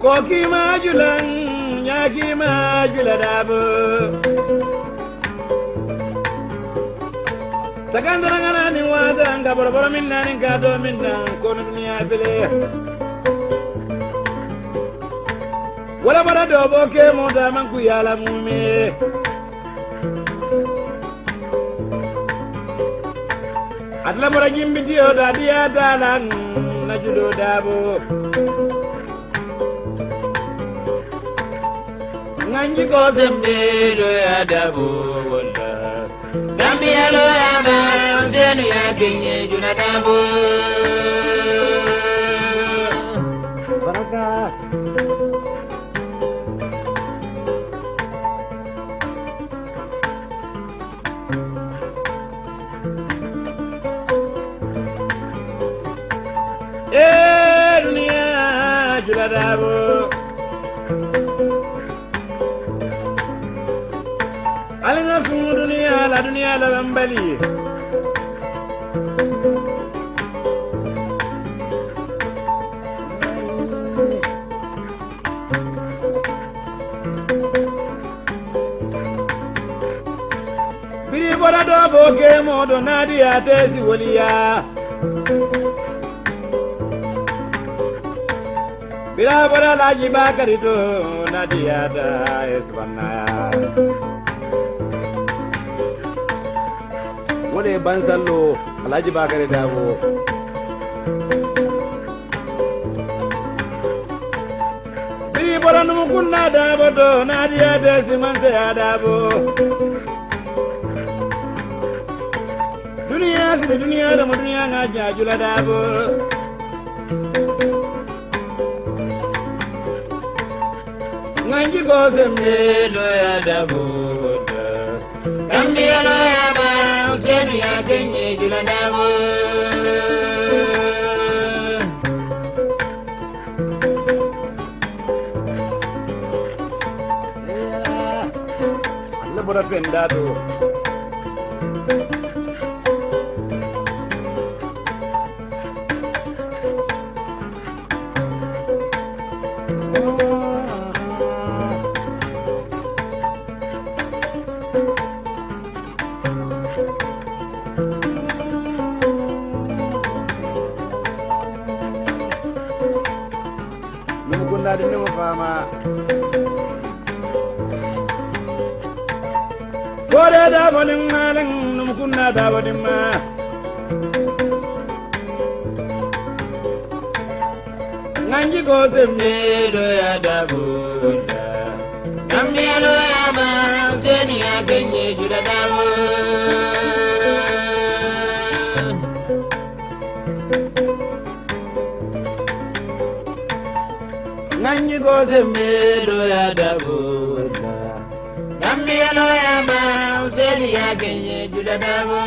Koki majulan, nyaki majuladabo. Sakandana ni wada anga boroboro minna ni gado minna kono dunia bele. Wala bara dobo ke moda manku yala mume. Atla bara jimbi dio da dia dalan najudo dabo. Nanji ko dembe do ya dabo wala. Gambia lo ya ba onsenu ya kenye juna dabo. Baraka. Dunia jula dabo. Alina sumu dunia la bambali. Biri bora dobo ke modo nadia tesi wolia. Bila bora laji bakarito nadia da esbanaya. Wode banzallo Alhaji Bakare Dabo Biri boranu kunna dabo do nadia desi manse ya dabo Dunia si dunia da dunia ngaja jula dabo Nanji ko sembe lo ya dabuda Gambia lo ya ba Useni ya kenye jula dabu Allah bora penda tu Dini mufama Kore da bonin malin numkunna da bonin ma Nanji ko sembe do ya da bunda Gambia lo ya ma Useni ya kenye juda da Nanji ko sembe do ya dabuda Gambia lo ya ma Useni ya kenye juda dabu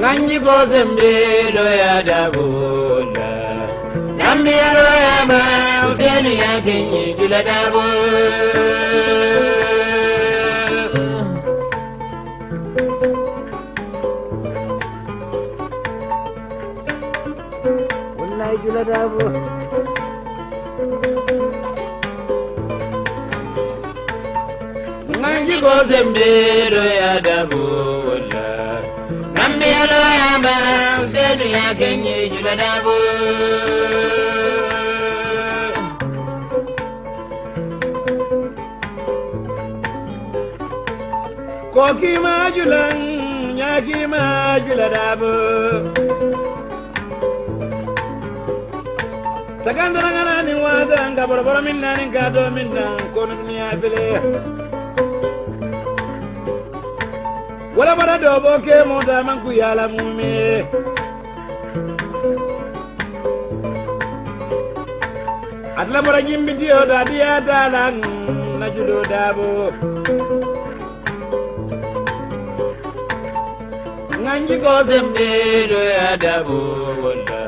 Nanji ko sembe do ya dabuda Gambia lo ya ma Useni ya kenye juda dabu Wallahi juda dabu Nanji ko sembe do ya dabuda Gambia lo ya ma Useni ya kenye juda dabu Koki majulan nyaki majula dabu Sakandara ngana ni wada nga boroboro minna ni gado minna kono dunia bile Wala bara dobo ke moda manku yala mume Adla bara jimbi dio da dia dalang na judo dabo Nanji ko sembe do ya dabo wala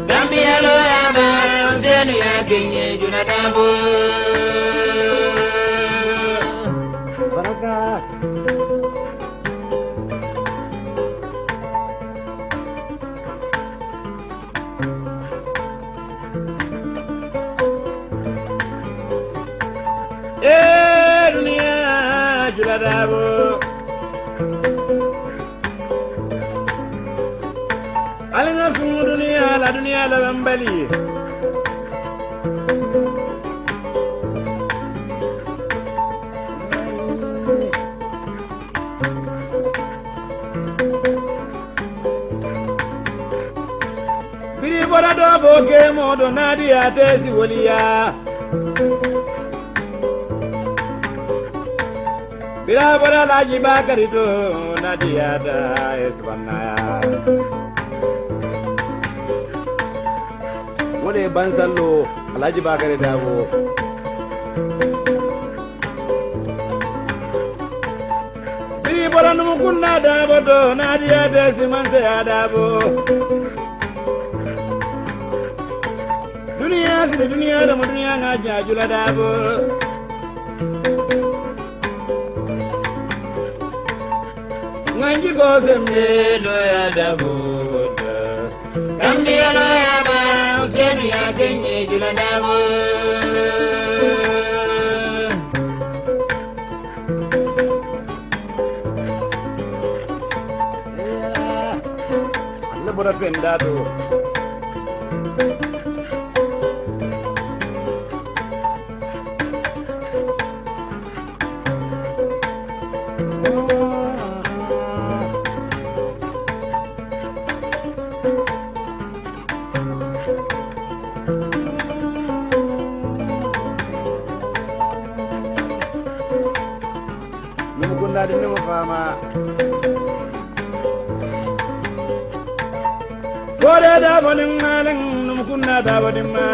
Gambia lo ya ma Useni ya kenye juda dabo Baraka dunia juda dabo Alina sumu dunia la bambali Biri bora dobo ke modo nadi atesi wolia Bila bora laji bakari to nadi ada esbanaya Wode bansallo alaji bakari dabo Biri boran mukuna dabo do nadia desi manse adabo. Dunia si dunia da dunia ngaja jula dabo. Nganji ko sembe do ya dabo. Kambia lo ya ba useni ya kenye jula dabo. Bora pendado. Numukunda dinu mafama. Kore da bonin malin numkunna da bonin ma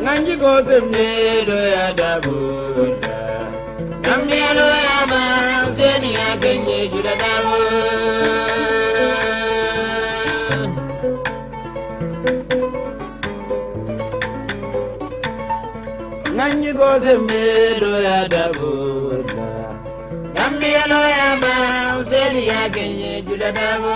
Nanji go sembe do ya da buda Kambi lo ya ma seni ya genye juda da bo Nanji go sembe do ya da buda Kambia lo ya ma useni ya genye juda dabo.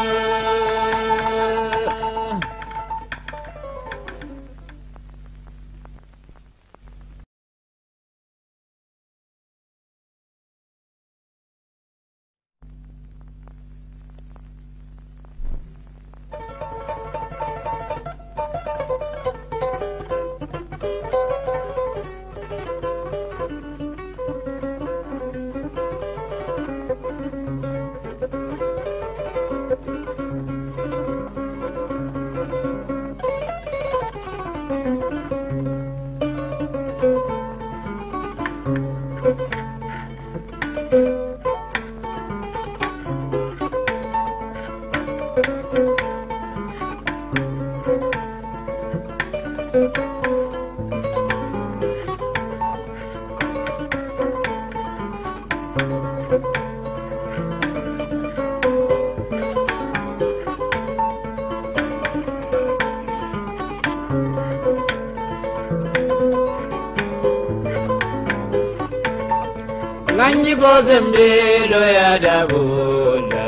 Nanji go sembe do ya dabula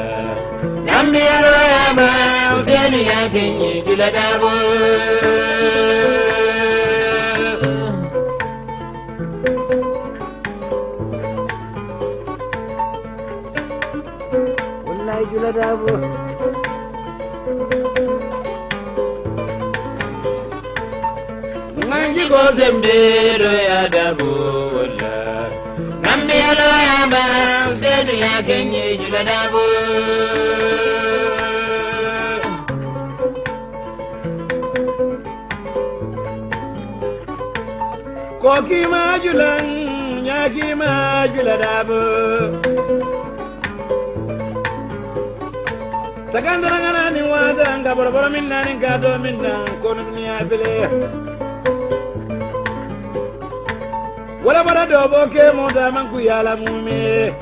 Nambi lo ya ma useni ya genye jula dabo Wallahi jula dabo Nanji go sembe do ya dabula Kambia lo ya ba useni ya genye jula dabo Koki majulan nyaki majula dabo Sakandara ngana ni wada nga boroboro minna ni gado minna kono dunia bile Wala bara dobo ke moda manku yala mume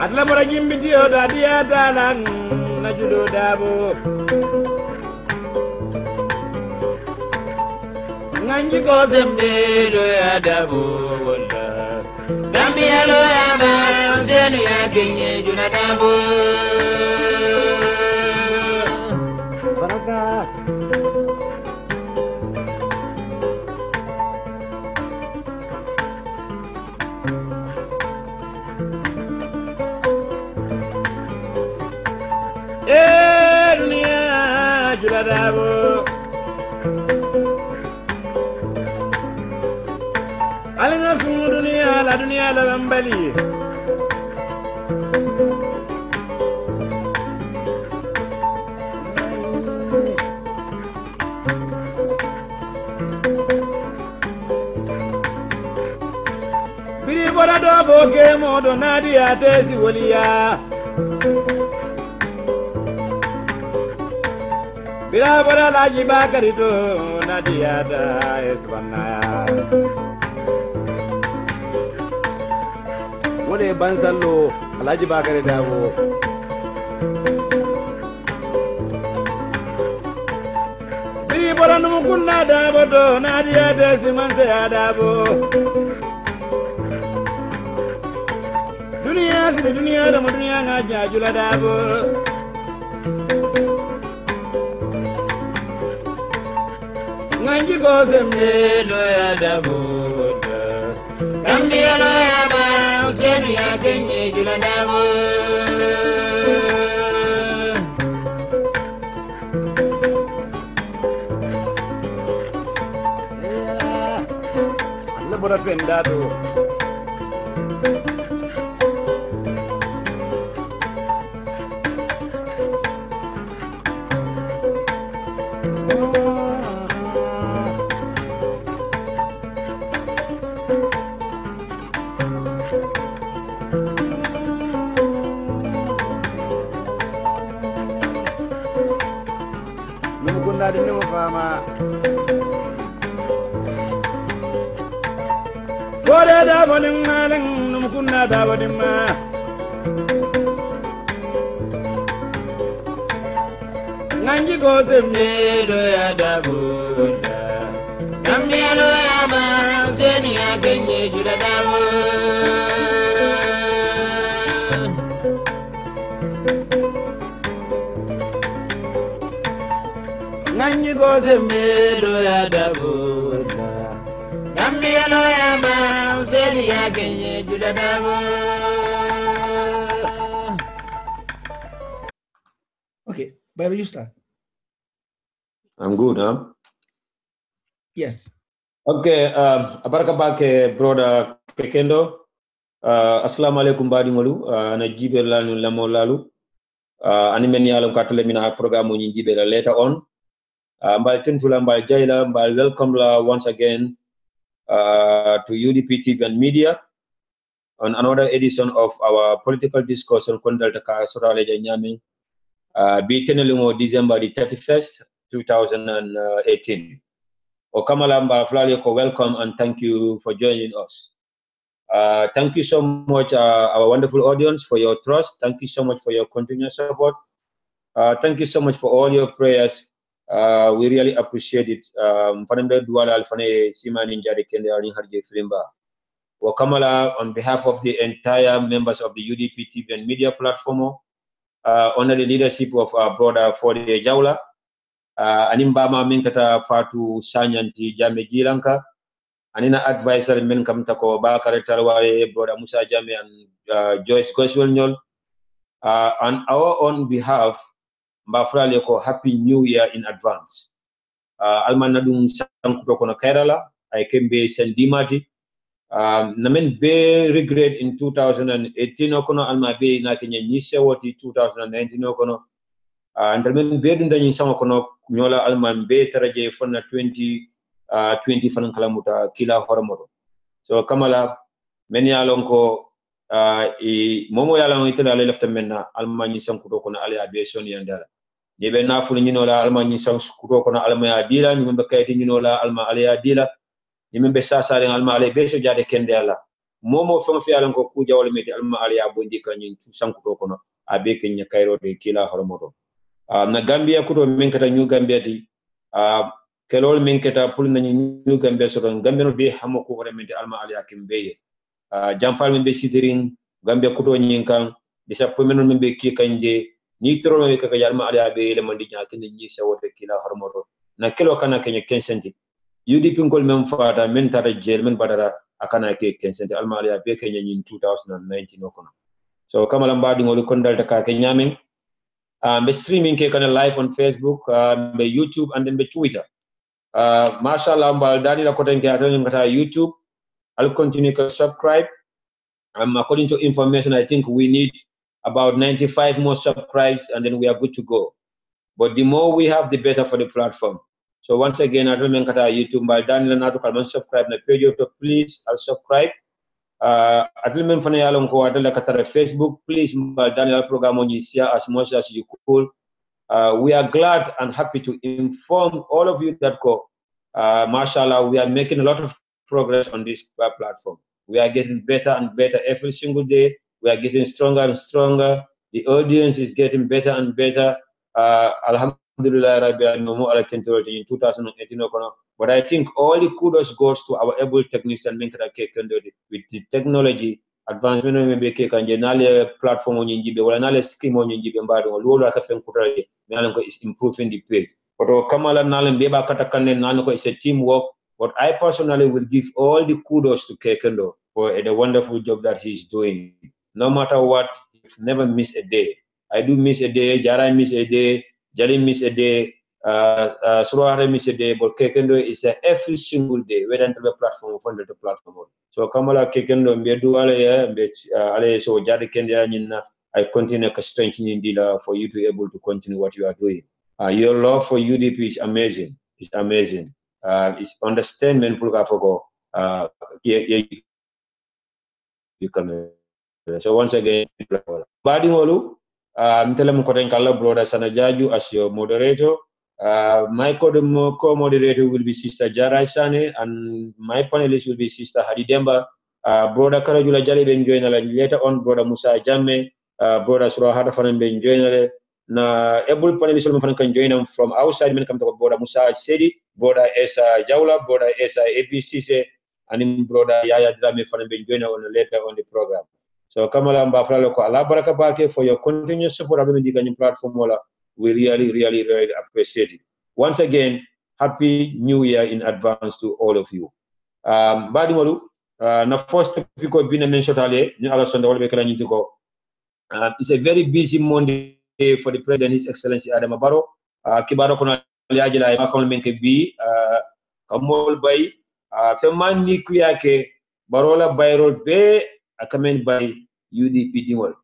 Adla bara jimbi dio da dia dalang na judo dabo Nganji ko sembe do ya dabo wala Dambi alo ya ba useni ya genye juna dabo Baraka dunia jula dabo Alina sumu dunia la bambali Biri bora dobo ke modo nadia tesi wolia Bila bora laji bakari to nadia da esbanaya. Wode banzallo alaji bakari dawo. Bila bora numukunna dabo to nadia da simanse adabo. Dunia sini dunia da dunia ngaja jula dabo. Nganji gozem lo ya dabuda Gambia lo ya ba useni ya kenye jula dabu Allah bora pendado Dini mufama Bore da bonin malin numkunna da bonin ma Nganji gozem ne do ya da buda Gambia lo ya ma seni ya genye juda da Nganyi gozem do ya dabuda Gambia lo ya ma useni ya genye juda dabu. Okay, Byron, you start. I'm good, huh? Yes. Okay, abarakabake brother Kekendo. Assalamu alaikum badi ngolu na jibe lalu lamo lalu. Animeni alam katale mina programu jibe la later on. Mbal tenfula mbal jaila mbal welcome la once again to UDP TV&MEDIA on another edition of our political discussion kondal taka sorale janyami be tenelumo December the 31st 2018. Okamalamba Flaliko, welcome and thank you for joining us. Thank you so much, our wonderful audience, for your trust. Thank you so much for your continuous support. Thank you so much for all your prayers. We really appreciate it. Wakamala, on behalf of the entire members of the UDP TV&MEDIA platform, under the leadership of our brother Fode Jaula, Animbama Minkata Fatu Sanyanti Jame Jilanka, Anina advisor men Kamtako Bakare Talware, brother Musa Jame and Joyce Goswell. On our own behalf, Mbafra Leko, Happy New Year in advance. Almanadum Sankutokona Kerala, I came be Sendimati. Namen be regret in 2018 okono alma be na Kenya nyise woti 2019 okono. And namen be dunda nyi sama kono nyola alman be taraje fonna 2020 fanan kalamuta kila horomoto. So kamala meni alonko momo yalon itala le lefta menna alma nyi sankuto kono ale abe soni yandala. Nibe na fulu nyinola alma nyi sankuto kono alma ya dila ni membe kayti nyinola alma ale ya dila. Nimbe sasa ren alma ale be so jade kende ala momo fon fi alan ko kuja wala meti alma ale ya bondi kanyin tu sankuto kono abe kenya kairo de kila hormoto na Gambia kuto min kata new Gambia di kelol min kata pul na new Gambia so don Gambia no be hamoko wala meti alma ale akimbe jamfal min be sitirin Gambia kuto nyin kan bisa pomeno min be ki kanje ni tro no ka alma ale abe le mandi nyaake ni sawote kila hormoto na kelo kana kenya kensenti UDP ngol mem fata men tata jail men badara akana ke kensente almalia be kenya in 2019 okono. So kamala mbadi ngol kondal ta ka kenyamin be streaming ke kana live on Facebook, be YouTube and then be Twitter. Mashallah mbal dani la koten ke atani ngata YouTube. I'll continue to subscribe. According to information, I think we need about 95 more subscribes and then we are good to go. But the more we have, the better for the platform. So once again, I don't kata YouTube mbal Daniel na to kalman subscribe na page to please I'll subscribe. Atul men fana yalon ko adala kata Facebook please mbal Daniel program on share as much as you could. We are glad and happy to inform all of you that mashallah, we are making a lot of progress on this platform. We are getting better and better every single day. We are getting stronger and stronger. The audience is getting better and better. Alhamdulillah, in 2018. But I think all the kudos goes to our able technician with the technology advancement maybe platform on scheme on is improving the page. But Kamala Nalan Beba Katakane Nanoko is a teamwork. But I personally will give all the kudos to Kekendo for the wonderful job that he's doing. No matter what, he's never miss a day. I do miss a day, Jara miss a day, Jari miss a day, Surahare miss a day, but Kekendo is every single day, whether on the platform or the platform. So Kamala Kekendo, Mbedu Ale, so Jari Kenda, I continue to strengthen indeed for you to be able to continue what you are doing. Your love for UDP is amazing. It's amazing. It's understanding you can. So once again, Badingolu, Mtelem Kotenkala brother Sanajaju as your moderator. My co-moderator will be Sister Jara Sane, and my panelist will be Sister Hadidemba. Brother Karajula Jali ben join later on, Brother Musa Jamme, Brother Surahata Fanan ben join. Na able panelist can join them from outside. Men come to Brother Musa Sedi, Brother Esa Jaula, Brother Esa APCC, and Brother Yaya Drame Fanan ben join on later on the program. So Kamala Mbafla ko ala baraka bake for your continuous support of the platform. We really appreciate it. Once again, happy New Year in advance to all of you. Badimolu, na first topic been mentioned earlier. It's a very busy Monday for the President, His Excellency Adama Barrow. Kibaro kono liajila makon menke bi kamol bay feman ni kuyake barola bayrol be akamen by UDP dingol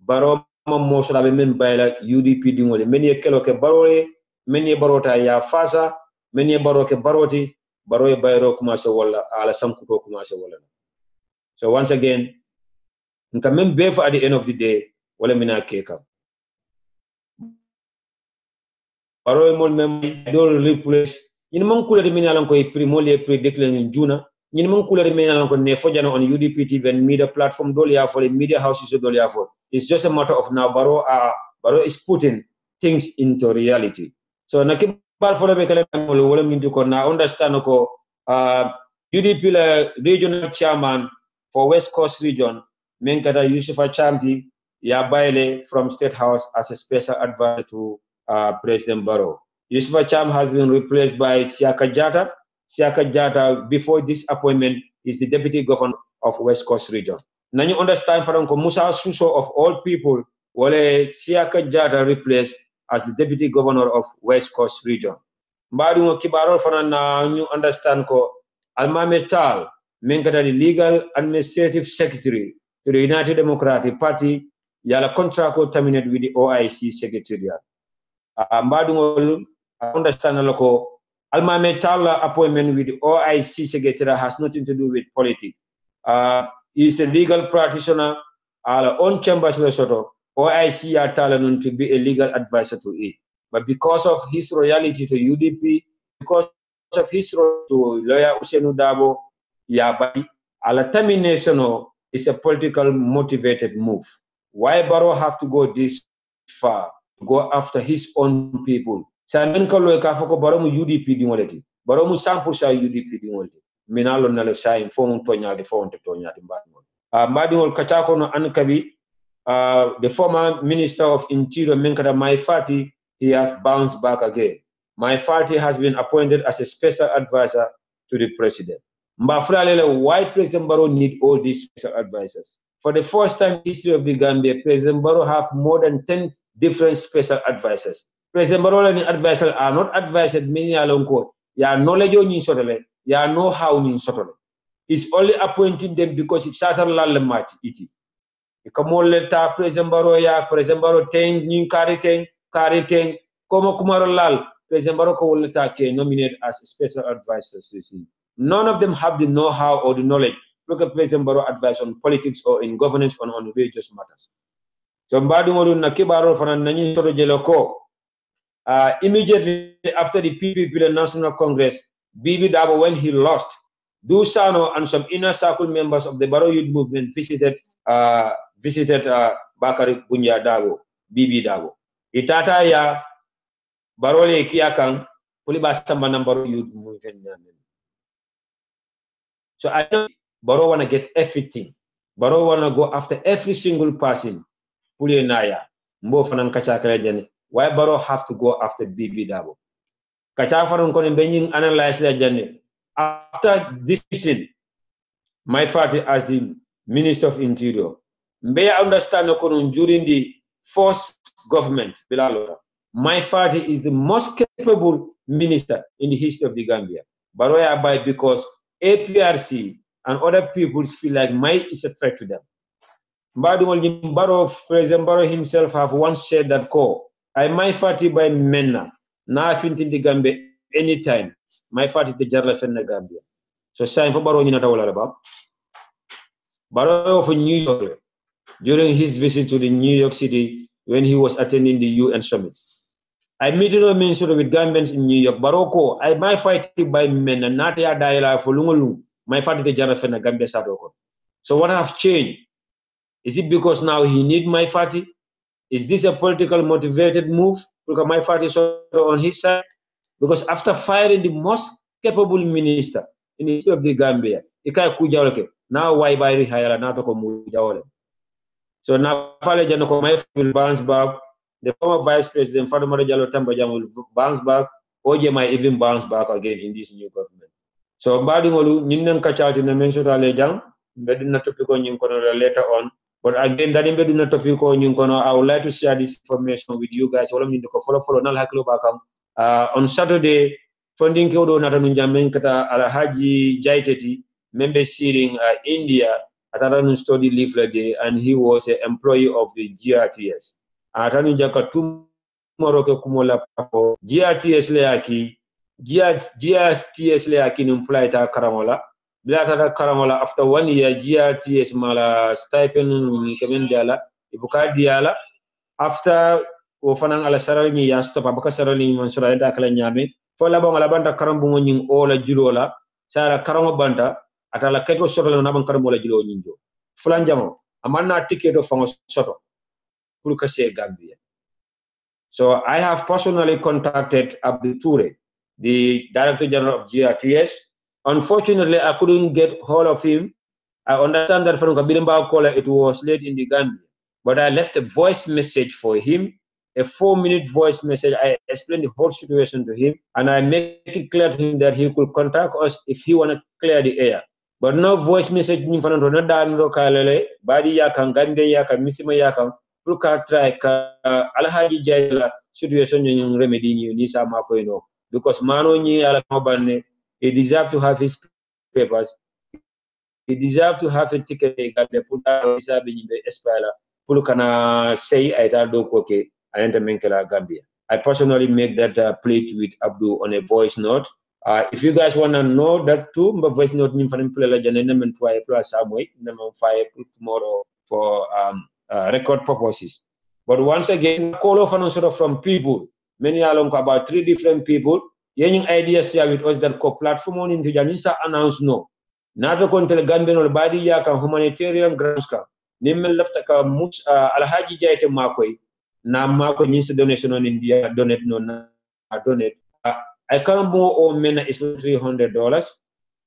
baro mo so labe men by la UDP dingol men ye kelo ke barole men ye barota ya fasa men ye baro ke baroti baro ye bayro kuma so wala ala sankuto kuma so wala. So once again nka men be for at the end of the day wala mina keka baro mon mem do replace in man kula de min alan ko e primole pre declare juna ñin mon couleur men ko ne fojana on UDP TV&MEDIA platform dol ya for the media houses dol ya for. It's just a matter of now Barrow is putting things into reality. So na ki bar for be kala mo wala min ko na understand ko UDP la regional chairman for West Coast region men kata Yusufa Chamti ya baile from State House as a special advisor to President Barrow. Yusufa Cham has been replaced by Siaka Jata. Siaka Jata, before this appointment, is the Deputy Governor of West Coast Region. Now you understand, Faranko Musa Suso of all people, wale Siaka Jata replaced as the Deputy Governor of West Coast Region. Mbadu Kibaro Farana, you understand ko Almame Tal, Menkata the Legal Administrative Secretary to the United Democratic Party, yala contract terminated with the OIC Secretariat. Mbadu understand loko Almame Tala appointment with the OIC Secretary has nothing to do with politics. He's a legal practitioner. Our own chambers OIC are talented to be a legal advisor to it. But because of his loyalty to UDP, because of his role to lawyer Usenu Dabo, Yabai, ala termination is a political motivated move. Why Barrow have to go this far? Go after his own people. Samen ko loy ka foko baromu UDP dingoleti baromu 100% UDP dingoleti minalo na le sai fo mun tonya de fo on tonya de mbadingol kachako no ankabi the former Minister of Interior Menkada Maifati, he has bounced back again. Maifati has been appointed as a special advisor to the president. Mbafralele, why President Barrow need all these special advisors? For the first time in the history of the Gambia, President Barrow have more than 10 different special advisors. President Barrow and advisors are not advised many alonko. Ya knowledge on sotole, ya know how in sotole. He's only appointing them because it's certain lalmat iti. Kamole ta President Barrow ya President Barrow ten nin kari ten komo kumaro lal President Barrow ko wolta ke nominate as special advisors to him. None of them have the know-how or the knowledge. Look at President Barrow advice on politics or in governance on religious matters. So mbadi ngolu na kibaro fanan nani soro jelo ko immediately after the PPP National Congress, Bibi Dabo, when he lost, Dusano and some inner circle members of the Baro Youth Movement visited Bakari Bunya Dabo, Bibi Dabo. Itata ya Barole Kiakang, Puliba Samba Baro Youth Movement. So I know Baro wanna get everything. Baro wanna go after every single person. Puli Naya, Mbo Fanan Kachakara Jani. Why Baro have to go after Bibi Dabo? Kachafaran kono being analyzed the after this scene, my party as the Minister of Interior, may I understand during the first government, my party is the most capable minister in the history of the Gambia. Baroya by because APRC and other people feel like Mai is a threat to them. President Baro himself have once said that my party by Menna. Na finti the Gambia anytime. My party the Jarla Fenna Gambia. So sign for Baro Nina Tawala. Baro of New York during his visit to the New York City when he was attending the UN summit. I met with Gambians in New York. Baroko, my party by men and not ya dialogue for Lungulu. My party the Jarla Fenna Gambia Sadoko. So what have changed? Is it because now he need my party? Is this a political motivated move? Because my party is on his side. Because after firing the most capable minister in the history of the Gambia, now why buy rehire na to ko. So now Fale Janoko my will bounce back. The former Vice President Father Jallo Tambajang will bounce back. OJ might even bounce back again in this new government. So Mbadi Molu Ninan Kachati na mention Alejang, Beduna Topiko Nyunkono later on. But again, that I would like to share this information with you guys. On Saturday, funding Kyodo Natanunjamen Kata Alhaji Jaiteti, member seating India at Atanun study leaflet day, and he was an employee of the GRTS. Atanunjaka Tumoroke Kumola GRTS Leaki, GRTS Leaki Numplaita Karamola. Karamola after 1 year GRTS mala stipend kemendala ibuka diala after ofanang ala sarani ya stop abaka sarani mansura enda kala nyame fola bon ala banda karambu ngin ola julola sara karamo banda atala keto soto na ban karamo la julo nyinjo fulanjamo amanna tiketo fango soto pour kase Gambia. So I have personally contacted Abdul Toure, the Director General of GRTS. Unfortunately, I couldn't get hold of him. I understand that from Kabirimba caller, it was late in the Gambia. But I left a voice message for him, a 4-minute voice message. I explained the whole situation to him, and I make it clear to him that he could contact us if he want to clear the air. But no voice message ni fana to nada ndo kalele badi yakan Gambia yakan misima yakan puka try ka alhaji jayla situation ni remedy ni sa makoino because mano ni ala mabane. He deserves to have his papers. He deserves to have a ticket. Gambia puta visa binimbe espala. Pulu kana say aita do koke ayanta menkela Gambia. I personally make that plea with Abdul on a voice note. If you guys wanna know that too, my voice note ni fanim pula jana namen try plus samway namen fire tomorrow for record purposes. But once again, call off and sort of from people. Many along about 3 different people. Yening ideas here with us that co-platform on into Janisa announce no. Nato kontel Gambian or body ya kan humanitarian grants ka. Nimmel left ka mus alhaji jaite makoi. Na mako nyinsa donation on India donate no na donate. I can't move all men is $300.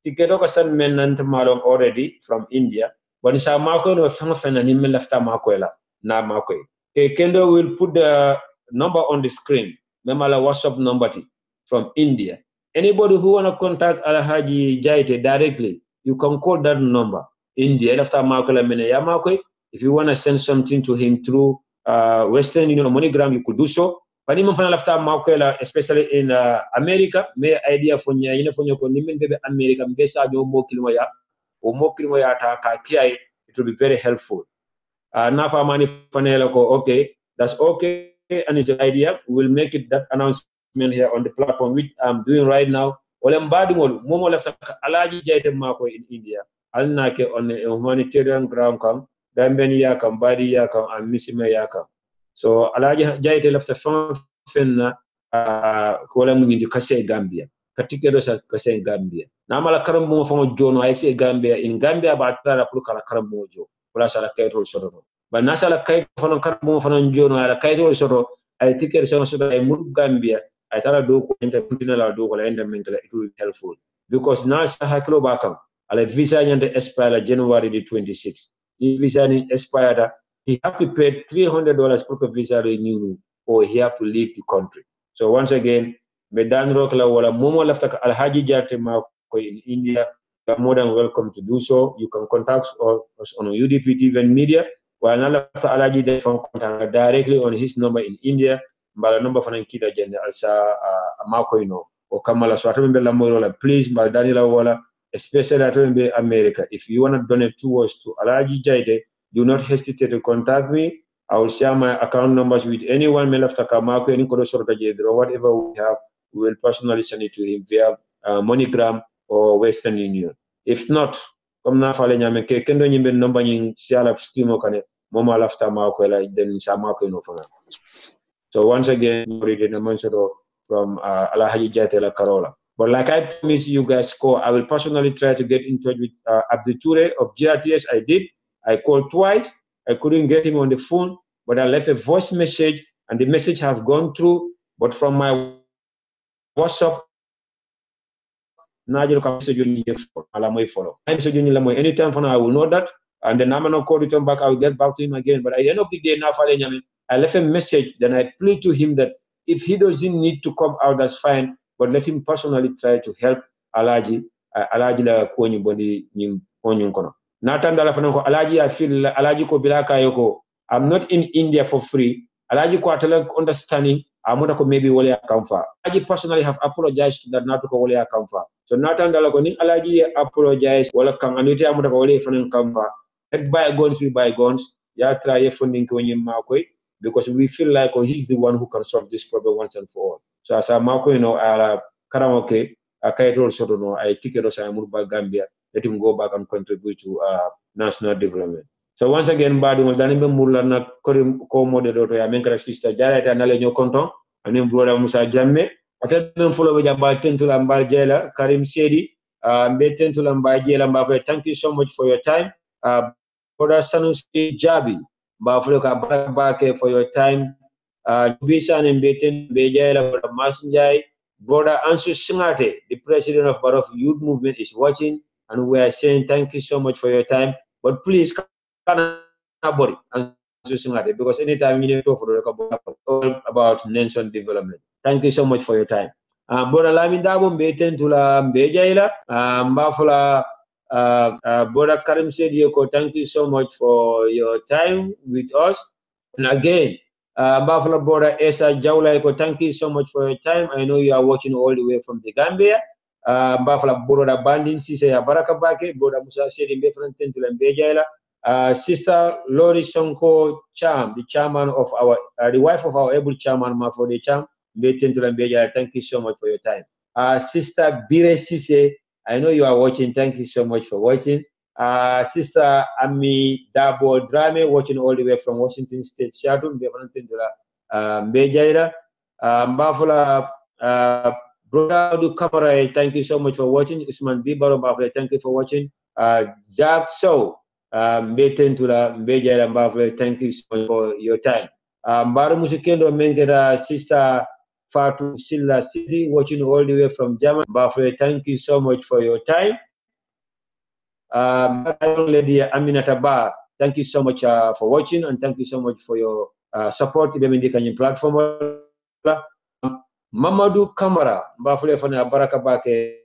Tikedo ka san men malong already from India. But isa mako no fanga nimmel left makoela na makoi. Okay, Kendo will put the number on the screen. Memala WhatsApp number from India. Anybody who want to contact Alhaji Jaite directly, you can call that number. India, after Makola Meneyamako. If you want to send something to him through Western Union or MoneyGram, you could do so. But even after Makola, especially in America, may idea for you for your America, it will be very helpful. Nafa money okay, that's okay, and it's an idea. We'll make it that announcement here on the platform which I'm doing right now. Momo left Alaji Jaite Mako in India. Alnake on a humanitarian ground come Gambian yakam, Badi yakam, and Missima yakam. So Alaji Jaite left a fenna kola mungi kase Gambia. Katikero sa kase Gambia. Namala karambo fongo jono I say Gambia in Gambia batara pulukala karambo jo. Kula sala kaito soro. But nasala kaito fono karambo fono jono ala kaito soro. I think it's also I move Gambia. I tell a do intercontinental do or endermental it will be helpful. Because now Hakilo Bakam, I'll visa and the expire January the 26th. If visa expired, he have to pay $300 per visa renewal or he have to leave the country. So once again, Medan Rokla wala Momo left Alhaji Jatema in India. You are more than welcome to do so. You can contact us on UDP TV&MEDIA. While not Alhaji they can contact directly on his number in India. Mbala number for Kita Jen Alsa Makoino or Kamala Swatambe Lamorola, please, Mbal Daniela Wala, especially at America. If you want to donate towards to Alaji Jaide, do not hesitate to contact me. I will share my account numbers with anyone, Melafta Kamako, any Kodosorta or whatever we have, we will personally send it to him via MoneyGram or Western Union. If not, come na fale nyame ke kendo nyimbe number nying siala skimo kane moma lafta Mako then Samako no fana. So once again, from Alhaji Jatela Karola. But like I promised you guys, I will personally try to get in touch with Abdul Ture of GRTS. I did. I called twice. I couldn't get him on the phone, but I left a voice message, and the message has gone through. But from my WhatsApp, anytime from now, I will know that. And then I'm going to return back. I will get back to him again. But at the end of the day, I left a message. Then I plead to him that if he doesn't need to come out, that's fine. But let him personally try to help Alaji. Alaji la kuonyi bondi nyim kono. Natanda fanako Alaji I feel Alaji ko bilaka yoko. I'm not in India for free. Alaji ko atala understanding. Amuda ko maybe wale akamfa. Alaji personally have apologized to that natuko wale akamfa. So Natanda ko ni Alaji apologize wala kang anuti amuda ko wale fanan kamfa. Let bygones be bygones. Ya try funding ko nyim makoi. Because we feel like he's the one who can solve this problem once and for all. So as a Marco, Karamoke, I ticket us Gambia, let him go back and contribute to national development. So once again, Badi was done in Mulana co-moderator, Amenkara sister Jared and Alenyo Konton, and then brother Musa Jamme. I said them follow with about Tentulam Barjela, Karim Sedi, Betentulam Barjela. Thank you so much for your time. Brother Sanusi Jabi. Bafloka Bake for your time. Bisan and Beten Bejala Masanjai, brother Ansu Singate, the president of Barof Youth Movement, is watching, and we are saying thank you so much for your time. But please, Ansu Singate, because anytime you need to talk about nation development. Thank you so much for your time. Brother Lamindabo Beten Tula Bejaila, Bafla. Brother Karim said, thank you so much for your time with us. And again, Buffalo brother Esa Jaula, thank you so much for your time. I know you are watching all the way from the Gambia. Buffalo brother Bandin Sise Baraka Bake, brother Musa said in different Tentulan Sister Lori Sonko Cham, the chairman of our, the wife of our able chairman, Mafode Cham, Tentulan Bejaila, thank you so much for your time. Sister Bire Sise, I know you are watching. Thank you so much for watching. Sister Ami Dabo Drame, watching all the way from Washington State, Seattle. Bejaira. Mbafula, brother Du Kamara, thank you so much for watching. Usman Bibaro Mbafula, thank you for watching. Zak So, Betentula, Bejaira Mbafula, thank you so much for your time. Mbaru Musikendo Mengera, Sister Fatu Silla City, watching all the way from Germany. Mbafula, thank you so much for your time. Lady Aminata Ba, thank you so much for watching, and thank you so much for your support in the platform. Mamadou Kamara, Mbafule Fana Baraka Bake,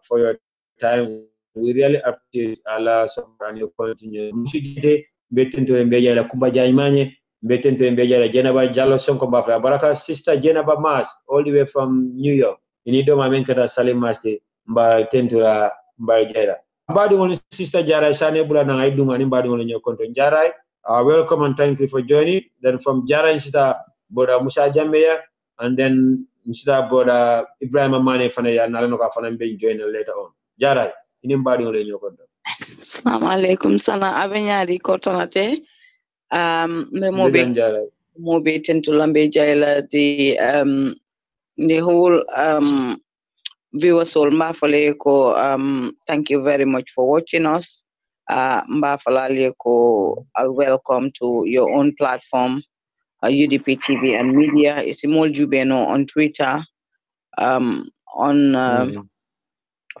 for your time. We really appreciate Allah and your continue. Musigite, Betento Mbeja la Kumba Jaimane, Betento Mbeja la Jenaba Jalo Sonko Mbafula Baraka, Sister Jenaba Mas, all the way from New York. Inido Mamenkata Salim Maste, Mba Tentura. Mbadi Sister Jarai Sane Bula na Aidunga Mbadi on your content Jarai. Welcome and thank you for joining. Then from Jarai Sister Boda Musa Jambeya, and then Sister Boda Ibrahim Amane Fanaya Nalanoka Fanambe join later on. Jarai, in Mbadi on your content. Assalamu alaikum sana abenyadi kotonate me mobe tentulambe jaila the whole viewers all mbafale ko thank you very much for watching us. Mbafalale ko welcome to your own platform, UDP TV and Media. It's Imol Jubeno on Twitter, on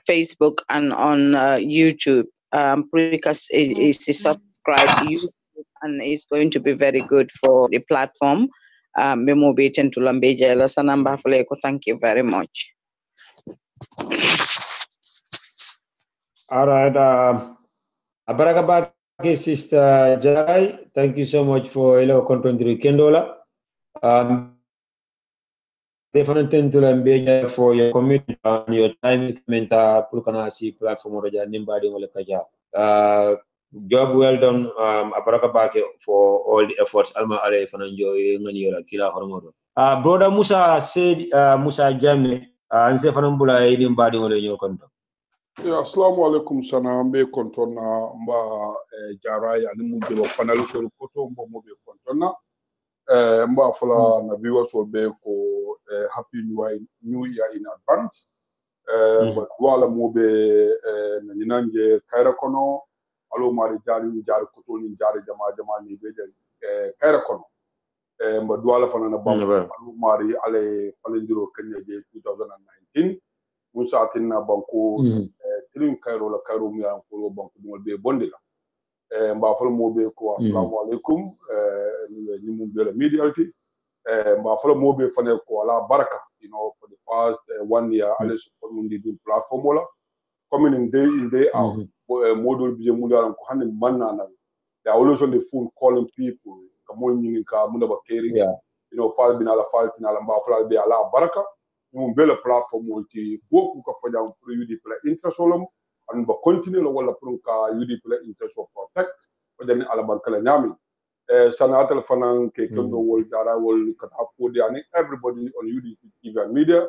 Facebook and on YouTube. Precast is subscribe to YouTube and it's going to be very good for the platform. Memo Beten to Lambeja Lasanamba Faleko. Thank you very much. All right. Abarakabake, Sister Jai. Thank you so much for your content Kendola. Definitely to Lambeja for your commitment and your time commentary Pulkanasi platform Raja Nimbadi Molekaja. Job well done, Abarakabake, for all the efforts. Alma Ale Fananjo Maniola Kila Hormodo. Brother Musa said Musa Jame and Stefanambula Nimbadi Mole your content. Yeah, assalamu alaikum sana mbe kontona mba jarai ani mujelo panel so koto mbo mo be kontona mba fala na viewers will be ko happy new year in advance but wala mo be na ninanje kaira kono alo mari jari koto ni jari jama ni be kaira kono mba wala fana na bamba alo mari ale falendiro kenya je 2019 musa tinna banko tilim kairo la kairo mi an ko banko mo be bondila mba fala mo be ko assalamu alaikum ni mum be la mediality mba fala mo be fane ko ala baraka for the past 1 year ale support mun di platform wala coming in day out model bi mu dalan ko hanne manna na they are always on the phone calling people kamo nyingi ka mu da bakeri fal bin ala mba fala be ala baraka mun bela platform multi beaucoup ka faja pour UDP la interest wolom an ba continue la wala pour ka UDP la interest of protect faja ni ala bankala nyami sanatal fanan ke kondo wol dara wol kata fodi ani everybody on UDP TV and Media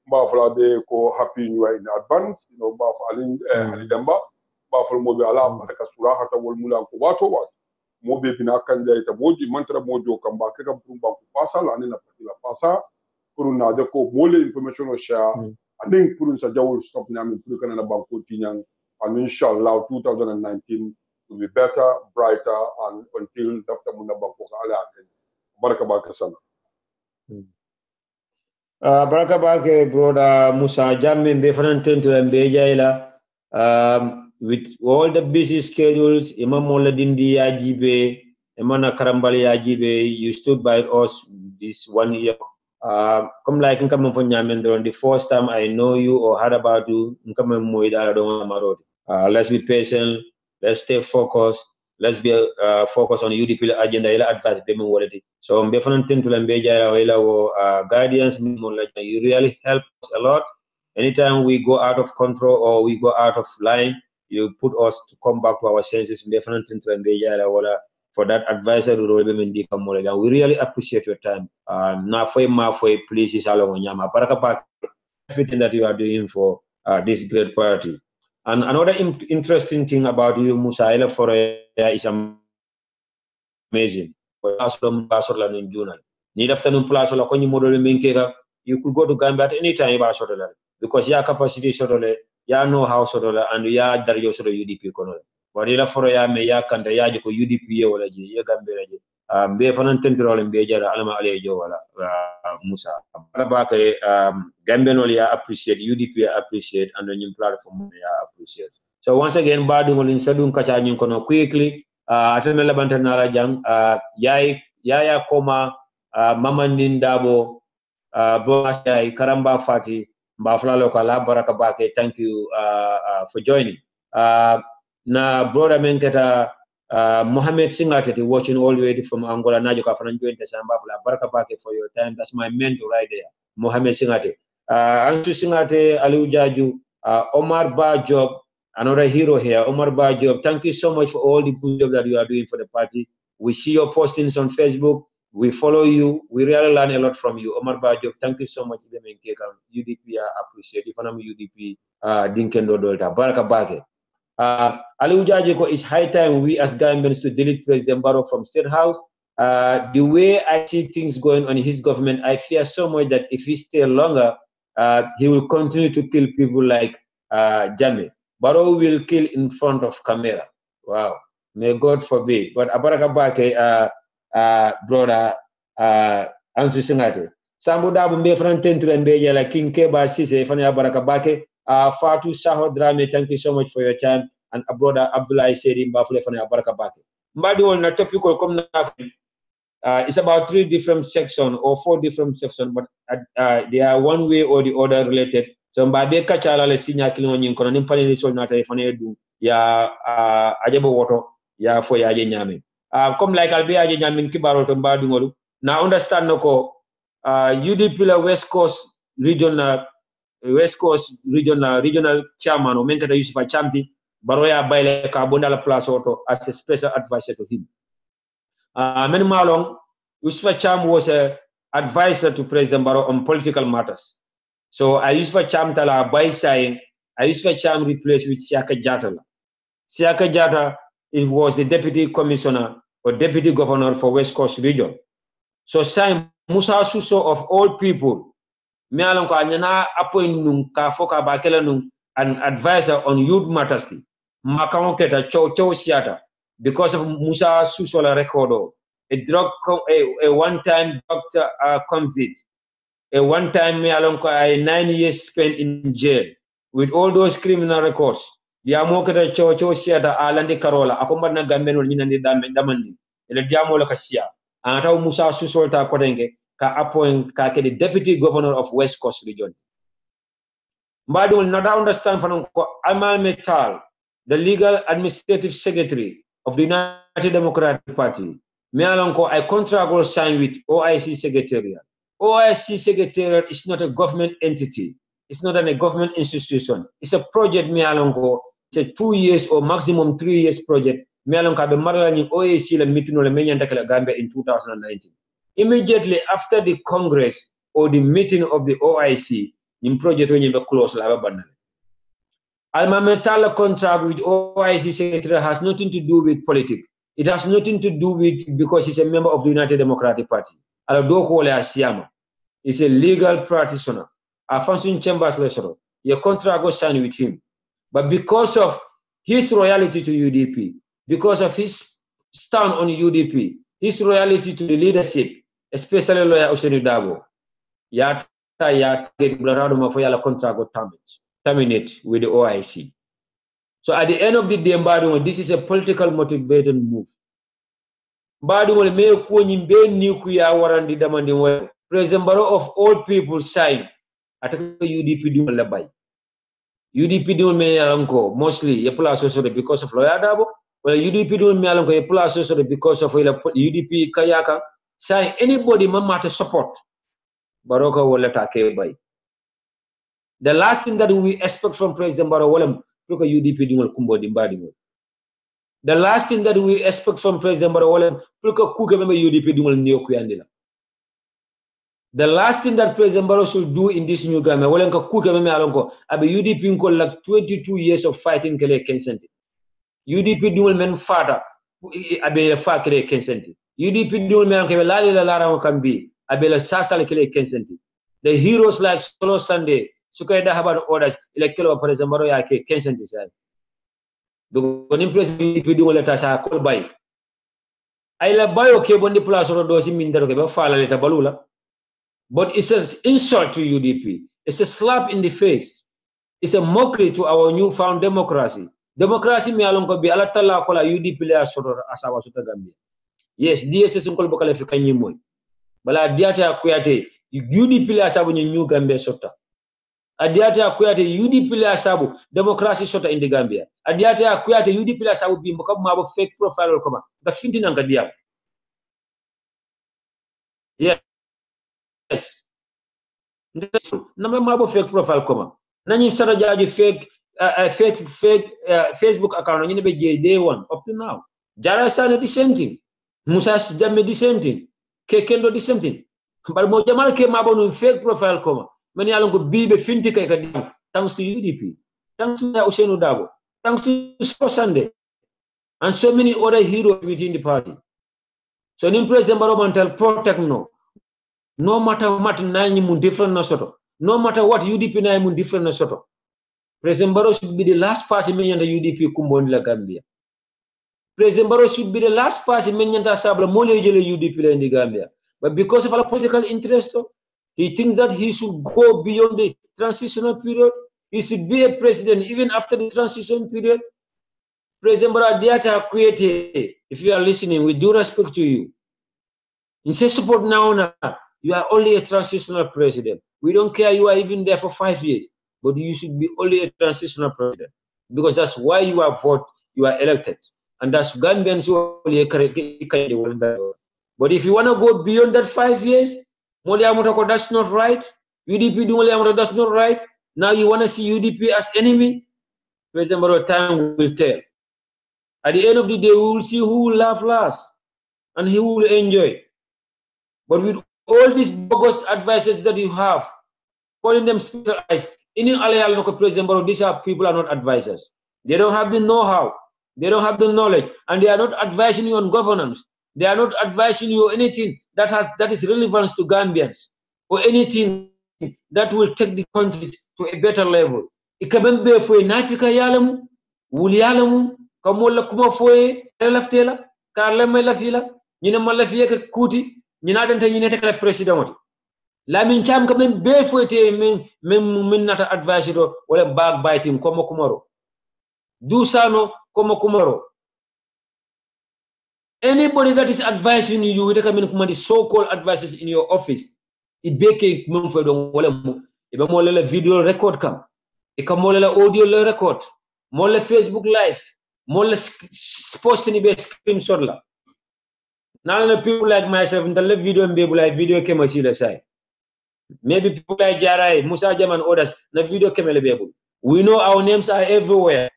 ba fala be ko happy new year in advance ba falin ali damba ba fala mo be ala baraka surahata wol mulan ko wato mo be bina kan da ita moji mantra mojo kan ba ka pour ba ko pasa la ni na patila pasa pour na de ko mole information o sha anding pour sa jawol stop nyami pour kana na banko tinyang and inshallah 2019 will be better brighter and until after muna banko ala baraka baraka sana baraka baraka brother Musa Jamme be fananten to Mbeja ila with all the busy schedules imam mola dindi yajibe emana karambali yajibe you stood by us this 1 year. Come like come from Yamendron, the first time I know you or heard about you, let's be patient, let's stay focused, let's be focused on UDP agenda, advice payment quality. So I'm definitely to guidance, you really help us a lot. Anytime we go out of control or we go out of line, you put us to come back to our senses, definitely to for that advisor we really appreciate your time. Please is everything that you are doing for this great party. And another interesting thing about you, Musa is amazing. You could go to Gambia at any time because your capacity ya know how and ya dar UDP kono. Wadila foro ya me ya kanda ya ko UDP wala ji ya gambe la ji be fanan tentrol be jara alama ale jo wala Musa ba ke gambe no ya appreciate UDP ya appreciate and the platform ya appreciate. So once again badu ngol insadun kacha nyin kono quickly ateme la bantana la jang ya koma mamandin dabo bo asai karamba fati mbafla lo kala baraka bake. Thank you for joining. Na brother menketa Mohammed Singate watching all the way from Angola najo ka fanan join tasamba baraka bake for your time. That's my mentor right there, Mohammed Singate. Ansu Singate, Aliu Jaju, Omar Ba Job, another hero here, Omar Ba Job. Thank you so much for all the good job that you are doing for the party. We see your postings on Facebook. We follow you. We really learn a lot from you, Omar Ba Job. Thank you so much. UDP, I appreciate it. UDP, Dinkendo Dolta, baraka bake. Aliou Jajiko, it's high time we as Gambians to delete President Barrow from State House. The way I see things going on in his government, I fear so much that if he stays longer, he will continue to kill people like Jammeh. Barrow will kill in front of camera. Wow. May God forbid. But Abaraka Bake, brother, Ansu Singate. Sambu Dabu Mbe Franten to Mbe like King Keba Sise, Fani Abaraka Bake. Fatu Saho Drame, thank you so much for your time. And brother Abdullah Seri Mbafule Fani Abaraka Bake. Mbadi on a topical come it's about 3 different sections or 4 different sections, but they are one way or the other related. So Mbabe Kachala le sinya kilimo nyinkona nimpani ni sol nata ifane edu ya ajabo woto ya fo ya je nyame. Comme like albe ya je nyame kibaro to mbadu ngolu. Na understand noko UDP la West Coast regional regional chairman o menkata Yusufa Chamti baroya baile ka bonda la place auto as a special advisor to him. Many Malong, Yusufa Cham was an advisor to President Barrow on political matters. So I Yusufa Cham tala by saying I Yusufa Cham replaced with Siaka Jata. Siaka Jata was the deputy commissioner or deputy governor for West Coast region. So saying Musa Suso of all people, me along ko anyana appoint nung ka foka bakela nung an advisor on youth matters. Makao keta chow siata. Because of Musa Susola record, a one-time doctor convict, a one-time 9 years spent in jail with all those criminal records. The Amokata Chocho Siata Alandi Carola, Akomana Gameno Ninandi Damani, El Diamola Cassia, and how Musa Susolta Kodenge, ka appoint the deputy governor of West Coast region. But will not understand from Amal Metal, the legal administrative secretary of the United Democratic Party. I contract will sign with OIC Secretariat. OIC Secretariat is not a government entity. It's not a government institution. It's a project, it's a 2 years or maximum 3 years project. OIC meeting in 2019. Immediately after the Congress or the meeting of the OIC, the project will close. Almametala contract with OIC Secretary has nothing to do with politics. It has nothing to do with because he's a member of the United Democratic Party. He's a legal practitioner. A function chambers lecturer. Your contract was signed with him. But because of his loyalty to UDP, because of his stand on UDP, his loyalty to the leadership, especially lawyer Oseni Dabo, contract got terminate with the OIC. So at the end of the day, this is a political motivated move. President Barrow of all people signed at UDP UDP mostly because of lawyer Dabo, well UDP because of UDP Kayaka sign anybody matter support Barrow will let by. The last thing that we expect from President Barrow, the last thing that we expect from President Barrow, the last thing that President Barrow should do in this new government, UDP like 22 years of fighting UDP dual men father, abe fa kele kensenti. UDP dual men ke la la can be, abe la sasal kele kensenti. The heroes like Solo Sunday. Sukaida about orders electoral President Barrow yake Kensington design. Because impressive people let us call by. I la buy okay when the plus or does mean that okay, file letter balula. But it's an insult to UDP. It's a slap in the face. It's a mockery to our newfound democracy. Democracy me along ko be ala tala ko la UDP le asoro asawa suta Gambia. Yes, DSS ngol bokale fi kanyi moy. Bala diata kuyate UDP le asabu new Gambia sota. Adiate akuyate UDP la sabu democracy sota in the Gambia. Adiate akuyate UDP la sabu bi mako mabo fake profile koma. Ga finti nanga diam. Yes. Nama mabo fake profile koma. Nani sara jaji fake Facebook account ni be day one up to now. Jara Sane the same thing. Musa Jammeh the same thing. Kekendo the same thing. But mo jamal ke mabo no fake profile koma. Many along bibe finti kay kadi thanks to UDP, thanks to Oseni Dabo. thanks to Sunday and so many other heroes within the party. So in President Baromantal protect no matter what mun different na soto, no matter what UDP na mun different na soto. President Barrow should be the last person in the UDP kumbondi la Gambia. President Barrow should be the last person in the sabla mole UDP in the Gambia. But because of our political interest, he thinks that he should go beyond the transitional period. He should be a president even after the transition period. President Barrow Diata Kuete, if you are listening, with due respect to you, in say support now, you are only a transitional president. We don't care you are even there for 5 years, but you should be only a transitional president because that's why you are voted, you are elected, and that's Gambians who are. But if you want to go beyond that 5 years, that's not right. UDP that's not right. Now you want to see UDP as enemy. President Barrow, time will tell. At the end of the day, we will see who will laugh last and who will enjoy. But with all these bogus advices that you have, calling them specialized, in President Barrow, these are people are not advisors. They don't have the know-how. They don't have the knowledge, and they are not advising you on governance. They are not advising you anything that is relevant to Gambians or anything that will take the country to a better level. Ikabembe fwe nafika yalamu, wuli yalamu, kamola kuma fwe laftela, karla me lafila, nyina malafia ka kuti, nyina dante nyina tekala president. La min cham kamen be fwe te min nata advisor wala backbiting komo kumaro. Do sano komo kumaro. Anybody that is advising you with the so-called advisors in your office, it beke mumfedo wala mu iba mo la video record kam e kam mo la audio le record mo la Facebook live mo la post ni be screenshot la na people like myself in the video mbe like video kema si la sai maybe people like Jarai Musa Jaman others na video kema le bebu. We know our names are everywhere,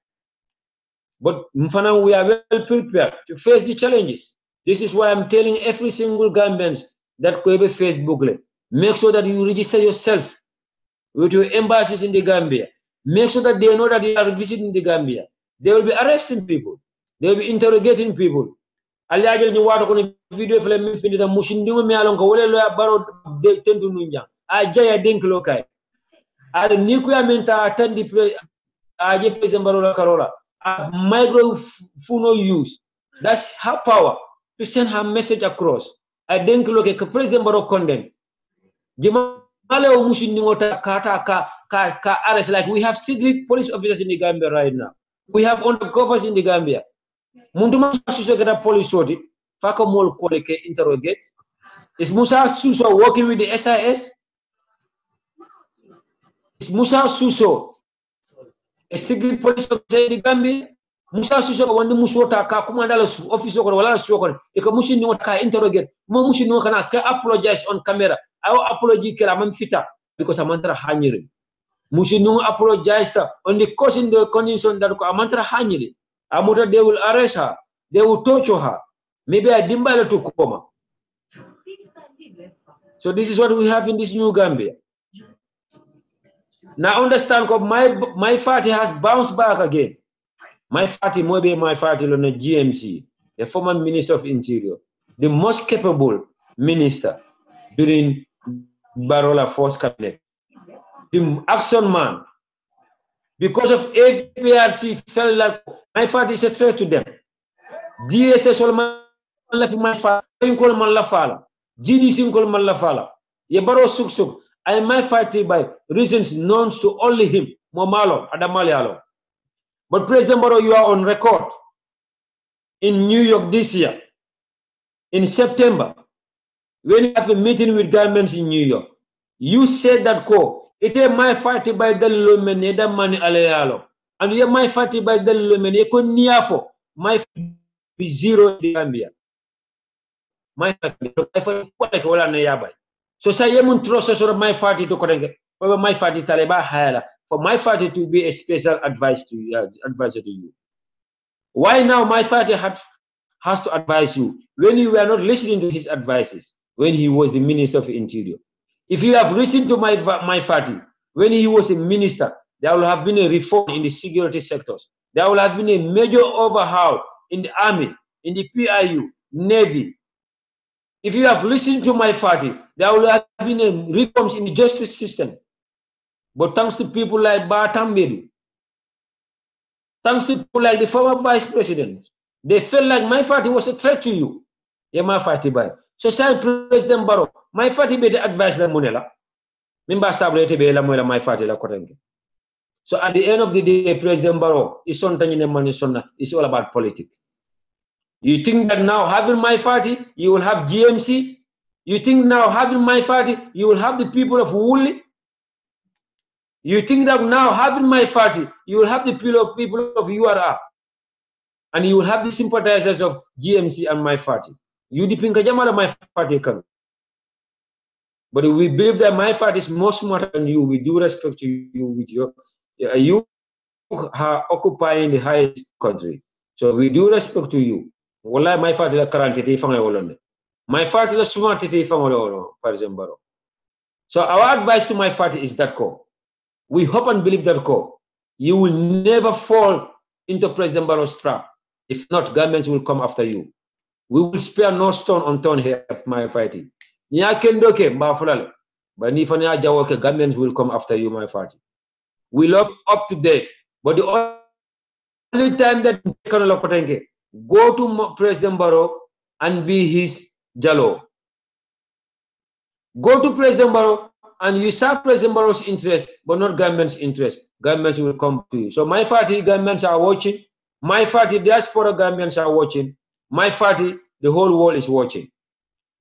but mfana we are well prepared to face the challenges. This is why I'm telling every single Gambian that Kwebe Facebook le, make sure that you register yourself with your embassies in the Gambia. Make sure that they know that you are visiting the Gambia. They will be arresting people. They will be interrogating people. Aliajel ni wado kone video fele mfindi da mushindimo me alonga wole lo ya baro de tendu nunja. Ajaya denklo kai. Ada niku ya menta atandi aje president baro la karola. Microphone use. That's her power to send her message across. I think look at President Barrow condemn. Jimale o mushindingota ka arrest, like we have secret police officers in the Gambia right now. We have undercovers in the Gambia. Munduma Suso get a police sorted. Faka mol koleke interrogate. Is Musa Suso working with the SIS? Is Musa Suso a secret police officer in the Gambia? Musa Suso wande musota ka kumanda la office ko wala soko e ko mushi ni ka interrogate mo mushi no kana ka apologize on camera. I will apology kila man fita because amantra hanyiri. Mushi no apologize on the cause in the condition that ko amantra hanyiri. Amuta they will arrest her. They will torture her. Maybe I dimbala to coma. So this is what we have in this new Gambia. Now understand, my party has bounced back again. My party, maybe my party on the GMC, the former Minister of Interior, the most capable minister during Barola Force Cabinet, the action man. Because of APRC felt like my party is a threat to them. DSS all man my party, GDC call man la fala. Ye Baro suk. I my party by reasons known to only him, Momalo, Adamalialo. But President Barrow, you are on record in New York this year, in September, when you have a meeting with governments in New York. You said that it is my party by the lumen, the money alayalo. And you my party by the lumen, you could niafo, my be zero in the Gambia. My party, so say you trust sort of my party to correct for my party Taliban higher for my party to be a special advisor to you. Why now my party has to advise you when you were not listening to his advices when he was the Minister of Interior? If you have listened to my party when he was a minister, there will have been a reform in the security sectors. There will have been a major overhaul in the army, in the PIU, Navy. If you have listened to my party, there will have been reforms in the justice system. But thanks to people like Batambedu, thanks to people like the former vice president, they felt like my party was a threat to you. Yeah, my party by. So, say President Barrow, my party better advise the Munela. Mimba sabrete be la moela my party la kotenge. So at the end of the day, President Barrow is it's all about politics. You think that now having my party, you will have GMC? You think now having my party, you will have the people of Woolly? You think that now having my party, you will have the people of URR? And you will have the sympathizers of GMC and my party. UDP Nkajamala my party can. But we believe that my party is more smarter than you. We do respect to you with you are occupying the highest country. So we do respect to you. Wallahi my party la karantete fanga wolonde. My party la smartete fanga wolonde, for example. So our advice to my party is that we hope and believe that you will never fall into President Barrow's trap. If not, governments will come after you. We will spare no stone unturned here at my party. But if governments will come after you, my party. We love up to date. But the only time that go to President Barrow and be his Jalo. Go to President Barrow and you serve President Barrow's interest, but not government's interest. Governments will come to you. So my party governments are watching. My party diaspora governments are watching. My party, the whole world is watching.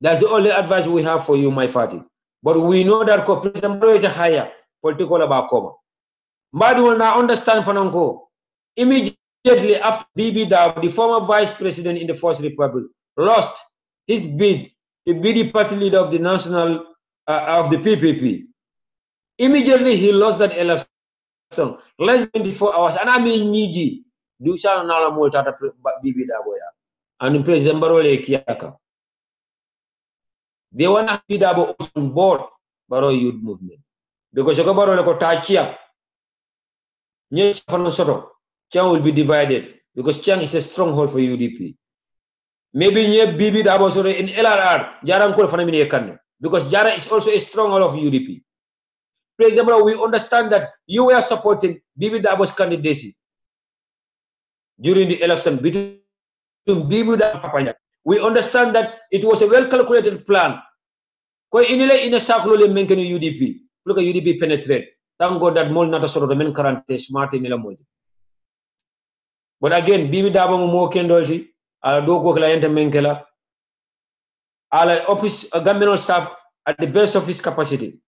That's the only advice we have for you, my party. But we know that President Barrow is higher political about Koma. Madu will now understand Fananko. Immediately after Bibi Dab, the former vice president in the First Republic, lost his bid to be the party leader of the national of the PPP. Immediately he lost that election. Less than 24 hours. And I mean Niji. Do shall now multata Bibi Daboya. And President Barrow Kiaka. They want to be Dabo on board Barrow Youth Movement. Because Barrow Takia. Chang will be divided because Chang is a stronghold for UDP. Maybe Bibi Dabo in LRR, Jaram Kul Fanamini Kan, because Jara is also a stronghold of UDP. President Barrow, we understand that you were supporting Bibi Dabo's candidacy during the election between Bibi Dabo and Papanya. We understand that it was a well-calculated plan. Koi inile ina saklole menkeni UDP. Look at UDP penetrate. Thank God that Mol Nata sort of the men currently smart in the. But again, Bibi Dabo mo kendolti, ala doko client menkela, ala office governmental staff at the best of his capacity.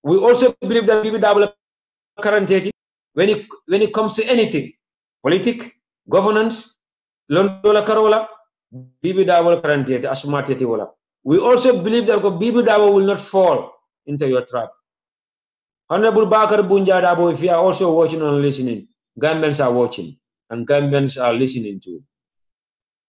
We also believe that Bibi Dabo currently, when it comes to anything, politics, governance, Londola Carola, Bibi Dabo currently asmateti wala. We also believe that Bibi Dabo will not fall into your trap. Honorable Bakar Bunja Dabo, if you are also watching and listening, governments are watching and governments are listening to.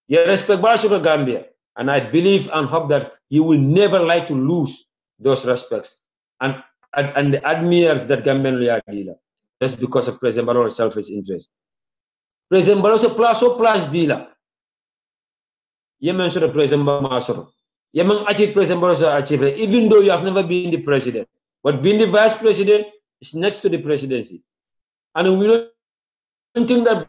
You respect Barcelona Gambia, and I believe and hope that you will never like to lose those respects and the admirers that government are dealer just because of President Barrow's selfish interest. President Barrow's plus dealer. Yemen sort of President Barrow. Yemen achieve President Barrow's achievement, even though you have never been the president. But being the vice president is next to the presidency. And we don't think that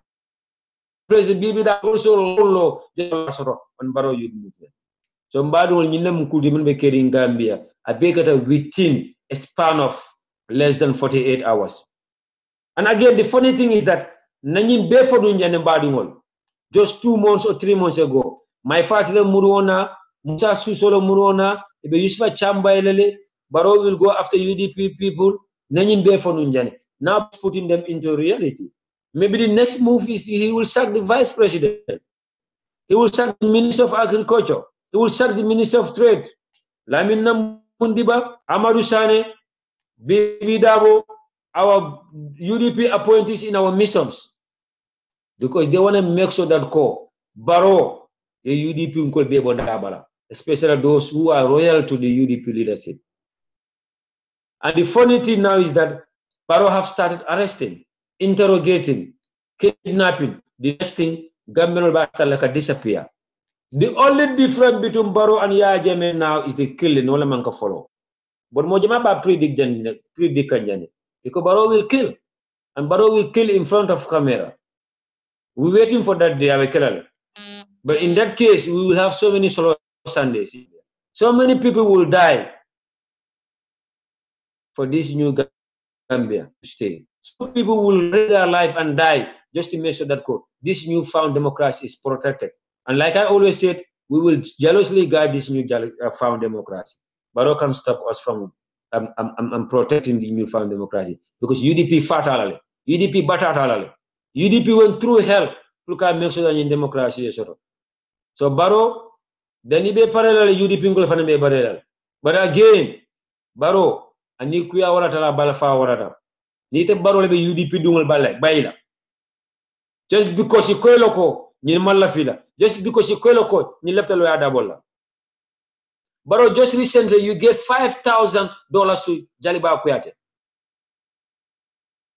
President Bibi that also low on Barrow Youth Movement. So Mbadu Ninem Kudiman Bekeri in Gambia, I beg it within a span of less than 48 hours. And again, the funny thing is that Nanim Befodun Mbadu just 2 months or 3 months ago, my father Murona, Musa Susolo Murona, Ibe Yusfa Chamba Barrow will go after UDP people, now putting them into reality. Maybe the next move is he will sack the vice president. He will sack the minister of agriculture. He will sack the minister of trade. Lamina Mundiba, Amadou Sane, Bibi Dabo, our UDP appointees in our missions. Because they want to make sure that Barrow, the UDP will be able to, especially those who are loyal to the UDP leadership. And the funny thing now is that Barrow have started arresting, interrogating kidnapping. The next thing, Gambian will like disappear. The only difference between Barrow and Yaya Jammeh now is the killing. No one can follow. But Mojama ba predict because Barrow will kill, and Barrow will kill in front of camera. We're waiting for that day. But in that case, we will have so many solo Sundays. So many people will die for this new Gambia to stay. Some people will risk their life and die just to make sure that this newfound democracy is protected. And like I always said, we will jealously guard this new found democracy. Barrow can stop us from protecting the newfound democracy. Because UDP fatalale, UDP batatalale, UDP went through hell to make sure that in democracy is sort of. So Barrow, then he be parallel UDP ngol fana be parallel. But again, Barrow, ani kuya warata la bala fa warata. Ni te Barrow le be UDP dungol balay bayila. Just because he koylo ko ni malla fila. Just because he koylo ko ni left lo ada bolla. Barrow, just recently you gave $5,000 to Jaliba Kuyate.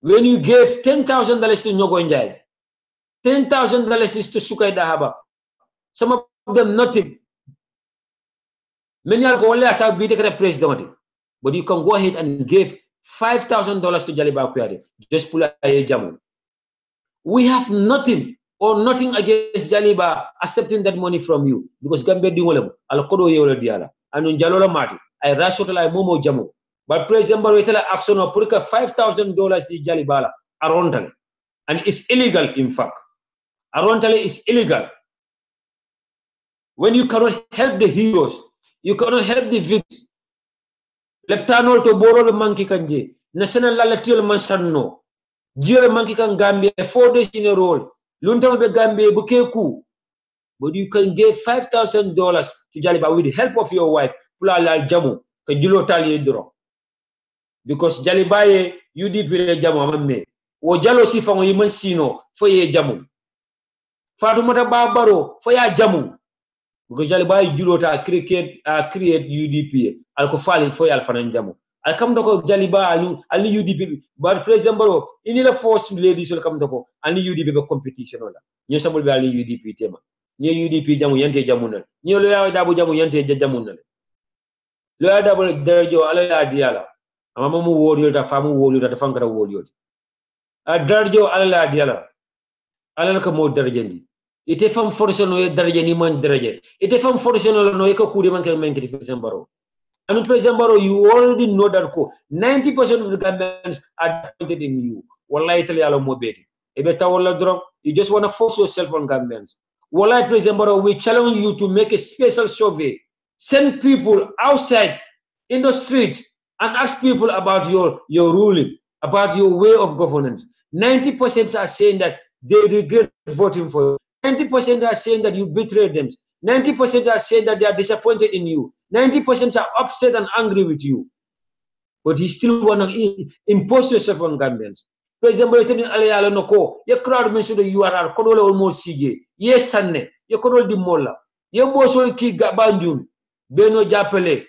When you gave $10,000 to Nyogo Njai, $10,000 is to Sukai Dahaba. Some of them nothing. Many are going to be the president. But you can go ahead and give $5,000 to Jaliba Kuyate. Just pull a jamu. We have nothing or nothing against Jaliba accepting that money from you. Because Gambia Dingolem, Al-Kodo Yola Diala, and Unjalola Mati, I Rashotala Momo Jamu. But President Baruetela action of Purika $5,000 to Jalibala, Arontale. And it's illegal, in fact. Arontale is illegal. When you cannot help the heroes, you cannot help the victims. Leptanol to borrow the monkey kanje. National Lalatil Mansano. Jira monkey kan Gambia 4 days in a row. Luntal be Gambia bukeku. But you can give $5,000 to Jaliba with the help of your wife. Pula Jamu. Kajulo tali dro. Because Jalibaye UDP le jamu amamme. O jalo si fango yiman sino fo ye jamu. Fatumata Barbaro fo ya jamu. Because Jalibaye julo ta create UDP. Alko fali fo ya alfanan jamu. Al kam doko Jaliba ali UDP. But President Baro ini la force ladies will come doko ali UDP be competition ola. Nyo samul be ali UDP tema. Nyo UDP jamu yante jamu nal. Nyo lo ya dabu jamu yante jamu nal. Lo ya dabu derjo ala ya diala. Amamu wodi ta famu wodi ta fankara wodi. A derjo ala la diala. Ala ka mo derjendi. Ite fam force no derje ni man derje. Ite fam force no no ka kudi man ka men ki President Baro. And President Baro, you already know that 90% of the Gambians are disappointed in you. Wallahi tali ala mo beti. Ebeta wala drop. You just want to force yourself on Gambians. Wallahi President Baro, we challenge you to make a special survey. Send people outside in the street and ask people about your ruling, about your way of governance. 90% are saying that they regret voting for you. 90% are saying that you betrayed them. 90% are saying that they are disappointed in you. 90% are upset and angry with you. But he still want to impose yourself on Gambians. President Boyetini Alayala Noko, your crowd mentioned the URR, Kodola almost CJ. Yes, Sanne, your Kodol di Mola. Your boss will kick Bandun, Beno Japele,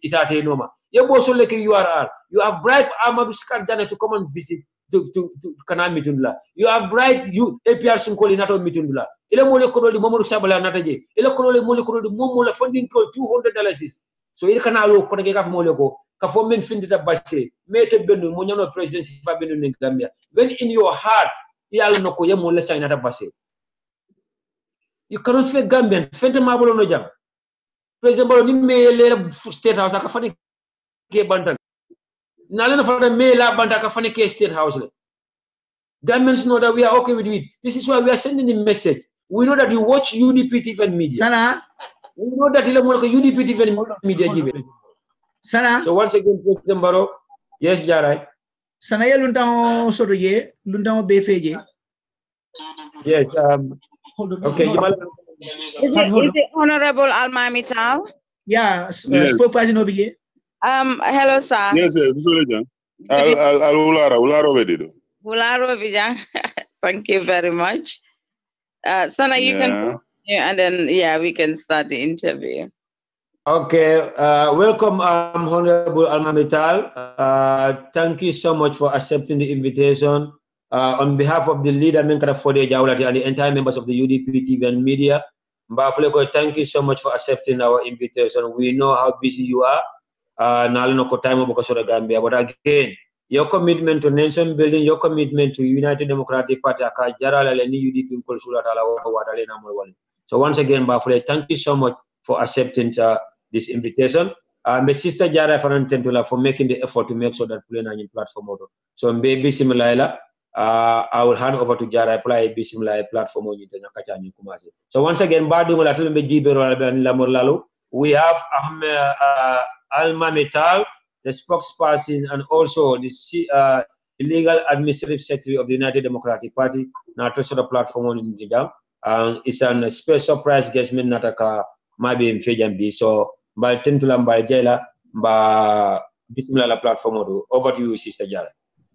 Itate Noma. Your boss will like URR. You have bribed Amadou Skarjana to come and visit to Kanami Mitundla. You have bribed you APR Sunkoli Nato Mitundla. Ele mole ko di Mamadou Sabala nataje ele ko mole ko di momo la funding ko $200. So ele kana lo ko ke ka mole ko ka fo men findita basse mete bendu mo nyano presidency fa bendu ne Gambia when in your heart yalla nako yemo la say nata basse you cannot fake Gambian fente ma bolo no jam president bolo ni me le state house ka fani ke bantal na le na fa me la banda ka fani ke state house le Gambians know that we are okay with it. This is why we are sending the message. We know that you watch UDP TV&MEDIA. Sana. We know that you watch UDP TV&MEDIA. Sana. So once again, President Barrow, yes, Jarai. Sana ya luntao soroye, luntao befeje. Yes. Okay. Is it Honorable Almamital? Yeah. Yes. Hello, sir. Yes, Ularo Vedido. Ularo Vijay. Thank you very much. Sana, you can continue and then, we can start the interview. Okay. Welcome, Honorable Almamital. Thank you so much for accepting the invitation on behalf of the leader Menkara Fode Jawlati and the entire members of the UDP TV and media, Mbafuleko, thank you so much for accepting our invitation. We know how busy you are. Gambia, but again, your commitment to nation building, your commitment to United Democratic Party, so once again, Mbafule, thank you so much for accepting this invitation. My sister Jara Farantentula for making the effort to make sure that play on platform. So maybe similar. I will hand over to Jara apply similar platform on Kumasi. So once again, we have Alma Metal, the spokesperson and also the legal administrative secretary of the United Democratic Party. Now to the platform on Jigam. It's a special prize guest min nataka maybe in Fejambi. So by Tentula by Jela by Bismillah platform. Over to you, Sister Jara.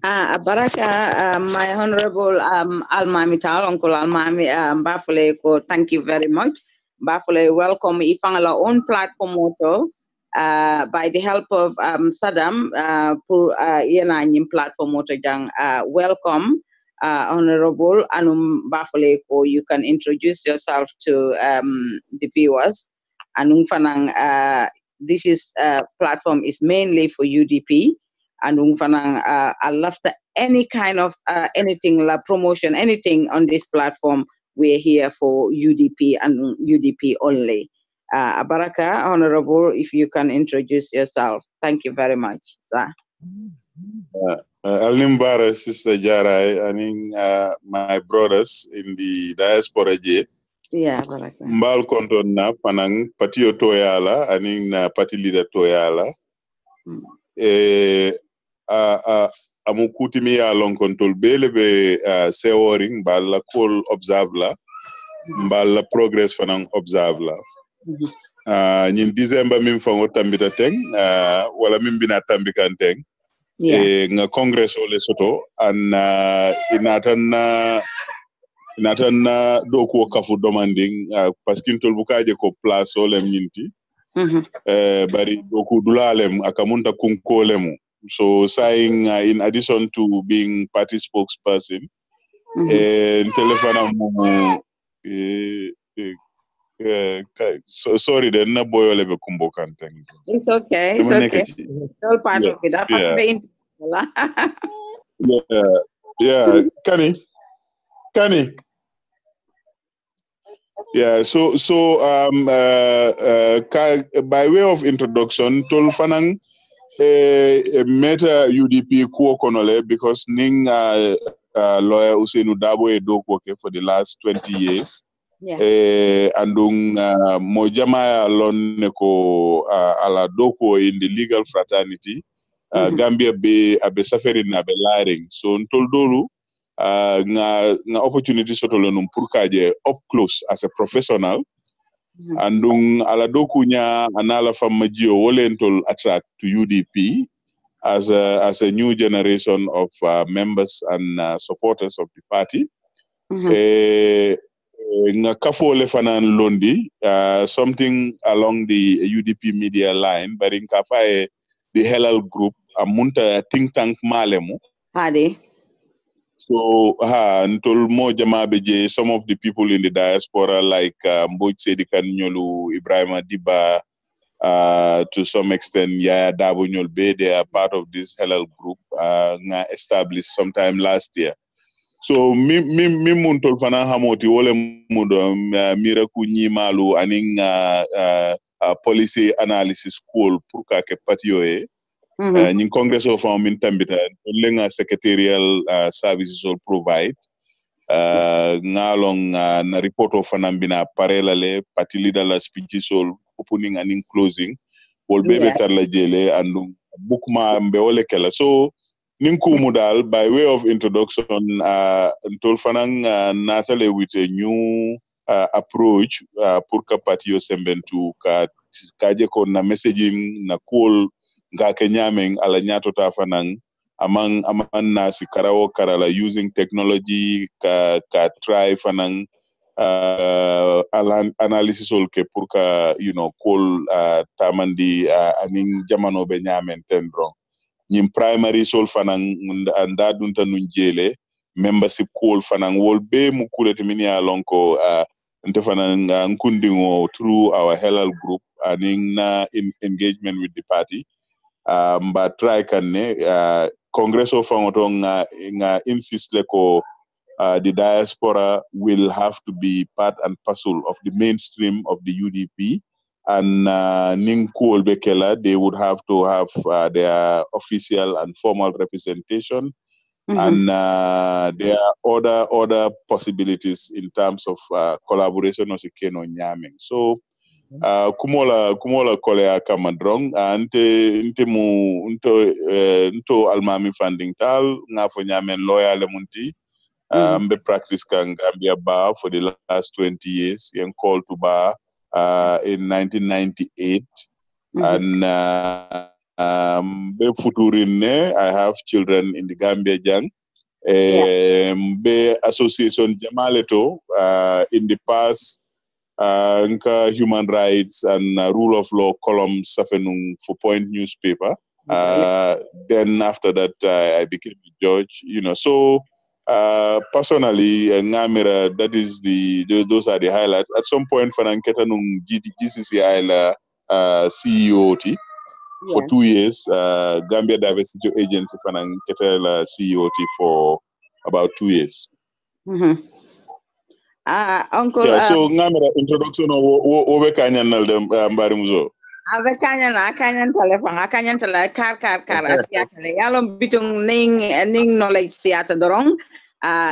Baraka, my honorable Alma Mital, Uncle Alma Bafule, thank you very much. Bafule, welcome Ifangala own platform auto by the help of Saddam pour Yenanim platform auto jang. Welcome, honorable Anum Bafule, you can introduce yourself to the viewers. Anum Fanang, this is platform is mainly for UDP. And I love any kind of anything like promotion, anything on this platform. We're here for UDP and UDP only. Baraka, honorable, if you can introduce yourself. Thank you very much, sir. Alimbara, Sister Jara, I mean, my brothers in the diaspora. Yeah, Baraka. Mbal konton na panang patio toyala, I mean, party leader toyala. Amukutimi ya long control belebe seworing bala call observe la bala progress fanang observe la in December mim fango tambita teng wala mim bina tambikan teng nga congress ole soto and inatan doku kafu demanding paskin tol bukaje ko place ole minti bari doku dulalem akamunta kunkolemu. So saying in addition to being party spokesperson, telephone so sorry, then na boy lebe kumbokan. It's okay. It's okay. It's all part of it. Yeah. Kani. Yeah. So by way of introduction, tol fanang. Meta UDP kuo konole because ning lawyer Usenu Dabo Edo working for the last 20 years. Yeah. Andung mojama alon neko ala doko in the legal fraternity. Gambia be abe suffering na be laring. So ntoldolu nga opportunity sotolonum purkaje up close as a professional. Andung aladoku nya anala famajio wolentol attract to UDP as a new generation of members and supporters of the party. Nga kafole fanan londi something along the UDP media line, but in kafae the Helal group amunta think tank malemu. Hadi. So, ntol mo jama beje some of the people in the diaspora like Mboj Sedikan Nyolu, Ibrahim Adiba, to some extent Yaya Dabo Nyolbe, they are part of this Helal group established sometime last year. So mi muntol fana hamoti wole mudo miraku nyimalu aning policy analysis school pour ka ke patio in Congress of min tambita lenga secretarial services all provide ngalong na report of anambina parallele party leader la speeches all opening and closing all be better la jele and bookma mbe ole kala. So ninkumu dal by way of introduction ntol fanang natale with a new approach pour ka party yo sembentu ka kaje ko na messaging na call nga kenyameng ala nyato tafanang amang nasi karawo karala using technology ka try fanang analysis ol ke pour ka call tamandi aning jamano be nyamen tendro nyim primary sol fanang anda dunta nun jele membership call fanang wol be mu kulete mini alonko nte fanang nkundingo through our halal group aning na engagement with the party but try kanne congress of fangoto nga insist leko the diaspora will have to be part and parcel of the mainstream of the UDP, and Ninkuol Bekela, they would have to have their official and formal representation, and there are other possibilities in terms of collaboration also Keno Nyaming. So kumola kolea kamadrong ante mu nto almami funding tal ngafo nyamen loyal munti be practice kan Gambia bar for the last 20 years and called to bar in 1998 and be futurine I have children in the Gambia jang be association Jamaleto in the past nka human rights and rule of law columns safenung for Point newspaper then after that I became a judge, you know. So personally, Ngamira, that is those are the highlights. At some point, Fananketa nung GCCI la CEO for 2 years. Gambia Diversity Agency Fananketa la CEO for about 2 years. Uncle. Yeah. So Ngamira introduction owe kanyan naldem mbarimuzo. Ave kanyan telefon kanyan tele kar asia tele yalom bitung ning knowledge siata dorong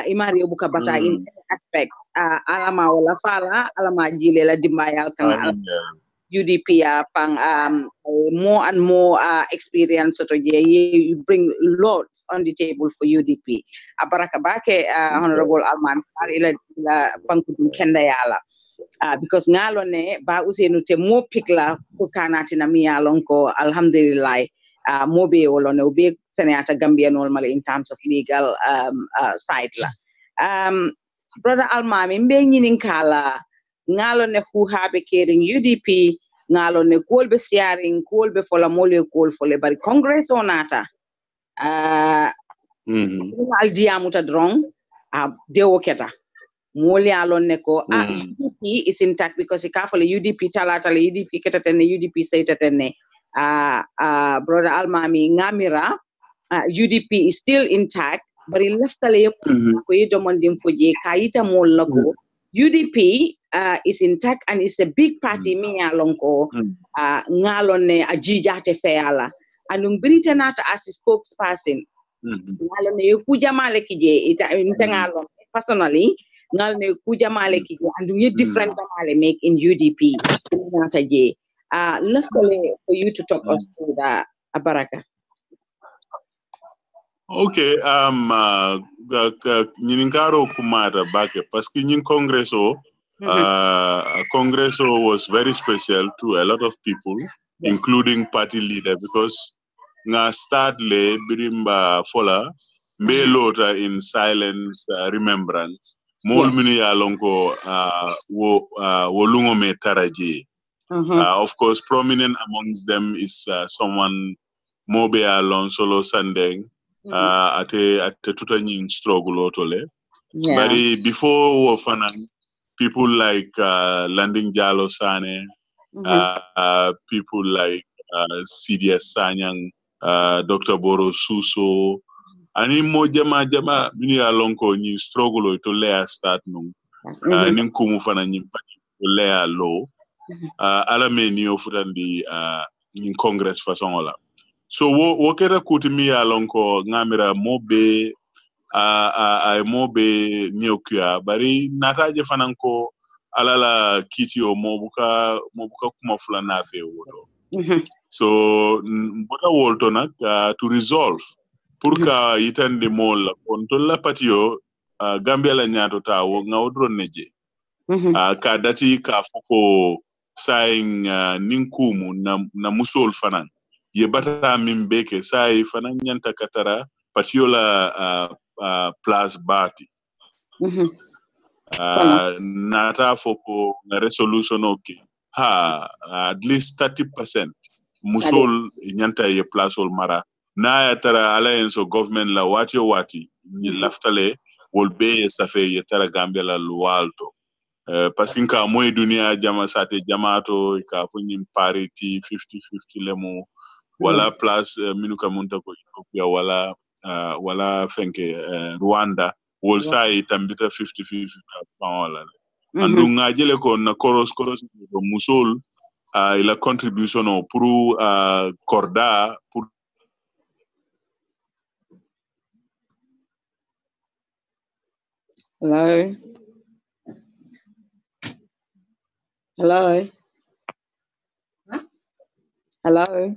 imari buka bata in aspects alama wala fala alama jile la dimbayal kan UDP pang more and more experience to you bring lots on the table for UDP aparaka bake honorable Alman ila pangkudun kenda yala because ngalone ba usenu te mo pikla kanati na mi alonko alhamdulillah mobe olone obe senata Gambia normal in terms of legal side la brother Almami mbe nyinin kala ngalone who habe caring UDP ngalone kolbe siaring kolbe fola mole kol fole bari congress onata al diamuta drong dewo keta moli alon neko UDP is intact because ikafole UDP talata le UDP ketatene UDP saytatene brother Almami ngamira UDP is still intact but il leftale yep ko yidomondin foje kayita mol lako UDP is intact and it's a big party mi alonko ngalone ajijate feala anung britanata as a spokesperson ngalone kujamale kije ita ngalone personally ngalne kujamale kije and we different jamale make in UDP nata je leftale for you to talk us through that Abaraka. Okay, Nininkaro Kumara Bake, Paski Nin Congresso, Congresso was very special to a lot of people, including party leader, because nga start le birimba fola, me lota in silence remembrance, mol mini alonko wolungo me taraji. Of course, prominent amongst them is someone Mobe Alon Solo Sandeng. Ate tutanying struggle otole. But before Wafanan, people like Landing Jalo Sane, people like CDS Sanyang, Dr. Boro Suso, ani mo jama mini alonko ni struggle to lea start nung ninkumu fana nyimpani to lea low ala me ni ofutandi in Congress façon wala. So wo kera kutimi alonko ngamira mobe mobe nyokia bari nataje fananko alala kiti o mobuka kuma fulana fe wodo. So mbota wolto nak to resolve purka yitande mol konto la patio Gambia la nyato tawo ngawdro neje ka dati ka foko saing ninkumu na musol fanan ye bata mimbeke sai fanan nyanta katara patiola plus bati nata foko na resolution okay at least 30% musol nyanta ye plus ol mara na ya tara alliance of government la wati ni laftale wol be safe yetara Gambia la lualto parce que ka moy dunia jama sate jamato ka funyim parity 50-50 lemo wala plus minuka munta ko Ethiopia wala fenke Rwanda wol sai tambita 50-50 wala andu ngajele ko na koros musol ila contribution o pour corda pour Hello. Hello. Hello.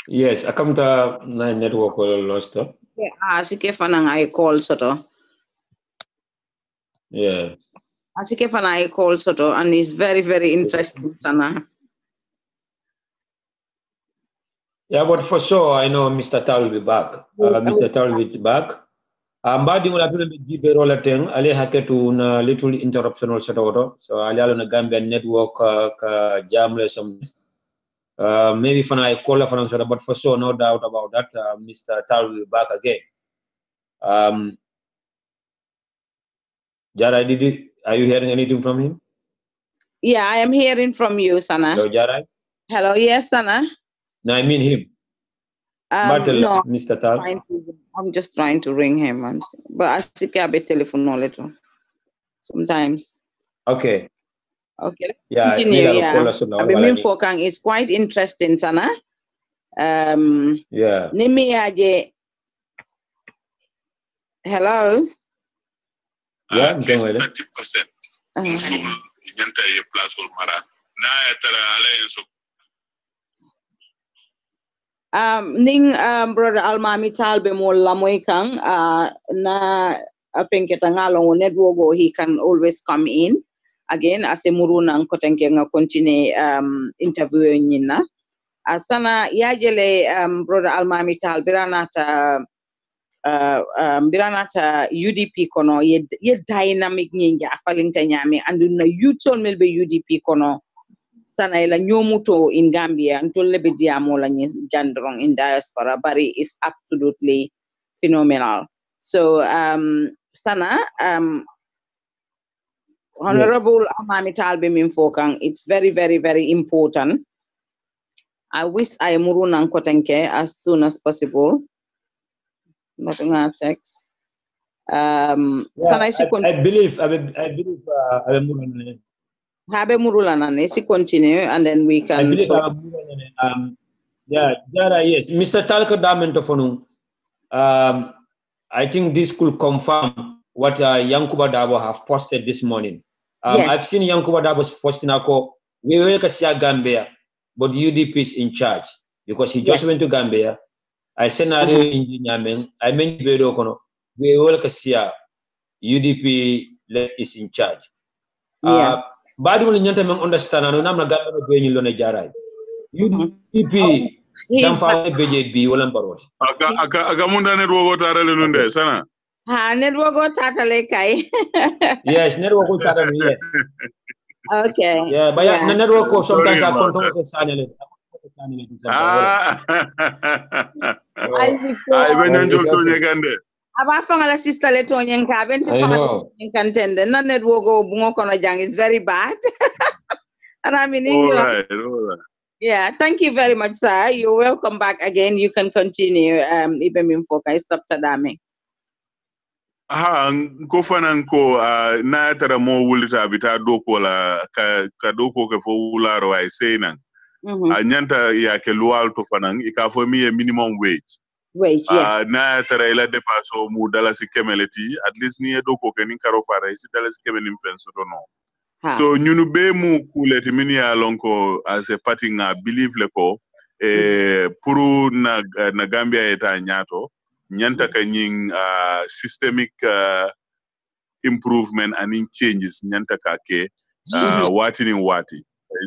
Yes, I come to my network lost. Yeah, asike fanang I call soto. Yeah. Asike fanang I call soto, and it's very, very interesting, sana. Yeah, but for sure, I know Mr. Tal will be back. Mr. Tal will be back. Mbadi mula tuna jibe rola teng ale hake to na little interruption also to so ale alo na Gambian network ka jamle some maybe fana I call for so but for sure no doubt about that Mr. Tal will be back again. Jara, are you hearing anything from him? Yeah, I am hearing from you, Sana. Hello, Jara. Hello, yes, Sana. No, I mean him. No, Mr. Tal. I'm just trying to ring him, but I see a telephone no little. Sometimes. Okay. Okay. Yeah. Continue. Yeah. Fokang is quite interesting, Sana. Yeah. Nimiaje. Hello. Yeah, at least 30%. Nyanta ye platform mara. Na tara alliance. Ning brother Almami Talbe mo lamoy kang na afenketa ngalong network he can always come in again as a murunang kotenke nga continue interviewing nina asana yajele brother Almami Talbe biranata UDP kono ye dynamic nyinga afalinta nyame andu na youthol melbe UDP kono sana ila nyomuto in Gambia until be diamo la jandrong in diaspora bari is absolutely phenomenal. So sana honorable Amami Talbe Minfokang, it's very, very, very important. I wish I murunang kotenke as soon as possible. Nothing I text. I believe Habe Murulana, si continue and then we can. I believe yeah, Jara, yes. Mr. Talka Damento Fonung. I think this could confirm what Yankuba Dabo have posted this morning. Yes. I've seen Yankuba Dabo's posting we will see Gambia, but UDP is in charge because he just went to Gambia. I sent a engineer, I mean, we will see UDP is in charge. Bad will not understand, and I'm not going to learn a Jara. UDP. Jamfa BJB wala mbaroti. Agamunda network tarale nunde sana. Ha network tatale kai. Yes, network tarale yes. Okay. Yeah, but yeah, network sometimes I control the channel. Ay benyanjo to nyegande. Aba fanga sister le to nyenka benti fanga nyenkantende na network bungo kono jang is very bad. And I'm in England. All right. Yeah, thank you very much, sir. You're welcome back again. You can continue. Ibem Infoka, stop tadame. Ko fanan ko na tara mo wulita bita doko la ka doko ke fo wularo ay seynan. Nyanta ya ke lual to fanan ika fo mi minimum wage. Wage, yes. Na tara ila depaso mu dalasi kemeleti at least ni doko ke nin karo fara isi dalasi kemelin penso to no. So nyunu be mu kuleti mini ya lonko as a party nga believe leko puru na Gambia eta nyato nyanta ka nying systemic improvement and in changes nyanta ka ke wati ni wati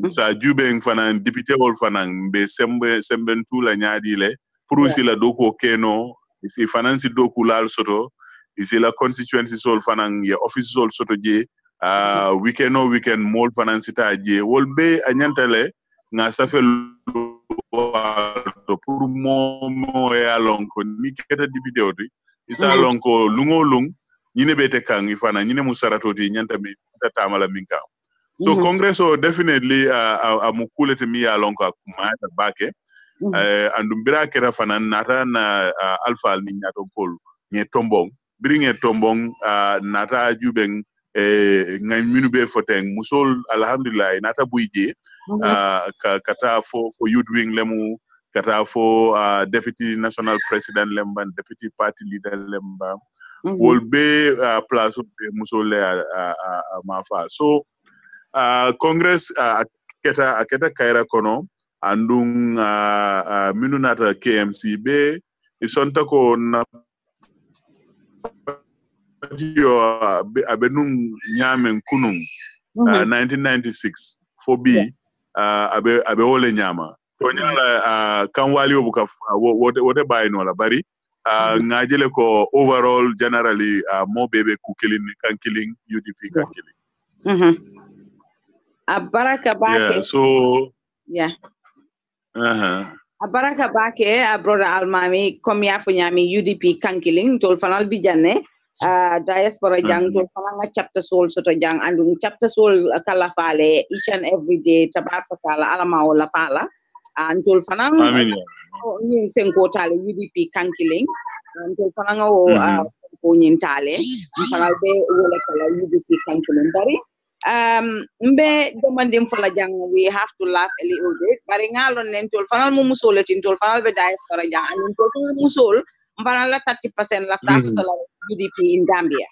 sa jube fana député wol fana be sembe tula nyaadi le puru sila doko keno isi finance doku lal soto isi la constituency sol fana ye office sol soto je weekend mall financita je wolbe anyantale nga safel to pour mo ya lonko ni keta député odi isa lonko lungo lung ñine bete kang ifana ñine mu saratoti ñanta mi tamala minka so congress o definitely amu kulete mi ya lonko akuma bake andum bira kera fanan nata na alpha ni nyato pol nye tombong bringe tombong nata jubeng ngay minube foteng musol alhamdulillah nata buije kata for youth wing lemu kata for deputy national president lemban deputy party leader lemba will be place musol mafa so congress aketa kaira kono andung minunata KMC be isonta ko na yo abenung nyamen kunung 1996 4B abe wole nyama to nyala kan wali obuka wote bayino la bari ngajele ko overall generally mo bebe ku kan killing UDP kan killing abaraka bake yeah so yeah abaraka bake brother almami comme ya fu nyami UDP kankiling tol fanal bi janne diaspora jang tol fanal chapter soul soto jang andung chapter soul kala fale each and every day tabafakala alama wala fala tol fanal amin ni fenko tale UDP kankiling tol fanal o ko nyintale fanal be wala kala UDP kankiling bari mbe demanding for la jang we have to laugh a little bit bari ngalon len tol fanal mu musol tin tol fanal be diaspora jang and tol musol mbanal la 30% la tasu la UDP in Gambia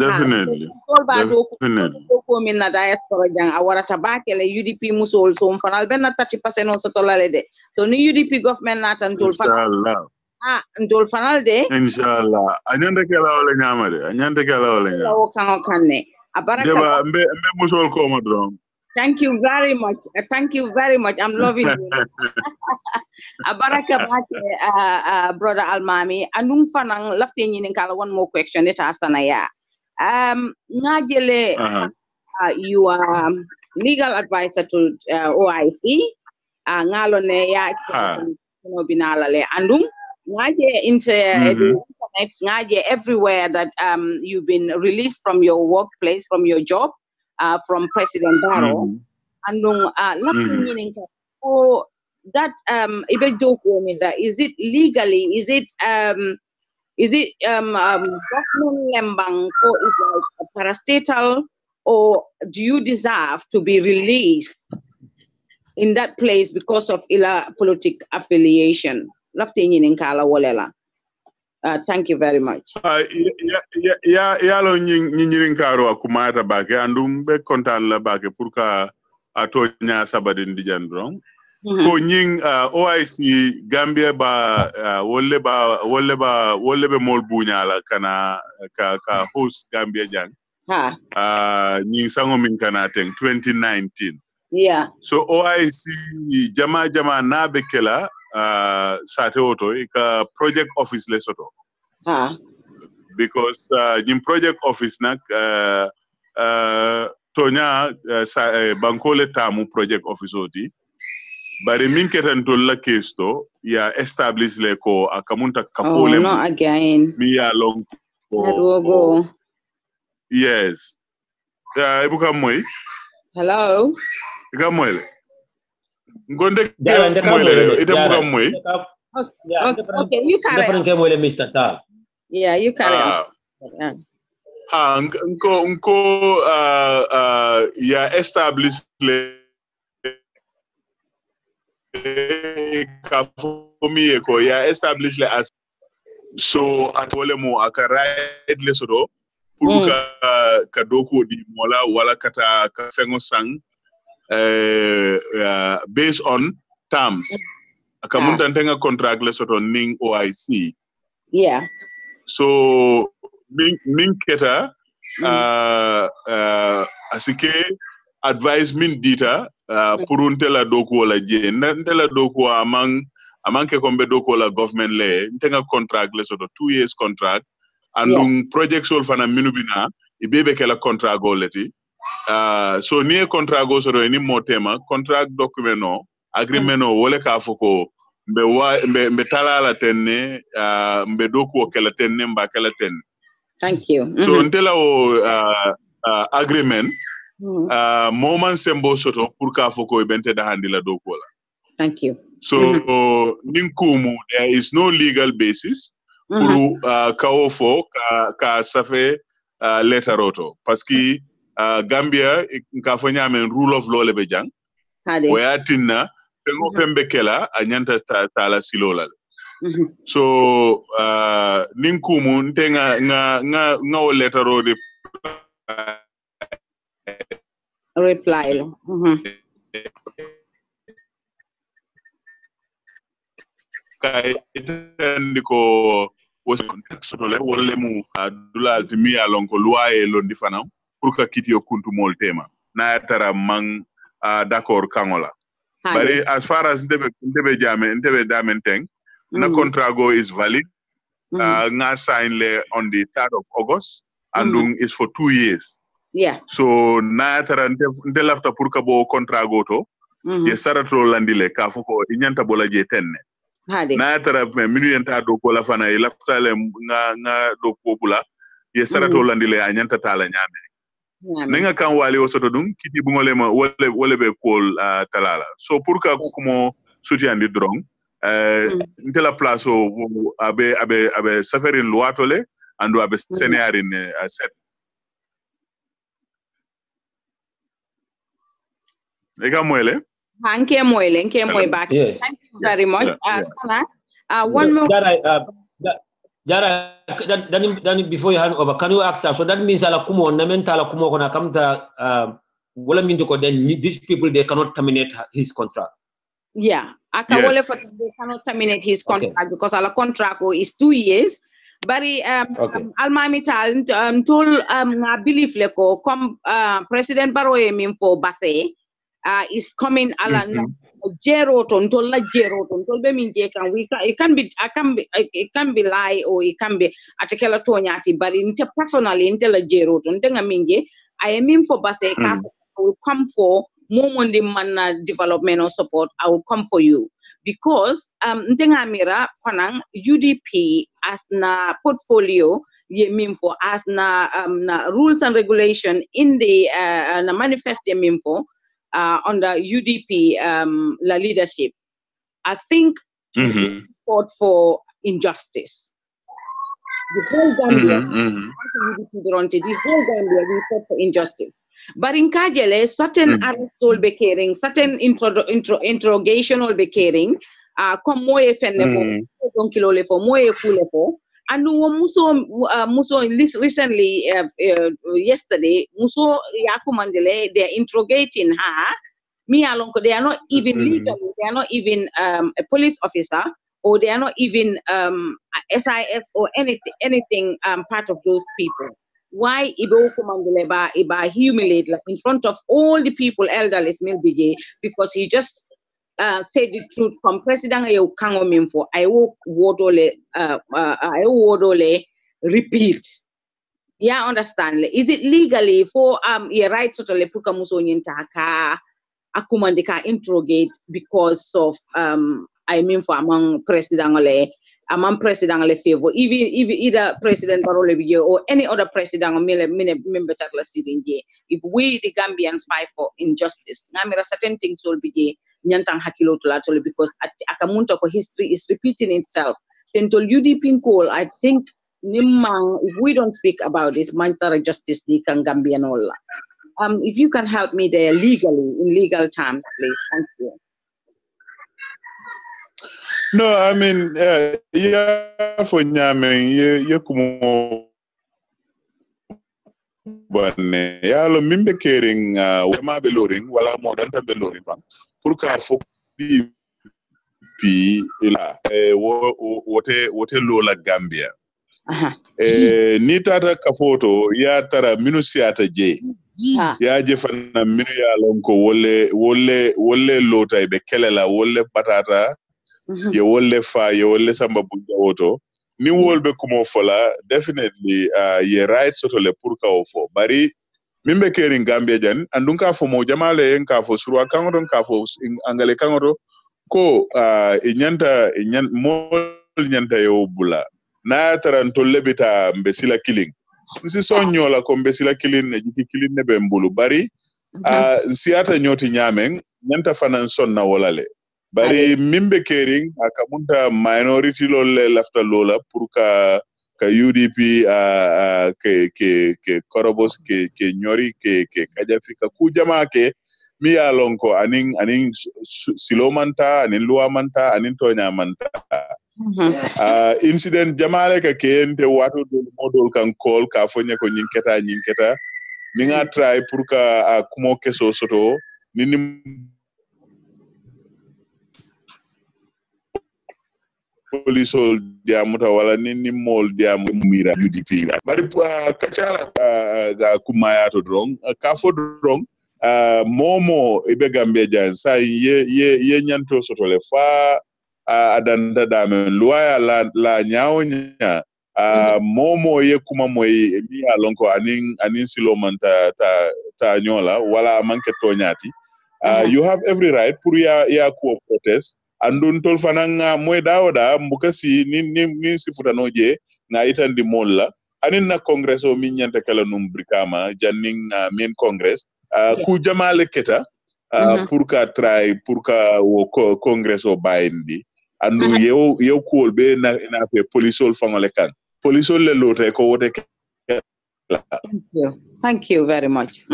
definitely ko min na diaspora jang awara tabake le UDP musol so fanal be na 30% o so tolale de so ni UDP government na tan tol fanal ndol fanal de inshallah anyande kala wala nyamade anyande kala wala nyamade o kan kanne abaraka deba mbe musol ko mo dron thank you very much I'm loving you abaraka bake brother almami andum fanang lafte nyini kala one more question it asana ya ngajele you are legal advisor to OIC ngalone ya no binala le andum ngaje internet ngaje everywhere that you've been released from your workplace from your job from President Barrow andung oh that is it legally is it government lembang or is it like a parastatal or do you deserve to be released in that place because of ila politic affiliation thank you very much. Yalo nyirin karo akumata bake andum be kontan la bake pour ka atonya sabadin dijandron ko nying OIC Gambia ba wolle be mol bunyala kana ka host Gambia jang nying sango min kana teng 2019 yeah so OIC jama na bekela sate auto ika project office lesoto because in project office nak tonya bankole tamu project office oti bari min ketanto la kesto ya establish le ko akamunta kafole no again mi ya long go yes ibuka moy hello ibuka moy Gonde moy okay you carry Mr. Tal. Yeah, you carry unko ya establish le kafomi ko ya establish le as so atole mo aka right le sodo pour ka doko di mola wala kata ka fengo sang based on terms akamunta ntenga contract le soto ning OIC yeah so min keta asike advise min dita pour untela doku wala je ntela doku amanke kombe doku wala government le ntenga contract le soto 2 years contract andung project sol fana minubina ibebe kala contract go leti so ni contract go so ni motema contract document no agreement no wole ka foko mbe talala tenne mbe doku kala tenne mba kala tenne. Thank you. So ntela o agreement moment sembo soto pour ka foko bente da handila doku la. Thank you. So ninkumu there is no legal basis pour kaofo ka safe letter auto parce que Gambia ka fanya men rule of law le be jang wayatinna pengo fembe kela anyanta tala silola so ninkumu ntenga nga o letter auto reply kay ndiko wolle mu dula timi alon ko loi londi fanam pour ka kiti o kuntu mol tema na tara mang d'accord kangola bari as far as ndebe damen teng na contract go is valid nga sign le on the 3rd of August and is for 2 years so na tara nde lafta pour ka bo contract go to ye sarato landile ka fuko inyanta bola je tenne na tara minu yenta do ko la fana lafta le nga do ko bula ye sarato landile anyanta tala nyame nenga kan wali o soto dum kiti bungole ma wole be pol talala so pour ka kumo soutiandi drong ntela place o abe safarin luatole ando abe senarin set ega moyle Nke moy back. Yes. Thank you very much. One more. Jara, then before you hand over, can you ask us? So that means ala kumo na mentala kumo kona kamta wala minto ko then these people they cannot terminate his contract. Yeah, they cannot terminate his contract because our contract is 2 years. But Almami Tal told I believe leko President Barrow mean for Basse is coming alan zero ton tol be min je kan it can be lie or it can be atakela tonyati but inte personally inte la zero ton tenga minje I mean for Basse I will come for moment man development or support I will come for you because ntenga mira panang UDP as na portfolio ye mean for as na rules and regulation in the na manifest ye mean for under UDP la leadership I think fought for injustice the whole Gambia the whole Gambia we fought for injustice but in Kajele certain arrests will be carrying certain interrogation will be carrying come moye fenne for kilole for moye kule for and muso recently yesterday muso yakumandele they're interrogating her me along they are not even legally they are not even a police officer or they are not even SIS or anything part of those people. Why Ibo Kumandele ba humiliate like, in front of all the people elderly Milbije because he just said the truth from President Ayo Kango Minfo I will wodole repeat. Yeah, understand. Is it legally for your right to le puka muso nyintaka akumandika interrogate because of I mean for among President le favor even either President Barole or any other president or member chatla sirinje if we the Gambians fight for injustice ngamira certain things will be nyantang hakilo to because akamunta ko history is repeating itself tentol UDP call I think nimang if we don't speak about this mantara justice di kan Gambian all if you can help me there legally in legal terms please thank you. No, I mean, yeah, for nyame, ye kumo bane. Ya lo mimbe caring, wema beloring, wala modern beloring bang. Purka fok pi ila wote lola Gambia. Ni tata kafoto ya tara minusiata je. Ya je fana minu ya lonko wole lota ibe kelela wole patata. Ye wolle fa ye wolle samba bunja woto ni wolbe kumo fola definitely ye right soto le purka ofo bari mimbe kering Gambia jan andunka fo mo jamale en ka fo surwa kangodo ka fo angale kangodo ko nyanta yo bula na taranto lebita mbesila killing nsi sonyola ko mbesila killing ne jiki killing ne be mbulu bari siata nyoti nyamen nyanta fanan sonna wolale bari mimbe kering akamunta minority lolle lafta lola pour ka UDP ke korobos ke nyori ke kajafika ku jama ke mi ya lonko anin silomanta anin luamanta anin tonya manta incident jamale ka kente watu do modol kan call ka fonya ko nyinketa mi nga try pour ka kumo keso soto nini polisol diamuta wala nini mol diamu mira UDP bari kachala ga kumaya to drong ka fo drong momo ibe Gambia jan sa ye nyanto soto le fa adanda dame luaya la nyaonya momo ye kuma moy mi alonko anin silomanta ta nyola wala manke tonyati you have every right pour ya ko protest andun tol fananga moy dawoda mbukasi ni sifutanoje na itandi molla anin na congress o min nyanta kala num brikama janning main congress ku jamale keta pour ka try pour ka wo congress o bayindi andu yew kuol be na pe polisol fangole kan polisol le lote ko wote thank you very much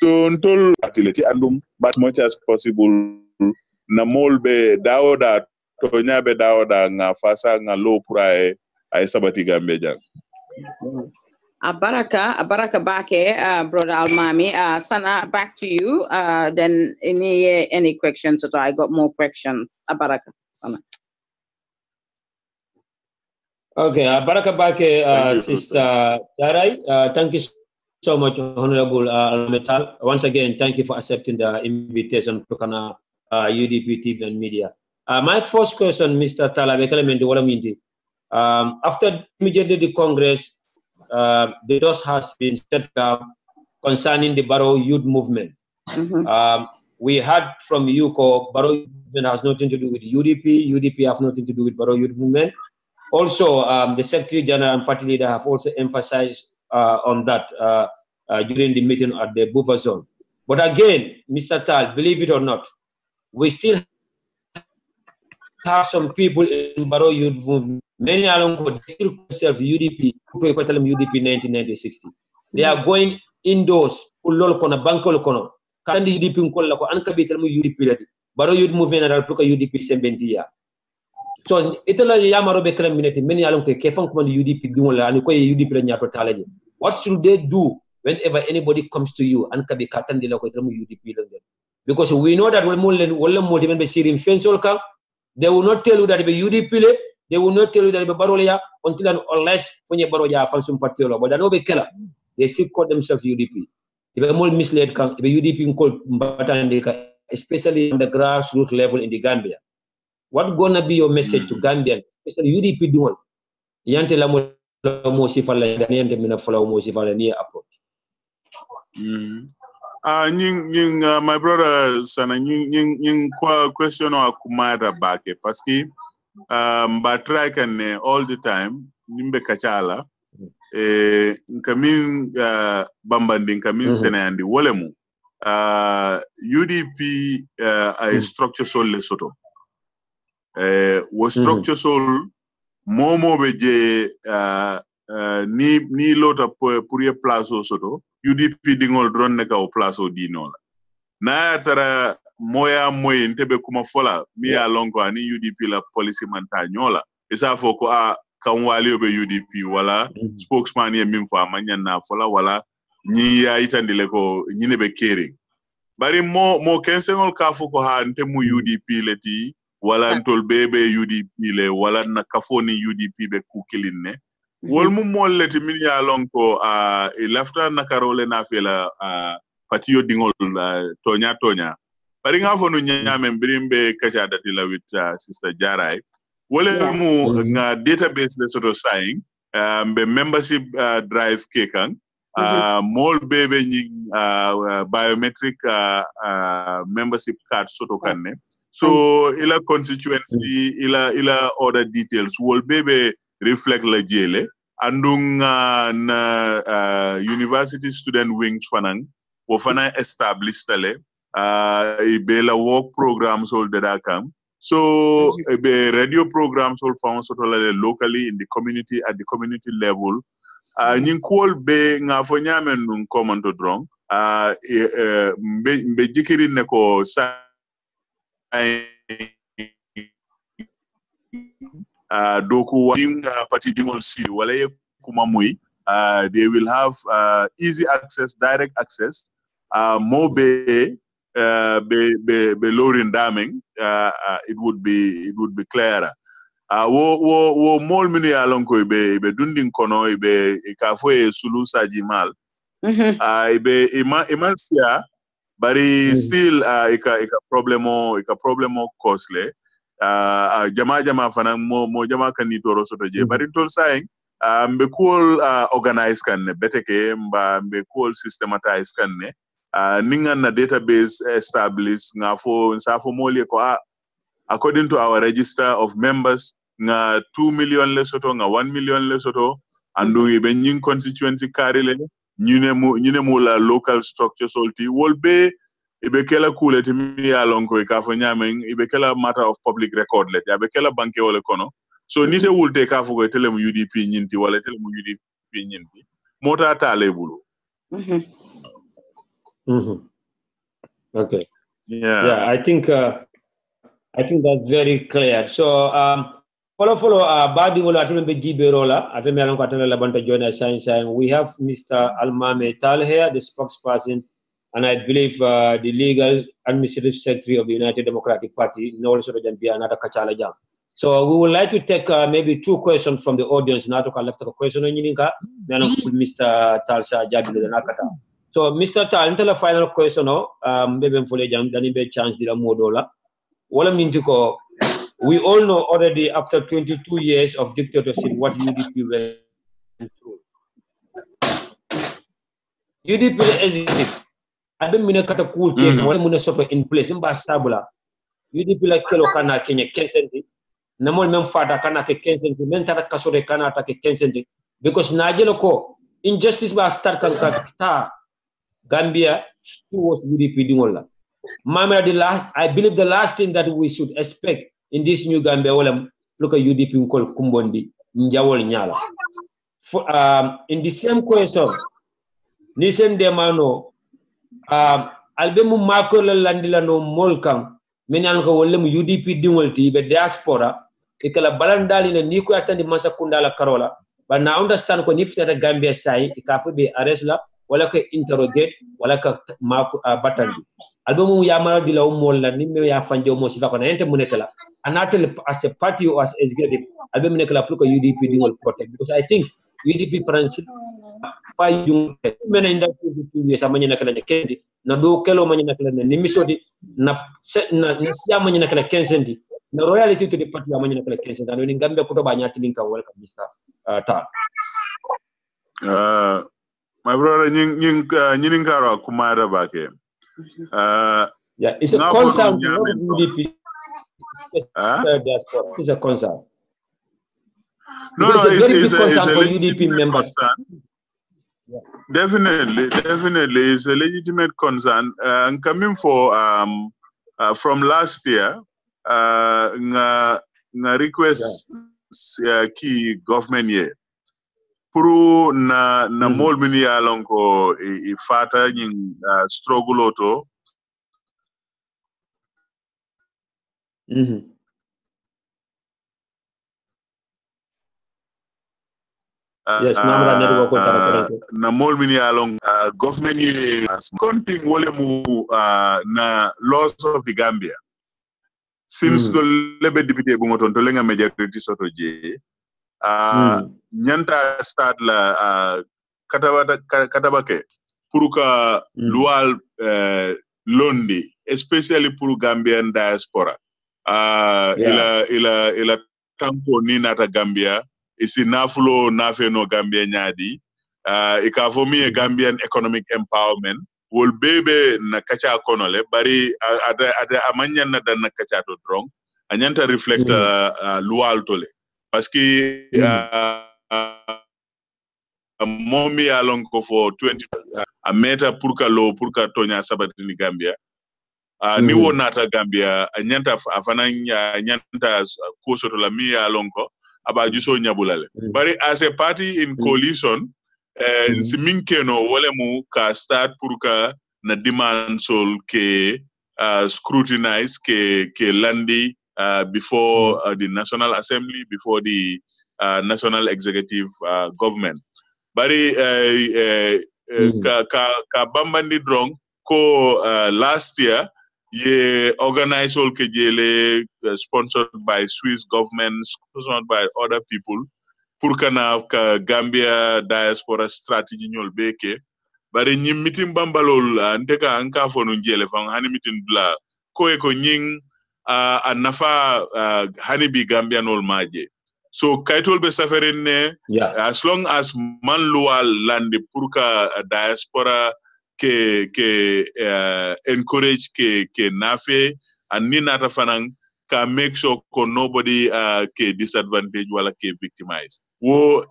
so ntol atileti andum but much as possible na molbe dawoda to nyabe dawoda nga fasa nga low prae ay sabati Gambia jang Abaraka Bake, brother Almami. Sana, back to you. Then any questions at all? I got more questions. Abaraka, Sana. Okay, Abaraka Bake, Sister Jarai. Thank you so much, Honorable Metal. Once again, thank you for accepting the invitation to Kana UDP TV&MEDIA. My first question, Mr. Talabe, after immediately the Congress, the dust has been set up concerning the Barrow Youth Movement. We heard from UCO, Barrow Youth Movement has nothing to do with UDP. UDP have nothing to do with Barrow Youth Movement. Also, the Secretary General and Party Leader have also emphasized on that during the meeting at the buffer zone. But again, Mr. Tal, believe it or not, we still have some people in Barrow Youth Movement. Many along still themselves UDP, UDP 1960. They are going indoors, ulol kono, bankol kono. Kandi UDP nkola ko anka bitel mu UDP lati. Barrow Youth Movement na puka UDP 70 ya. So itala yamaro be kala minute many along ke kefan ko UDP dungola ani ko UDP la nyato talaje. What should they do whenever anybody comes to you anka be katandi la ko itala mu UDP la. Because we know that wala mo dimen be sirim fensol kam. They will not tell you that be UDP le. They will not tell you that Barolia until and unless Fonye Baroja Fansum Patiola, but I know Bekela. They still call themselves UDP. If a more misled can be UDP called Mbatandika, especially on the grassroots level in the Gambia. What gonna be your message to Gambians, especially UDP doing? Yante la mo sifala Ghanaian mina follow mo sifala near approach. My brother sana nying question o akumara bake paski but try can all the time nimbe kachala nkamin bambandi nkamin senandi wolemu UDP a structure sol Lesotho wo structure sol momo beje ni lota pour ye place au soto UDP dingol drone neka o place au dinola na tara moya moy ntebe kuma fola mi ya lonko ani UDP la policy manta nyola isa foko kan wali obe UDP wala spokesman ye min fa manya na fola wala ni ya itandile ko nyine be kering bari mo kensengol ka foko ha ntemu UDP leti wala ntol bebe UDP le wala na kafoni UDP be kukilinne wol mu molleti min ya lonko lafta na karole na fela patio dingol tonya bari nga fonu nyame mbrimbe kacha dati la with sister Jarai wole mu nga database le soto sign mbe membership drive kekan mol bebe ni biometric membership card soto kanne So ila constituency ila other details will be reflect la jele andung na university student wings fanang wo fana established tale ibela work programs all that come. So the radio programs all found locally in the community at the community level. Nyin call be nga fo nyamen nun komando drong mbe jikiri ne ko sa doku wa party dingol si wala ye kuma muy they will have easy access, direct access, more be lowering damning, it would be clearer. Wo mol mini alon ko be dundin kono be ka fo e sulu sajimal be imansia bari still ika problemo costly jama fana mo jama kan ni toro soto je bari tol saying mbe cool organize kan ne beteke mbe cool systematize kan ne ninga na database established nga fo moli ko according to our register of members nga 2 million Lesotho nga 1 million Lesotho andu ibe nyin constituency karile nyine mu la local structure solti wolbe ibe kela kuleti mi alonko ka fo nyamen ibe kela matter of public record let ya be kela banke wala kono so nite wulte ka fo ko telem UDP nyinti wala telem UDP nyinti mota ta lebulu Okay. Yeah, I think that's very clear. So follow badi wala atembe jibe rola atembe alon ko atana la banta join science. We have Mr. Almame Tal here, the spokesperson, and I believe the legal administrative secretary of the United Democratic Party, also another Kachala Jam. So we would like to take maybe 2 questions from the audience. Now to left a question on Yininka, then Mr. Talsa Jabi Nakata. So Mr. Tal, until the final question, maybe for the jam, then be chance the modola. What I mean to go, we all know already after 22 years of dictatorship what UDP went through. UDP is I don't mean a cool case, one municipal in place, in Basabula. UDP like Kelo Kana Kenya Kensenti, Namol Memfata Kana Kensenti, Mentara Kasore Kana Kensenti, because Najeloko, injustice by start Gambia was UDP Dingola. Mama, I believe the last thing that we should expect in this new Gambia, look at UDP called Kumbondi, Njawol Nyala. In the same question, Nisen Demano, albemu Marco Landila no Molkam, Menanko Wolem UDP Dingolti, the diaspora, Ikala Balandal in a Nico attend the Masakundala Carola, but now understand when if the Gambia say, Ikafu be arrestla, Walaka interrogate, Walaka Marco Batandi. Albumu Yamara de la Umola, Nimia Fanjo Mosivaka, and enter Munekala, and not as a party or as executive, Albumekala Pluka UDP will protect. Because I think UDP France 5 young men in that 2 years, Amanaka Kendi, Nado Kelo Manaka Nimisodi, Nasiamanaka Kensendi, the royalty to the party Amanaka Kensen, and in Gambia Kutobanya Tinka, welcome, Mr. Tal. My brother, Nyingara Kumara Bake. It's a concern to UDP. It's a concern. No, it's a for UDP members. Yeah. Definitely, it's a legitimate concern. And coming from last year, nga request key government year. Puru na mol mini alonko ifata nying struggle auto. Yes, na mol mini along government counting wole mu na laws of the Gambia. Since the lebe deputy bungoton to lenga majority soto je. Nyanta start la katabake puruka lual londi, especially puru Gambian diaspora. Ila tampo ni nata Gambia isi nafulo nafeno Gambia nyadi ikavomi Gambian economic empowerment wol bebe na kacha konole bari ada amanyan na dan na kacha to drong anyanta reflect lual tole parce que momi alon ko for 20 a meta pour ka tonya sabatini Gambia ni wonata Gambia anyanta afananya anyanta ko soto la mi alon ko aba juso nyabulale bari as a party in coalition Siminkeno wole mu ka start pour ka na demand sol ke scrutinize ke landi before the National Assembly, before the National Executive Government. Bari ka bambandi drong ko last year ye organize all ke jele sponsored by Swiss government, sponsored by other people. Pour kana ka Gambia diaspora strategy nyol beke bari nyim mitim bambalol ndeka anka fonu njele fang hani mitin bla ko e ko nying anafa hani bi Gambia nol maje so kaitol be safarin ne as long as man lual landi pour ka diaspora ke encourage ke nafe and ni nata fanang ka make sure ko nobody ke disadvantage wala ke victimize.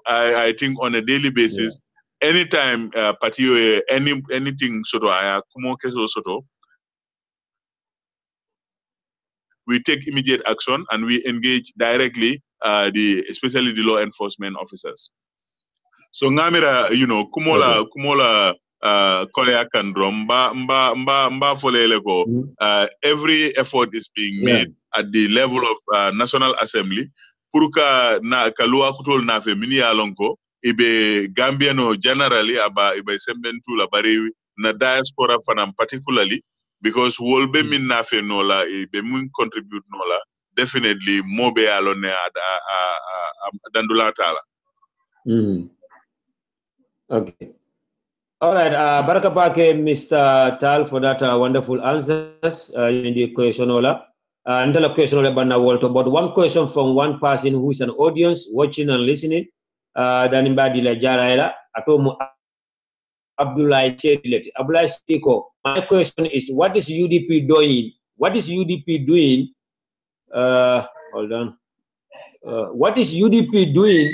I think on a daily basis, anytime party anything sort of we take immediate action and we engage directly especially the law enforcement officers. So ngamira, kumola kolea kandrom mba folele ko every effort is being made at the level of National Assembly pour ka na kalua kutol na femini alonko ibe Gambiano generally aba ibe sembentu la bari na diaspora fanam particularly because wolbe min na fe nola ibe mun contribute nola definitely mobe alone dandula tala. Okay. All right, Baraka Pake, Mr. Tal, for that wonderful answers in the question. Another question but one question from one person who is an audience watching and listening. Danimba Jaraila, Atomo Abdullah Siko. My question is, what is UDP doing? What is UDP doing? Hold on. What is UDP doing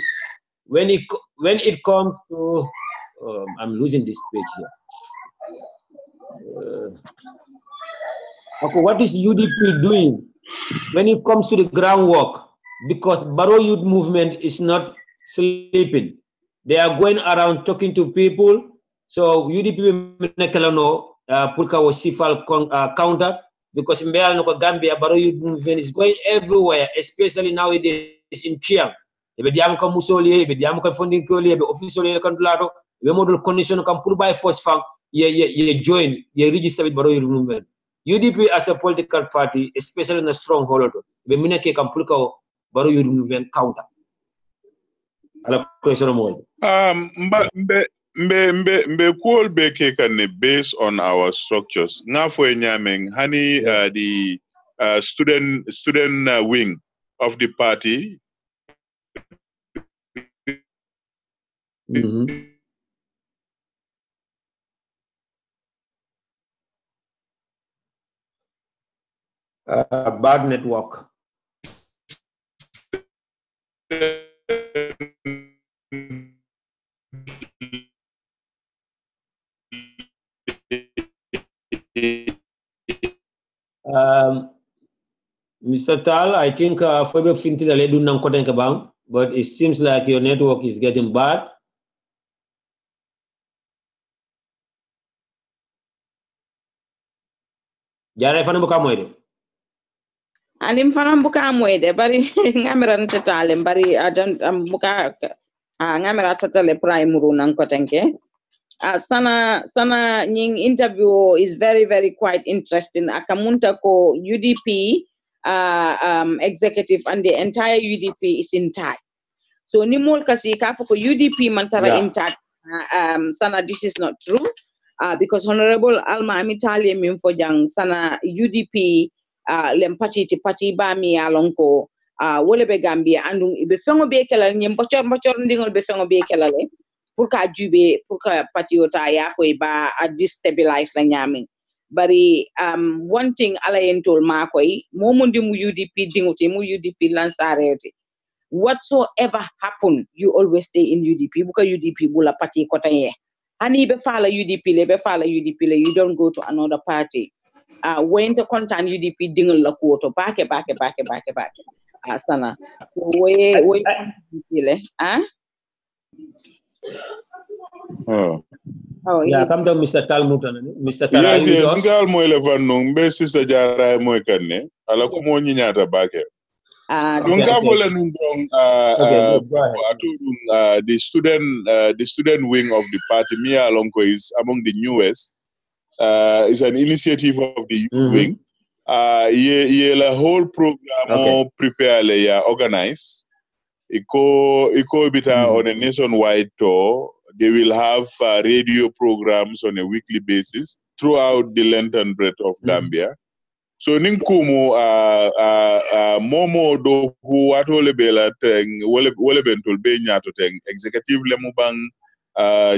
when it comes to? I'm losing this page here. Okay, what is UDP doing when it comes to the groundwork? Because Barrow Youth Movement is not sleeping. They are going around talking to people. So UDP Nekelano Pulka was Sifal counter because in Gambia, Barrow Youth Movement is going everywhere, especially nowadays in Chiang. Ebe diamuka musoli, ebe diamuka funding koli, ebe officially kandulado, ebe model condition can pull by force fang, ye join, ye register with Barrow Youth Movement. UDP as a political party, especially in a stronghold, ebe minake can pull ka Barrow Youth Movement counter. Ala question mo. Mbe kuol beke kane based on our structures. Nga fo nyameng hani the student wing of the party. Bad network. Mr. Tal, I think but it seems like your network is getting bad. Jare fana buka moide. Alim fana buka moide bari ngamera ntetale bari buka ngamera tatale prime run ko tenke. Sana nying interview is very, very quite interesting. Akamunta ko UDP executive and the entire UDP is intact. So nimol kasi kafo ko UDP mantara intact. Sana this is not true. Because Honorable Alma Amitali Mimfojang Sana UDP lempati pati ba mi alonko wole be Gambia andung ibe fengo be kelal nyem bocor ndingol be fengo be kelale pour ka jube pour ka patriota ya fo ba destabilize la nyami bari one thing ala entol makoy momundi mu UDP dingote mu UDP lansarete whatsoever happen you always stay in UDP buka UDP bula party kotaye hani be fala UDP le be fala UDP le you don't go to another party when to contact UDP dingol la ko to baake sana we le Oh, yeah, come down, Mr. Talmud. Mr. Tal, yes, ngal mo elevan nung be sister Jara mo kanne ala ko mo nyata bake. Donc afole nung dong the student wing of the party me alonko is among the newest is an initiative of the youth wing. Ye la whole program prepare le organize. Iko bita on a nationwide tour. They will have radio programs on a weekly basis throughout the length and breadth of Gambia. So ninkumu momo do who atole bela teng wole bentul be nyato teng executive lemubang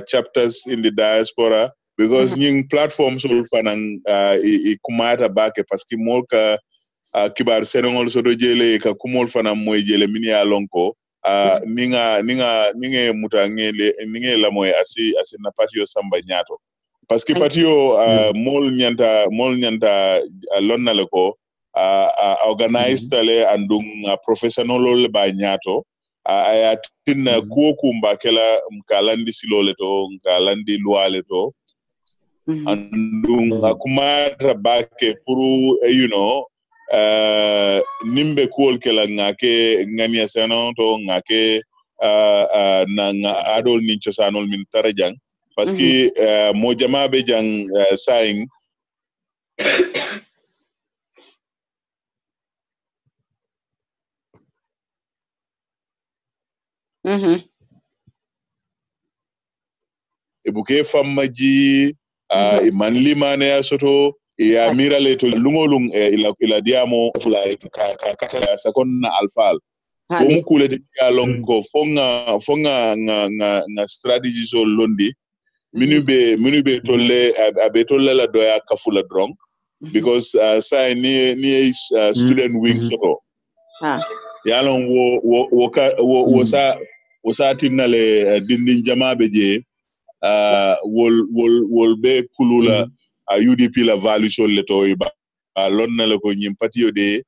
chapters in the diaspora because ning platforms ul fanang kumata bake paski molka kibar senongol sodo jele ka kumol fanam moy jele mini alonko ninga mutangele ninga la moy asi na patio samba nyato parce que patio mol nyanta lonna leko organized tale andung professional le ba nyato ayatin ko kumba kala mkalandi silole to mkalandi luale to andung akumata bake puru you know nimbe kuol kela ngake ngania seno to ngake na adol ni chosanol min tarajang parce que mo jama be jang saing ebuke fammaji man limane soto ya mirale to lungolung ila diamo fulay ka sakonna alfal bo mu kule de alonko fonga nga strategy so londi minube tolle abe tolle la doya kafula drong because say ni student wing soto yalon wo sa tinale dindin jamabe je wol be kulula UDP la valuation leto iba lonna le ko nyim patio de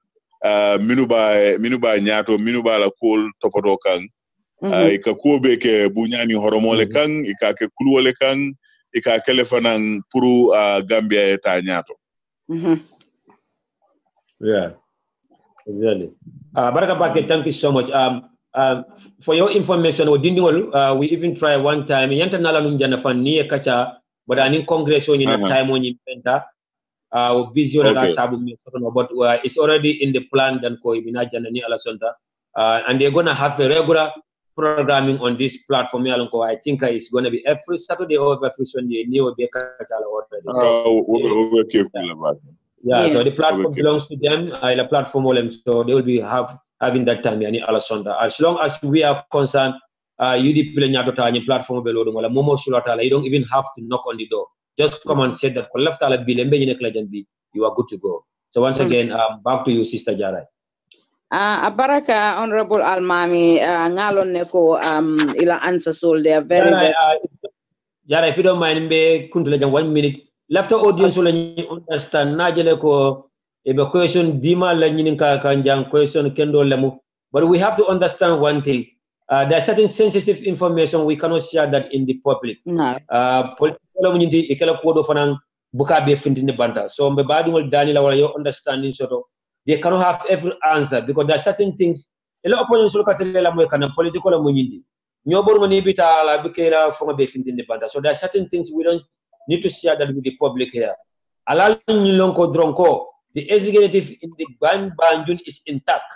minuba nyaato minuba la kol topoto kan ka kobe ke bunyani horomole kan ka ke kulwole kan ka kelefanan puru Gambia eta nyaato yeah exactly baraka bake, thank you so much. For your information, we even try one time yanta nala num jana fan ni kacha but in Congress on time when you enter busy on sabu but it's already in the plan than ko ibina janani ala sonta and they're going to have a regular programming on this platform I think it's going to be every Saturday or every Sunday new be kachala already so the platform belongs to them the platform so they will be having that time yani ala sonta as long as we are concerned UDP platform wala momo sulata you don't even have to knock on the door. Just come and say that you are good to go. So once again, back to you, Sister Jara. Abaraka, Honorable Almami, ngalon neko ila answer soul. They are very Jara, if you don't mind, me 1 minute. Left the audience will understand. Najele ko ebe question dima la nyininka kanjang question kendo lemu. But we have to understand one thing. There are certain sensitive information we cannot share that in the public. No. So your understanding sort of they cannot have every answer because there are certain things. A lot of political so there are certain things we don't need to share that with the public here. The executive in the Banjul is intact.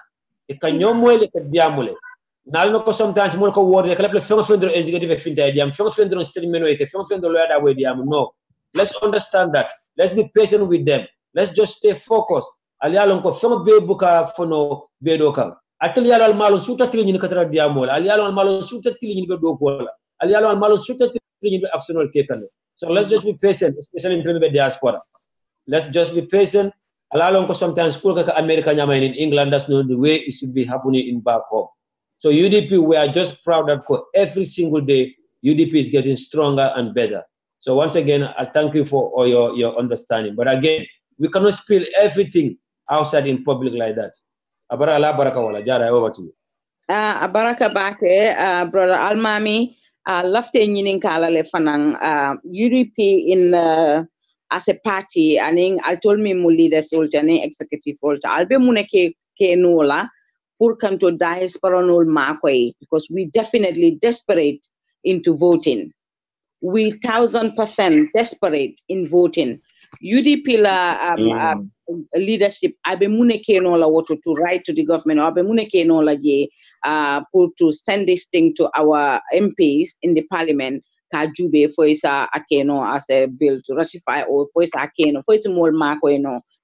Nalno ko sometimes mo ko word kala fengo fendro executive finta diam fengo fendro streameno eke fengo fendro loya we diam no let's understand that let's be patient with them let's just stay focused alialon ko fengo be buka fono be do kan atel yalal malo suta tili ni katara diam wala alialon malo suta tili ni be do ko la Alialo and Malo suited to actional taken. So let's just be patient, especially in terms of the diaspora. Let's just be patient. Alalo sometimes school America in England, that's not the way it should be happening in back home. So UDP, we are just proud that for every single day, UDP is getting stronger and better. So once again, I thank you for all your understanding. But again, we cannot spill everything outside in public like that. Abara baraka wala jara over to you. Baraka bake, brother Almami, lafte nyinin kala le fanang UDP in as a party, and I told me mu leaders role and executive role. Albe muneke ke nola pour kanto diaspora nol makoi, because we definitely desperate into voting. We 1000% desperate in voting. UDP la leadership abe muneke nola wato to write to the government, abe muneke nola ye to send this thing to our MPs in the parliament. Kajube for isa akeno as a bill to ratify, or for isa akeno for it's more marko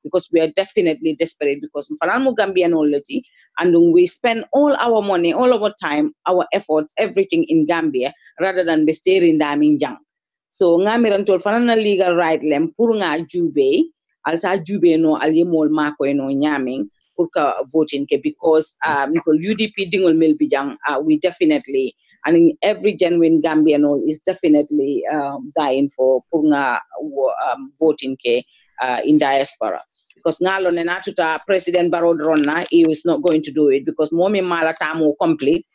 because we are definitely desperate, because mfanamu Gambia knowledge, and we spend all our money, all our time, our efforts, everything in Gambia rather than bestering daminjang. So ngamiran tol fanana legal right lem pour nga jube alta jube no alimol marko nyaming pour ka voting ke, because UDP dingol mil bijang we definitely, and every genuine Gambian is definitely dying for punga voting ke in diaspora. Because ngalo nenatuta President Barrow Ronna, he is not going to do it, because momi mala tamu complete.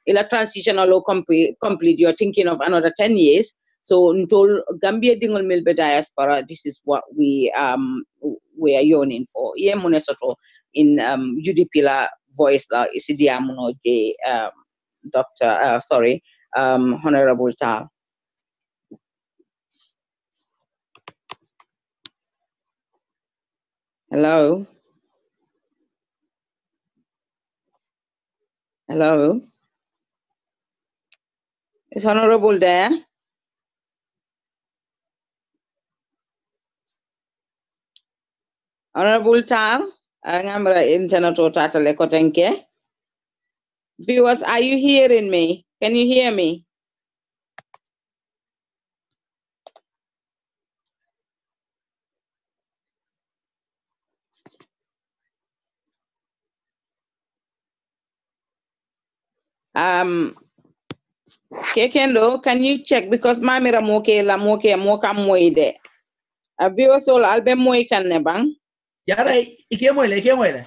Ila transitional law complete, you're thinking of another 10 years. So until Gambia dingol milbe diaspora, this is what we are yearning for. Ye munesoto in UDP la voice la isidiamuno je Honorable Tal. Hello. Hello. Is Honorable there? Honorable Tal, Angambra internet or tatale kotenke. Viewers, are you hearing me? Can you hear me? Kekendo, can you check, because mamira moke la moka moide. Viewers all albe moy kan ne bang. Yara ike moile.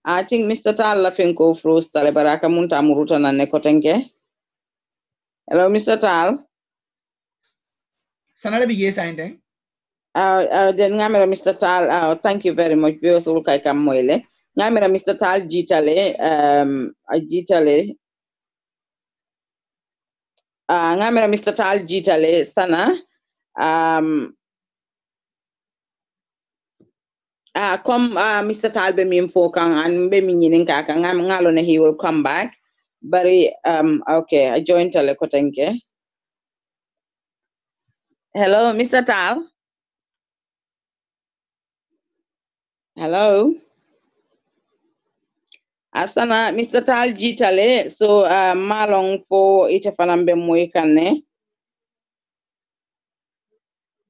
I think Mr. Tal Lafinko froze Talebaraka Munta Muruta na Nekotenke. Hello, Mr. Tal. Sanale bigye sign. Then Namera Mr. Tal, thank you very much. Viewers will come moile. Namera Mr. Tal Gitale, Gitale. Namera Mr. Tal Gitale, Sana. Come, Mr. Tal be mi fokang and be mi nyinin kaka ngalo he will come back. But okay, I joined Telekotenke. Hello, Mr. Tal. Hello. Asana, Mr. Tal Jitale, so malong for Ichafanambe Moikane.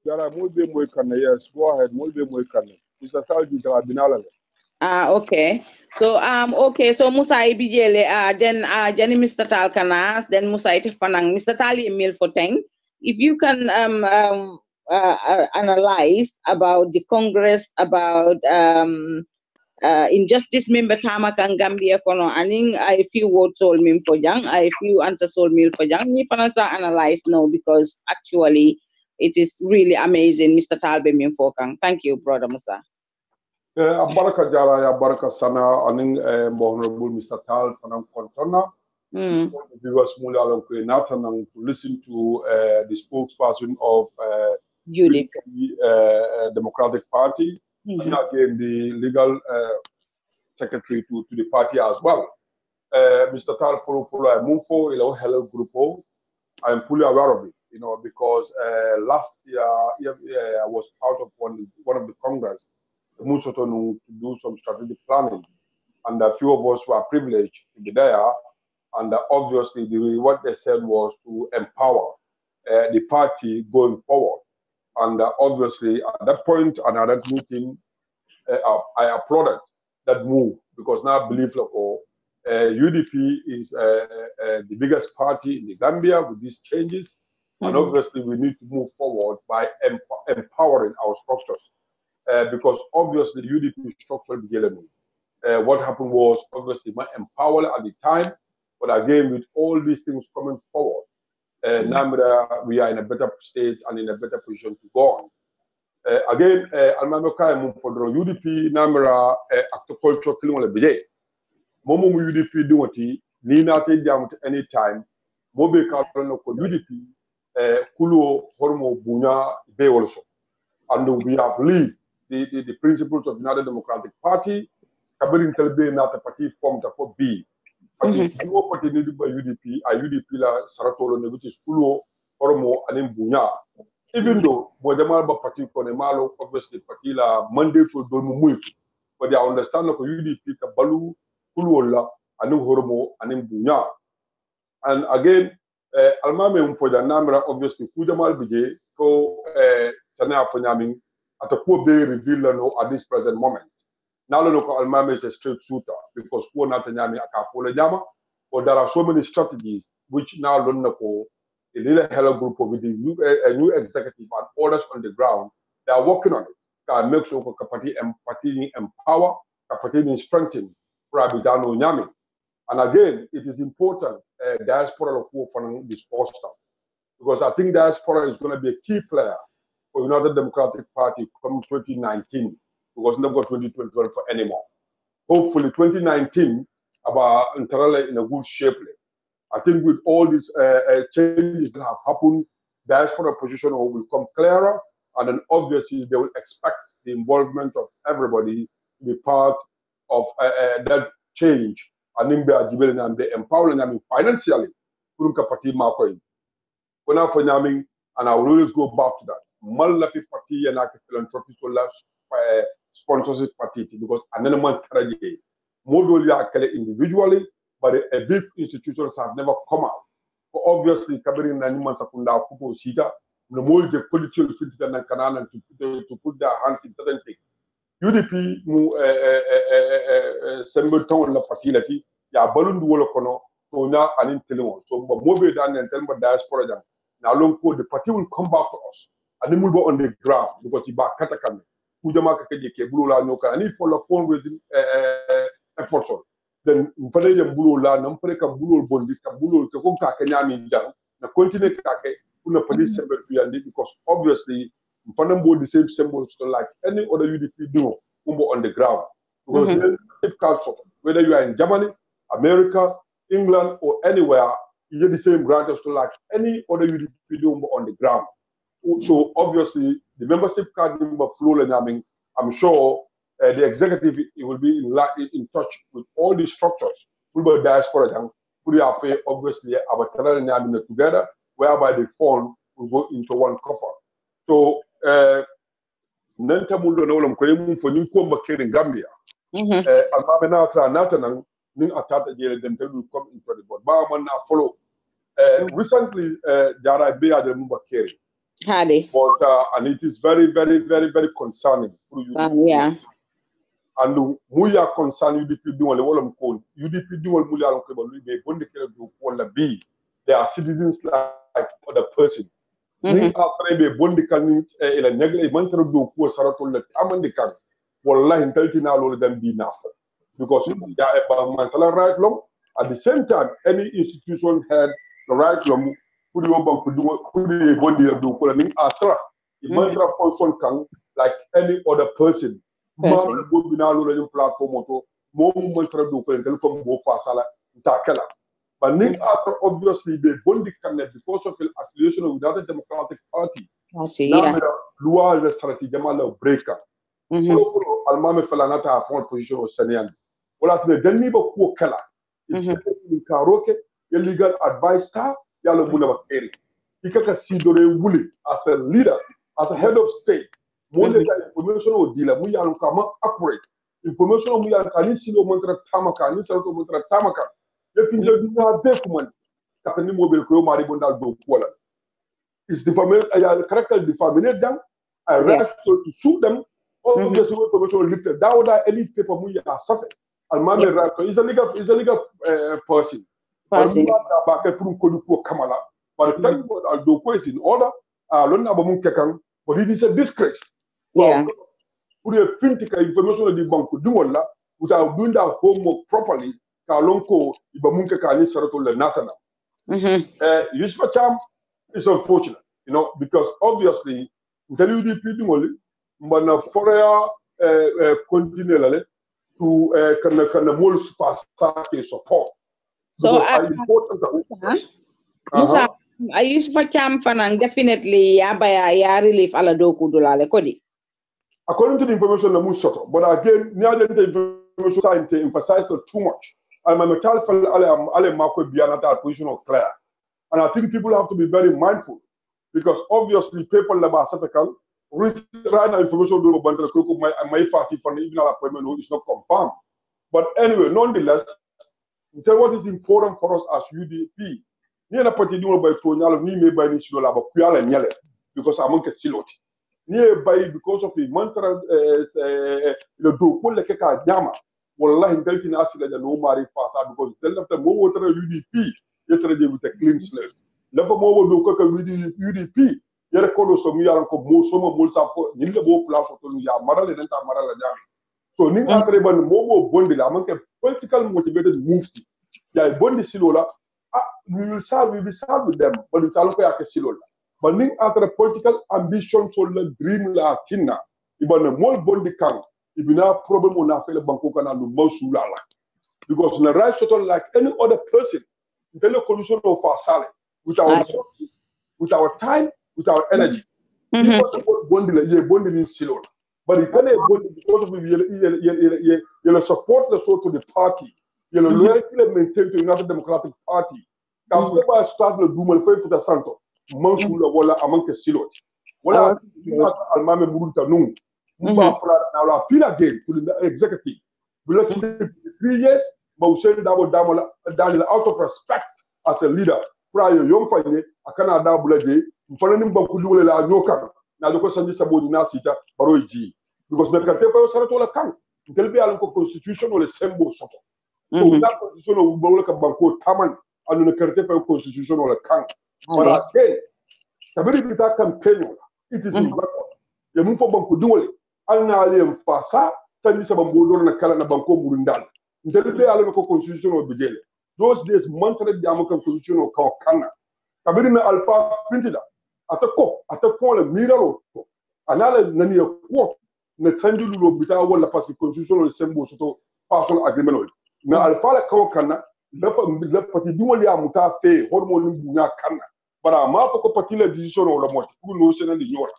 Yara mulbe Moikane, yes, go ahead, mulbe Moikane. Mr. Tal Jitale Binala. Okay. So okay, so Musa Ibijele, then Jenny Mr. Tal Kanas, then Musa Itifanang, Mr. Tali Emil Foteng. If you can analyze about the Congress, about injustice member Tamakan Gambia kono aning I few words all mean for young, I few answers all mean for young. If analyze no, because actually it is really amazing, Mr. Talbe mean for Kang. Thank you, Brother Musa. Abaraka Jara, Abaraka Sana, aning Honorable Mr. Tal Panam Kontona. Viewers Mula Natanang to listen to the spokesperson of UDP Democratic Party, and again the legal secretary to the party as well. Mr. Tal Polo Mumfo, Hello Grupo, I'm fully aware of it, because last year I was part of one of the Congress, Musoto, to do some strategic planning, and a few of us were privileged to be there. And obviously, what they said was to empower the party going forward. And obviously, at that point, another meeting, I applauded that move because now I believe UDP is the biggest party in the Gambia with these changes. And obviously, we need to move forward by empowering our structures. Because obviously, UDP structure began. What happened was obviously my empowered at the time, but again, with all these things coming forward, now we are in a better state and in a better position to go on. Again, Almamaka for the UDP Namara agriculture killing on the Momo UDP duty, Nina Tejam at any time, Mobe Carlano for UDP, Kulu Hormo Bunya Bay also. And we have lived the principles of another Democratic Party. Kabirin Telbe not a party formed for B. But no party needed by UDP, UDP la Saratolo, which is Kulu Hormo and Bunya. Even though Mojamalba party Konemalo, obviously Patila Monday to Domu, but they understand that UDP Kabalu, Kuluola, and Hormo and Bunya. And again, Almame for the Namra, obviously Kujamal Bije, so Sana Fanyaming at a poor day reveal at this present moment. Now look Almame is a straight shooter because poor Natanyami Akapola Jama, but there are so many strategies which now Lunako, a little hello group with a new executive and orders on the ground, they are working on it. Can make sure capacity empower, capacity strengthen Rabidano Nyami. And again, it is important diaspora of for this foster because I think diaspora is going to be a key player for United Democratic Party come 2019 because never 2012 for anymore. Hopefully 2019 about entirely in a good shape. I think with all these changes that have happened, diaspora position will become clearer, and then obviously they will expect the involvement of everybody to be part of that change. And then they empowering them financially. And I will always go back to that. Malafi party and philanthropy sponsorship party because another man individually, but a big institutions have never come out. So obviously, Kabiri Naniman Sakunda Kupo Sita, the more the political and Canaan to put their hands in certain things. UDP semble town la facility, ya balloon du wolo kono, so now an intelligence. So mobile than and tell diaspora down. Now long code the party will come back to us. And then we'll go on the ground because you back Katakame. Kujamaka Keke, Blula Noka, and if for the phone raising efforts. Then Mpane Bula, Nampreka Bulu Bondi, Kabulu, Kakunka Kenyani down, the continent Kake, Una Police because obviously Mpanambo the same symbols like any other UDP do on the ground. Because culture, whether you are in Germany, America, England, or anywhere, you get the same grant as to like any other UDP do on the ground. So obviously the membership card number flow and I'm sure the executive will be in touch with all the structures, full diaspora, and obviously our together, whereby the fund will go into one coffer. So, Nenta Mundo Nolam Kwemu for Ninkomba Kid in Gambia. Almamenatra Natanan, Ning Atata Jere, then will come into the board. Barman now follow. Recently, Jara Bea de Mumba Keri. But and it is very, very, very, very concerning. Yeah. And we are concerned UDP doing the whole code. UDP doing Mulia Lonkable, they are citizens like other person. Ni after be bondi kan ila negle mantra do ko saratul la amandi kan wallahi inteltina lo dem bi naf because ya ba masala right long at the same time any institution had the right long put your bank put the bondi do ko ni atra mantra function kan like any other person man go bina lo la platform to mo mantra do ko tel ko bo fasala takala. But Nick Arthur obviously they bondi connect because of the affiliation with the Democratic Party. Now, Lua the strategy Jamal breaker. Almame Falanata front position of Sanian. Well, at the Deniba Kukela is in Karoke, illegal advice staff, Yalo Munabakeri. He can see Dore Wuli as a leader, as a head of state. More than information or dealer, we are accurate. Information we are Kanisilo Mantra Tamaka, Nisalo Mantra Tamaka. Yepin do dina be kuman takani mobile ko mari bonda do wala is defamation character defamation them I rush to sue them all the information lifted down that any paper mu ya safe almame right is a legal person ba ke pour ko ko kamala but thank God al do ko is in order lon na ba mun kekan but it is a disgrace pour the printing information di bank du wala without doing that homework properly ka lon ko iba mun kekan ni sarato le natana Yusuf Cham is unfortunate, you know, because obviously, the UDP doing but for continue to can more support. So Musa, Yusuf Cham fanang definitely ya relief ala doku dolale kodi. According to the information that Musa, but again, near the information science emphasize too much. I'm a metal ale Marco Bianata position of clear. And I think people have to be very mindful because obviously people like Basatakan right now information do my party for the evening appointment is not confirmed. But anyway, nonetheless, what is important for us as UDP, ni na party do by Tonyal, ni me by Nishola, but Kuyala Nyele, because I'm on Silot. Nearby because of the mantra the do pull the Keka Yama. Wallahi intelligent acid and no marry fast because tell them the more water UDP yesterday with a clean slate. Never more do cook with UDP. Yet a colo some year for most summer bulls up for Nilabo plus or ya Marala and Marala Jam. So Ninga Treban Mobo Bondil among a political motivated mufti. Ya Bondi Silola, we will serve with them, but it's Alpha Silola. But Ning after a political ambition so the dream la Tina, even a more Bondi Kang. If you have problem on our fellow Bangkok and Mosulala. Because in the right sort of like any other person, the condition of our salary, with our resources, with our time, with our energy. People support bonding in Silo. But if any bonding because of you support the sort of the party, you loyalty maintain to another democratic party. Can never start the Dumal Faith for the Santo, Monsula Walla among the Silo. Walla Almame Murunta Nung. Now appeal again to the executive. We let 3 years, but we send Daniel out of respect as a leader. Prior young family, I cannot double a day. Following Bankulu la Yoka, now the question is about Nasita, Baroji. Because the Catepa Saratola can tell me a constitution or a symbol. So that constitution will work a Banco Taman and the Catepa constitution or a can. But again, the very big campaign, it is in record. You move for Banco Alnalium Fasa, Sandi Sabambodo na Kala na Banco Burundal. Intelligent Alco Constitution of Bijel. Those days, Monterey American Constitution of Kana. Kabirina Alpha Pintida. At a co, at a point, a mirror. Another Nania quote, Natandu Bita will pass the Constitution of Sembo Soto Personal Agreement. Now Alpha Kana, left particularly Amuta Fe, Hormone Buna Kana. But a map of particular decision or a multiple notion and the York.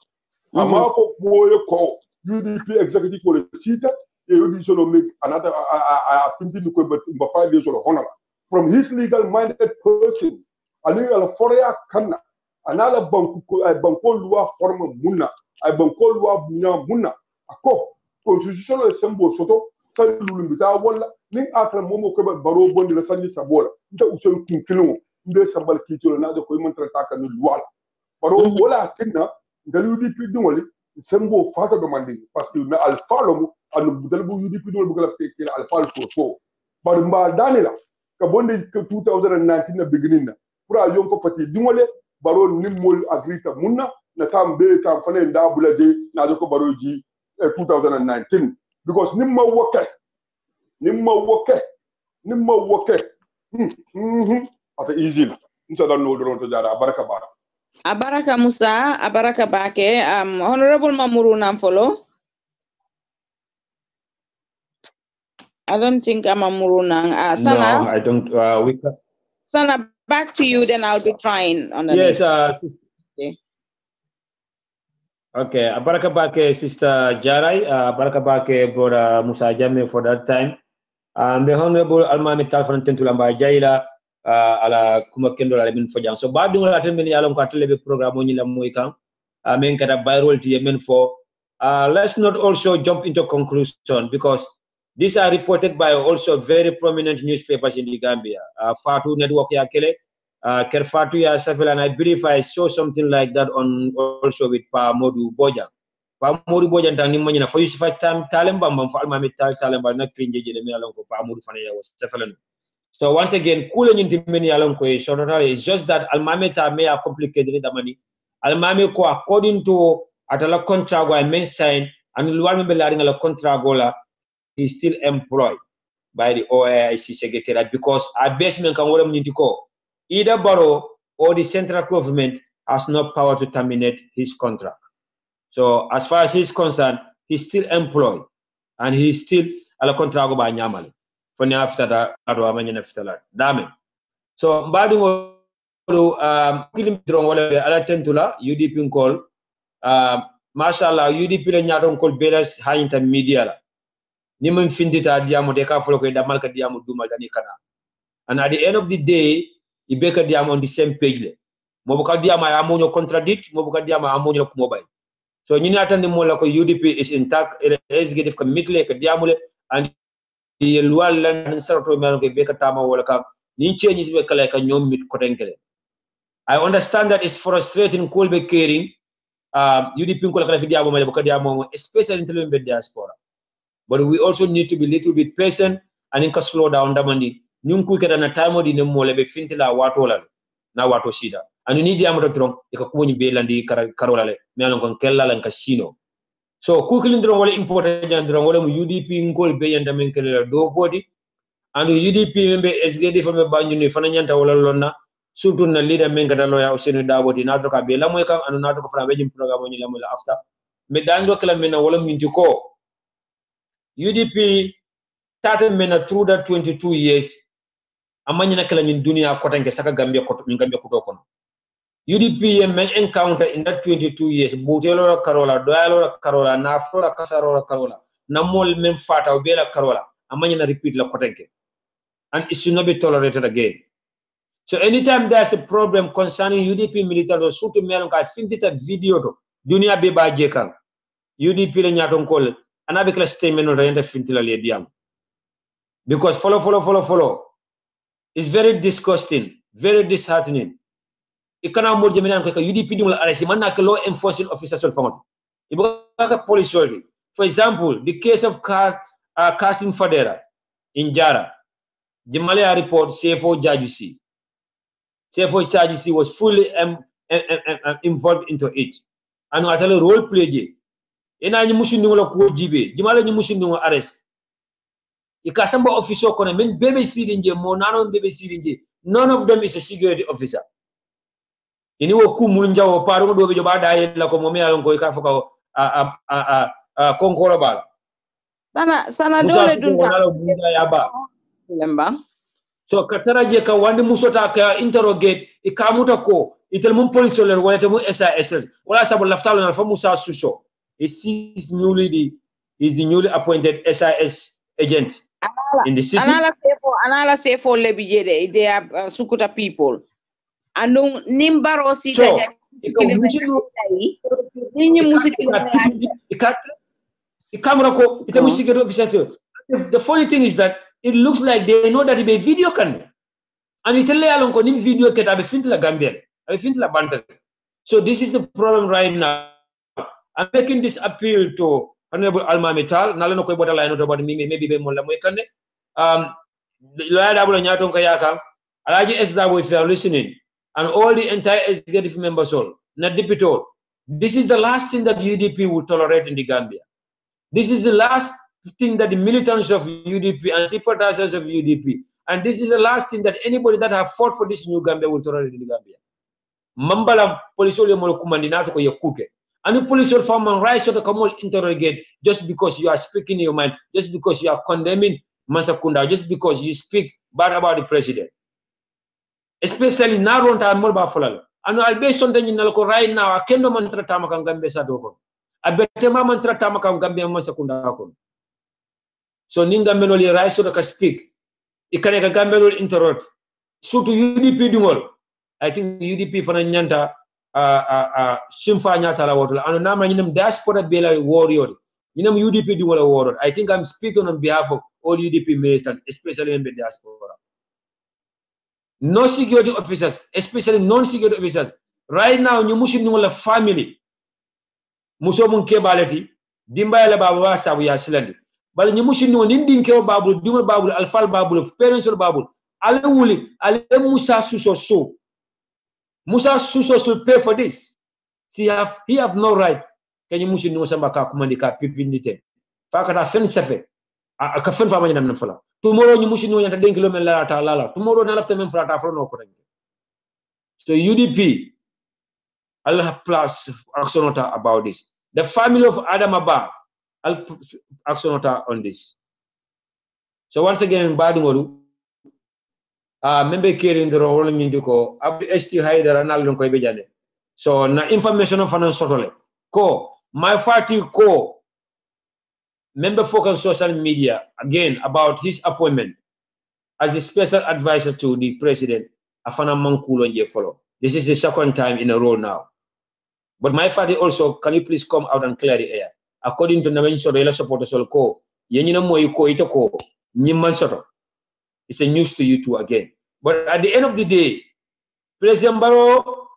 A map of Moyo call. UDP executive for the seat, he will make another. I think in 5 years of honor from his legal-minded person. Another foreigner Kana, another Banco Lua former Muna, I Banco Lua Muna, a co constitutional symbol Soto, Salulu without one, Ning after Momo Baro Bondi the Sunday Sabola, the Usul Kinkino, the Sabal Kito, another Coiman attack and Luala. But all I think now, the UDP doing Sembo fata demanding parce que na alpha lomu anu dalbu UDP do bugala fekela alpha so but mba danila ka bonde 2019 na beginning na pura yom ko pati dingole baro nimmol agrita munna na tambe tam fane nda bulaje na ko baro ji 2019 because nimma woke ata easy na nsa dan no do to jara baraka bara. Abaraka Musa, Abaraka Bake, Honorable Mamuru Namfolo. I don't think I'm Mamuru Nang. Sana, no, I don't. We can... Sana, back to you, then I'll be trying on the yes, okay. Okay, Abaraka Bake, Sister Jarai, Abaraka Bake, Brother Musa Jame for that time. The Honorable Almami Talfan Tentulamba Jaila. Ala kuma kendo la min fojang so ba dum la tan min yalon ko tele be programme ni la moy kan men kata bayrol ti men for let's not also jump into conclusion because These are reported by also very prominent newspapers in the Gambia. Fatu Network Yakele, Kerfatu Ya Safel, and I believe I saw something like that on also with Pa Modu Bojan. Pa Modu Bojan tani manyina for Yusuf Talemba for Almami Talemba na cringe je me along ko Pa Modu Fanaya was Safel. So once again, cooling into many along ko it's just that Almami ta may complicated the money. Almami ko according to atala contract I may sign and Luan Belaring a contract gola. He's still employed by the OIC Secretariat because our basement can either Borough or the central government has no power to terminate his contract. So as far as he's concerned, he's still employed and he's still a contract by Nyamal. For now after that, damn. So Mbadi UDP call mashallah UDP le nyaton call belas hayinta media la. Nimum findita diamo de ka folo ko damal ka diamo duma dani kana. And at the end of the day, ibeka diamo on the same page le. Mobuka diamo amonyo contradict, mobuka diamo amonyo ko mobile. So ñi atande mo la ko UDP is intact, executive committee ka diamo le and the loi lan sarto mel ko beka tama wala ka ni change be kala ka ñom mit ko tenkele. I understand that it's frustrating cool be caring UDP ko la fi diamo male ko diamo especially in the diaspora. But we also need to be a little bit patient and in slow down damandi. Nyunku keda na time odi ne mole be fintila watola na wato shida. And you need the amount of drum ika kumuni belandi karolale me alon kon kella lan kasino. So kukilin drum wala important jan drum wala mu UDP ngol be yanda men kella do body and UDP membe SGD fami banyu ni fana nyanta wala lonna surtout na leader men kada loya usenu daboti na troka be lamoy kam anu na troka fana be jim programme ni lamoy la after me dando kala men wala minti ko UDP started mena through that 22 years amanya kala nyin dunia kotange saka Gambia koto Gambia koto kono UDP men encounter in that 22 years butelo Karola doyalo Karola na flora kasaro Karola na mol men fata obela Karola amanya na repeat la kotange and it should not be tolerated again. So anytime there's a problem concerning UDP militant or sutu melon ka findita video to dunia be ba jekan UDP le nyaton kol anabe kala statement no renda fintila le diam because follow it's very disgusting, very disheartening. Ikana mo jeminan ko UDP dum la arrest man nak law enforcement officer sol famot ibuka police soldi. For example, the case of Kasim Fadera in Jara, Jamalia report CFO Jajusi was fully involved into it and atale role play ena ni musu ndingo ko jibe jimala ni musu ndingo arrest ikasamba officer kono men bebe sidinje mo nano bebe sidinje none of them is a security officer ini wo ku mul njawo paru do be joba daye la ko momi alon ko ka foko konkolo bal sana dole dunta lemba so kataraje ka wandi musota ka interrogate ikamuta ko itel mum police le wala te mu SAS wala sabu laftalo na fa Musa Suso. He's the newly appointed SIS agent in the city. Anala say for Lebijede, they are Sukuta people. And Nimbaro so, the funny thing is that it looks like they know that it be video can. And it tell along nim video ket abe fintla Gambian, abe fintla bantal. So this is the problem right now. I'm making this appeal to Honorable Alma Metal. Nalano ko bota line about me maybe be mo la moy kanne. Lawyer Dabula Nyaton Kayaka, Alaji SW if you are listening, and all the entire executive members all, not deputy. This is the last thing that UDP will tolerate in the Gambia. This is the last thing that the militants of UDP and sympathizers of UDP, and this is the last thing that anybody that have fought for this new Gambia will tolerate in the Gambia. Mambala polisolio mo kumandinato ko yakuke. And the police will form and rise to the common interrogate just because you are speaking your mind, just because you are condemning Masakunda, just because you speak bad about the president. Especially now on time more bafulal. And I'll be something in Nalco right now. I can't mantra tamakam Gambia Sadoko. I bet ma mantra tamakam Gambia Masakunda. So Ninga Menoli rise to the speak. Ikaneka Gambia will interrupt. So to UDP Dumol, I think UDP for Nyanta. Shimfa nyata la wotula anu nama nyinem diaspora bela warrior You know, UDP do what I want. I think I'm speaking on behalf of all UDP ministers, especially in the diaspora. No security officers, especially non-security officers. Right now, you must know the family. Muso mun kebalati, dimba la babu wa sabu ya silandi. But you must know nindin ke babu, duma babu, alfal babu, parents babu. Ale wuli, ale Musa Suso so. Musa Suso should pay for this. He have no right. Can you must know samba ka kumandika pipindite. Fakata fen sefe. A fen fa manyam nam fala. Tomorrow you must know yanta den kilometer la ta lala. Tomorrow na lafta men fala ta fro no ko. So UDP, I'll have plus actionota about this. The family of Adam Abba, I'll actionota on this. So once again, Badungoru, member carrying the role in Induko, Abdu ST Haider and Alon Koibejane. So na information of finance sotole. Ko, my party ko, member focus social media again about his appointment as the special advisor to the president, Afana Mankulo and follow. This is the second time in a row now. But my party also, can you please come out and clear the air? According to Namen Sorela supporters, ko, yenina mo yuko itoko, nyimman soto. It's a news to you too again. But at the end of the day, President Barrow,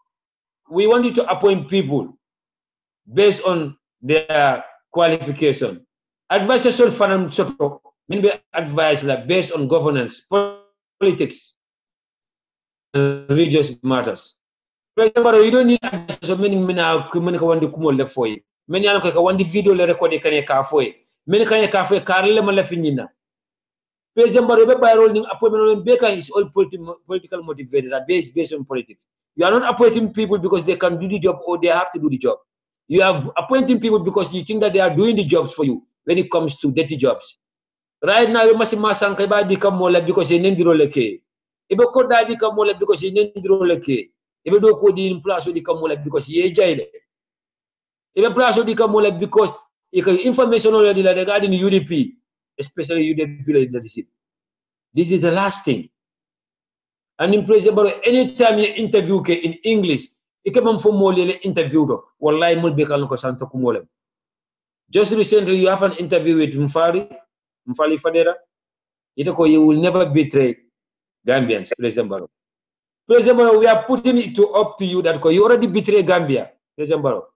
we want you to appoint people based on their qualification. Advisors should find soto, maybe advice based on governance, politics, and religious matters. President Barrow, you don't need advice of many kumol for you. Many are one video record can a for you. Many can a cafe carle malafinina. President Barrow by rolling appointment Baker is all political motivated, based on politics. You are not appointing people because they can do the job or they have to do the job. You are appointing people because you think that they are doing the jobs for you when it comes to dirty jobs. Right now, you must become more because you need to roll a key. If you could become more because you need to roll a key. If you don't put in plus, you become more because you jail. If you plus, you become more because you can information already regarding UDP, especially UDP leadership. This is the last thing. And in President, anytime you interview in English, you can for more interview. Wallahi mul bekal ko santo kumole. Just recently, you have an interview with Mfali Fadera. You will never betray Gambians, President Barrow. President Barrow, we are putting it up to you that you already betray Gambia, President Barrow.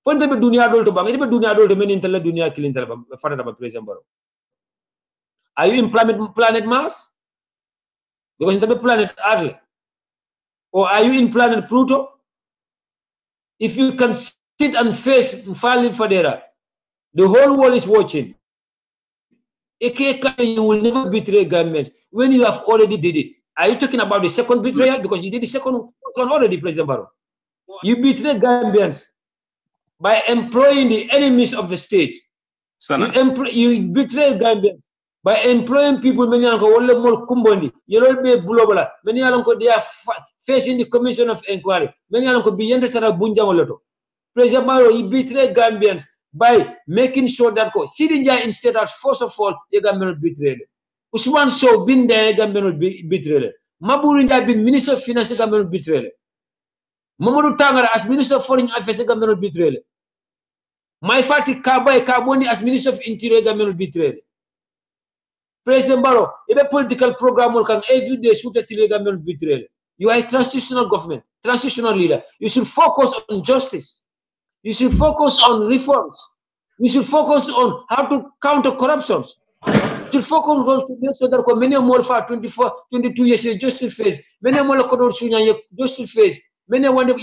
Fonte be dunia dol to bang, ite be dunia dol to men intella dunia kilin tala Fadera ba President Barrow. Are you in planet Mars? Because it's a planet Earth. Or are you in planet Pluto? If you can sit and face Mfali Fadera, the whole world is watching. You will never betray Gambians when you have already did it. Are you talking about the second betrayal? Because you did the second one already, President Barrow. You betray Gambians by employing the enemies of the state. You betray Gambians by employing people many are they are facing the commission of inquiry. Many are President Barrow, he betrayed Gambians by making sure that Sidinja instead of first of all, the government betrayed. Usman Sow been there, government betrayed. Maburinja been Minister of Finance, government betrayed. Mamadou Tangara as Minister of Foreign Affairs, government betrayed. My party Kabai Kaboni as Minister of Interior, government betrayed. President Barrow, if a political program can every day shoot at the government betrayed. You are a transitional government, transitional leader. You should focus on justice. You should focus on reforms. You should focus on how to counter corruptions. You should focus on to make sure that many more for 22 years justice phase. Many more justice phase. Many one you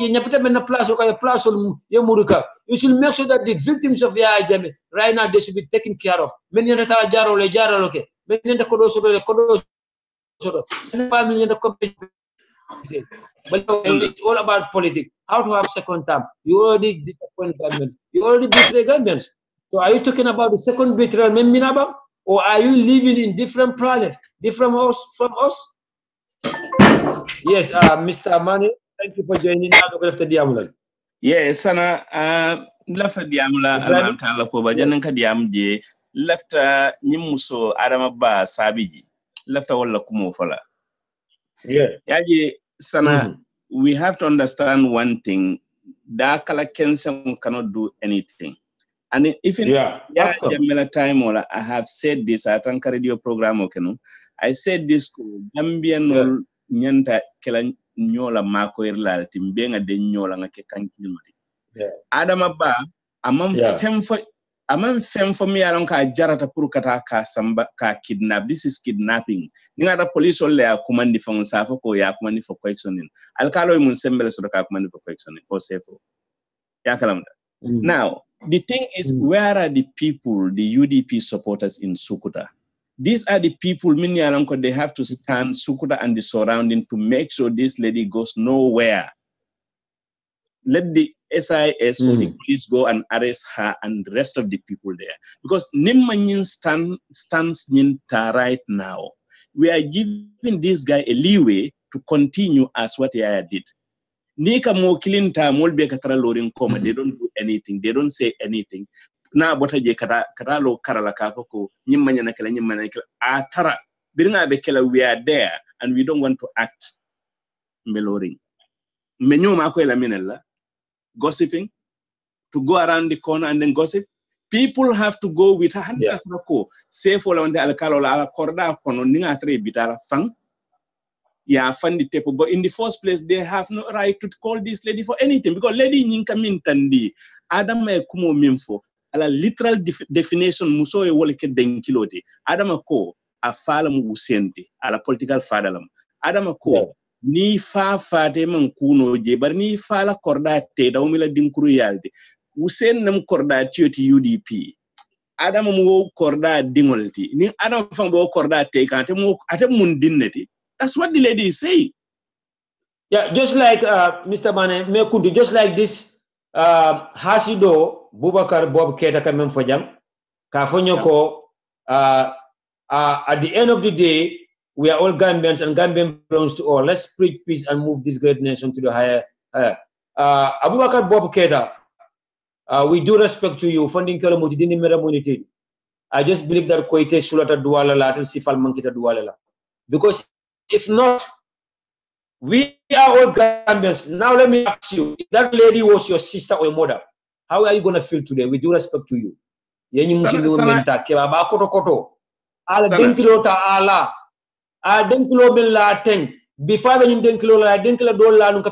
should make sure that the victims of Yaya Jammeh right now they should be taken care of. Many Many but it's all about politics. How to have second term. You already disappoint government. You already betray governments. So are you talking about the second betrayal, Minaba? Or are you living in different planets, different from us? Yes, Mr. Amani, thank you for joining us. Yes, Sana, lafta diamula alamta la ko bajanan ka diamje lafta nyimuso adama ba sabiji lafta wala kumo fala. Yeah. Yaji Sana, we have to understand one thing. Dakala Kensam cannot do anything. And even Jamila time I have said this at Anka radio program I said this Gambian nyanta kela nyola mako irlal timbenga de nyola ngake kankiloti. Adama ba amam femfo mi alon ka jarata pour kata ka samba ka kidnap. This is kidnapping. Ninga da police ole ya kumandi fon safo ko ya kumandi for questioning. Alkalo mun sembele so ka kumandi for questioning or safo. Ya kalamda. Now, the thing is, where are the people, the UDP supporters in Sukuta? These are the people, they have to stand Sukuta and the surrounding to make sure this lady goes nowhere. Let the SIS or the police go and arrest her and the rest of the people there. Because Nimmanyin stands right now. We are giving this guy a leeway to continue as what he did. Nika mo kilinta molbe katara lorin koma. They don't do anything. They don't say anything. Na bota je kata lo karala kafoko nyimanya na kela atara biringa bekela. We are there and we don't want to act meloring. Menyo mako ela minella gossiping to go around the corner and then gossip. People have to go with a hand say for on the alkalo la korda kono ninga tre bitala fang. Yeah, fund the table. But in the first place, they have no right to call this lady for anything because lady nyinka mintandi Adam kumo mimfo ala literal definition muso e wole ke denkilote Adam ko a fala mu usenti ala political fadalam Adam ko ni fa fate man kuno je bar ni fala korda te da umila dinkuru yalde usen nam korda tioti UDP Adam mu korda dingolti ni Adam fang bo korda te kante mu ate mun dinneti. That's what the lady is saying. Yeah, just like Mr. Mane, Mekundu, just like this, Hasido, Bubakar Bob Keta Kamen Fajam, Kafonyoko, at the end of the day, we are all Gambians and Gambian belongs to all. Let's preach peace and move this great nation to the higher. Abubakar Bob Keta, we do respect to you. Funding Kalamuti, Dini Meramuniti. I just believe that Koite Sulata Duala Latin Sifal Mankita Duala. Because if not, we are all Gambians. Now let me ask you, if that lady was your sister or your mother, how are you going to feel today? With due respect to you. Before when you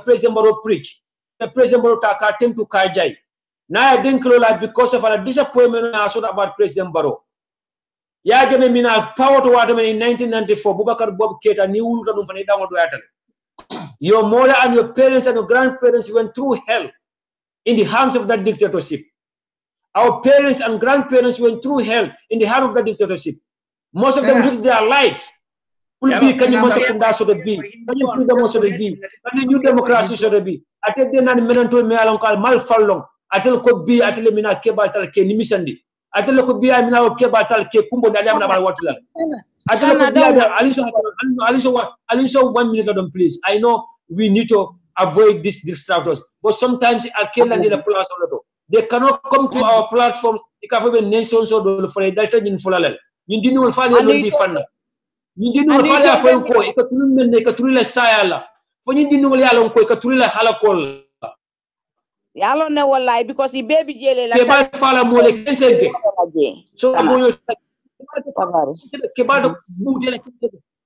president Baro preach, the president Baro attempt to Kajai. Now because of a disappointment about President Baro. Ya jame mina power to water in 1994 Bubakar Bob Keta ni ulu tanu fane dawo do yatal. Your mother and your parents and your grandparents went through hell in the hands of that dictatorship. Our parents and grandparents went through hell in the hands of that dictatorship. Most of them lived their life. Can you new democracy should be? I tell them that menanto me along call malfallong. I tell ko bi I tell mina keba tal ke nimisandi. I tell you, be I now care about Kumbo Dadiam about what land. I tell you, Aliso 1 minute, please. I know we need to avoid these distractors, but sometimes I can't let the plus. They cannot come to our platforms. They can't even nations or for a data in Fulal. You didn't find a fund. You didn't find a phone call. It a Katrilla Sayala. For you didn't know Yalon Katrilla Halakol. Yalo ne wallahi because he baby jele la keba fala mole keseke so amoyo keba do mutele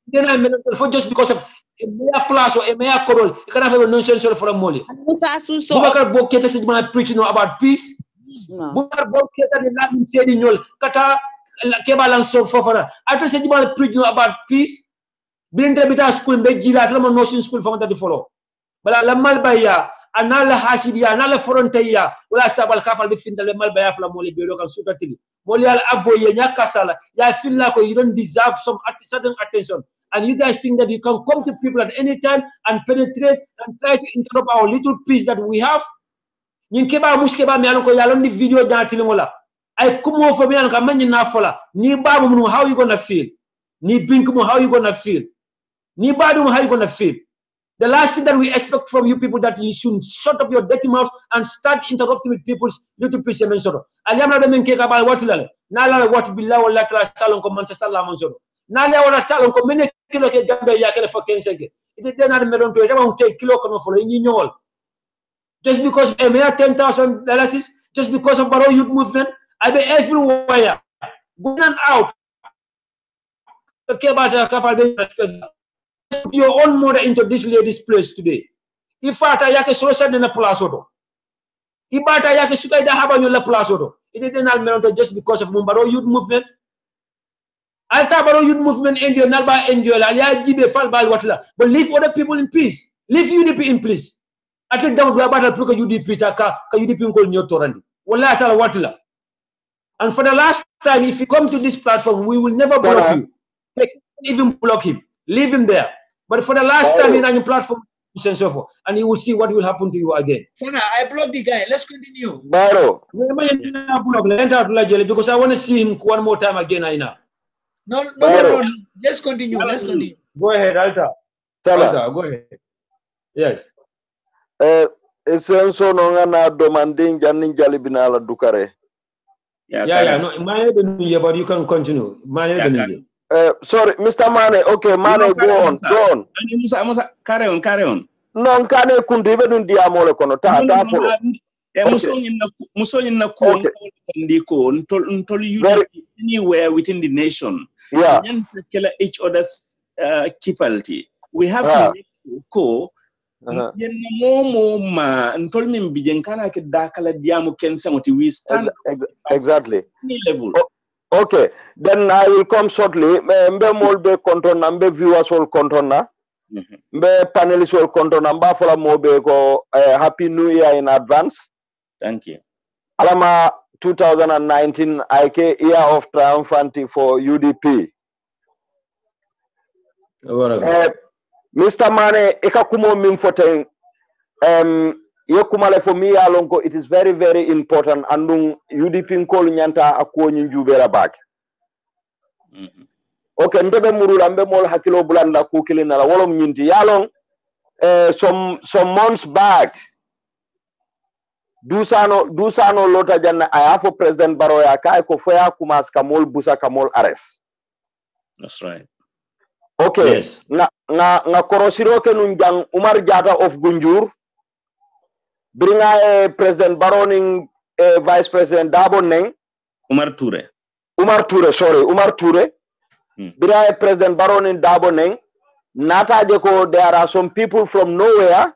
dena men for just because of a mere place or a mere corol you can have a nonsense for mole Bubakar Bob Keta said my preaching about peace Bubakar Bob Keta de la say di ñol kata keba lan so fofana ato said my preaching about peace binte bita school be jila la mo notion school fa ngata di follow bala la malbaya anala hasidia anala frontier wala sabal khafal bi findale mal bayaf la moli be local sukatili moli al avoye nyakasala ya feel like you don't deserve some certain attention and you guys think that you can come to people at any time and penetrate and try to interrupt our little peace that we have nyin keba muskeba mi alon ko yalon ni video jantili ngola ay kumo fo mi alon ka manyi na fola ni babu mu how you gonna feel ni bink mu how you gonna feel ni badu mu how you gonna feel. The last thing that we expect from you people that you should shut up your dirty mouth and start interrupting with people's little piece of mensoro. Aliam na men keka ba what lale. Na la what billahi wala kala salon ko Manchester la monsoro. Na la wala salon ko mene kilo ke gambe ya kele for 15 ke. It dey na me don to jama take kilo kono folo ni nyol. Just because a mere $10,000 just because of Baro youth movement I be everywhere. Going and out. Put your own mother into this lady's place today. If I yake social in a place odo. Ibata yake suka ida haba nyola place odo. It is not just because of Mumbaro youth movement. Alta Baro youth movement enjoy nalba enjoy la ya jibe fal bal watla. But leave other people in peace. Leave UDP in peace. I think down to battle pro UDP ka UDP ko nyotorandi. Wala tala watla. And for the last time, if you come to this platform, we will never block you. Even block him. Leave him there. But for the last time in any platform, and so forth, and you will see what will happen to you again. Sana, I blocked the guy. Let's continue. Baro. Because I want to see him one more time again. I know. No. Let's continue. Let's continue. Go ahead, Alta. Alta, go ahead. Yes. Esenso nonga na domanding janin jalibina la dukare. Yeah. No, mine, but you can continue. Mine, sorry, Mr. Mane. Okay, Mane, go on. Musa, carry on. Non kane kundibe dun diamole kono ta follow. Musonyi na ko ndiko ntol anywhere within the nation. Yeah. Each other's capability. We have to make ko we stand exactly level. Okay, then I will come shortly. Mbe molbe control na mbe viewers all control na mbe panelists all control na mba fola mobe ko happy new year in advance. Thank you. Alama 2019 IK year of triumphancy for UDP. Mr. Mane, ekakumo mimfoten yekumale for me alonko, it is very, very important andung UDP nkolu nyanta akuo njubera back. Okay, ndebe murula mbe mol hakilo bulanda kukili na la wolom nyinti yalong some months back dusano lota janna ayafo President Barrow ya kai ko foya kumas kamol busa kamol arrest. That's right. Okay, yes. na korosiro ke nunjang Umar Jata of Gunjur bring President Barrow ning Vice President Dabo Neng Umar Ture. Bring President Barrow ning Dabo Neng nata jeko there are some people from nowhere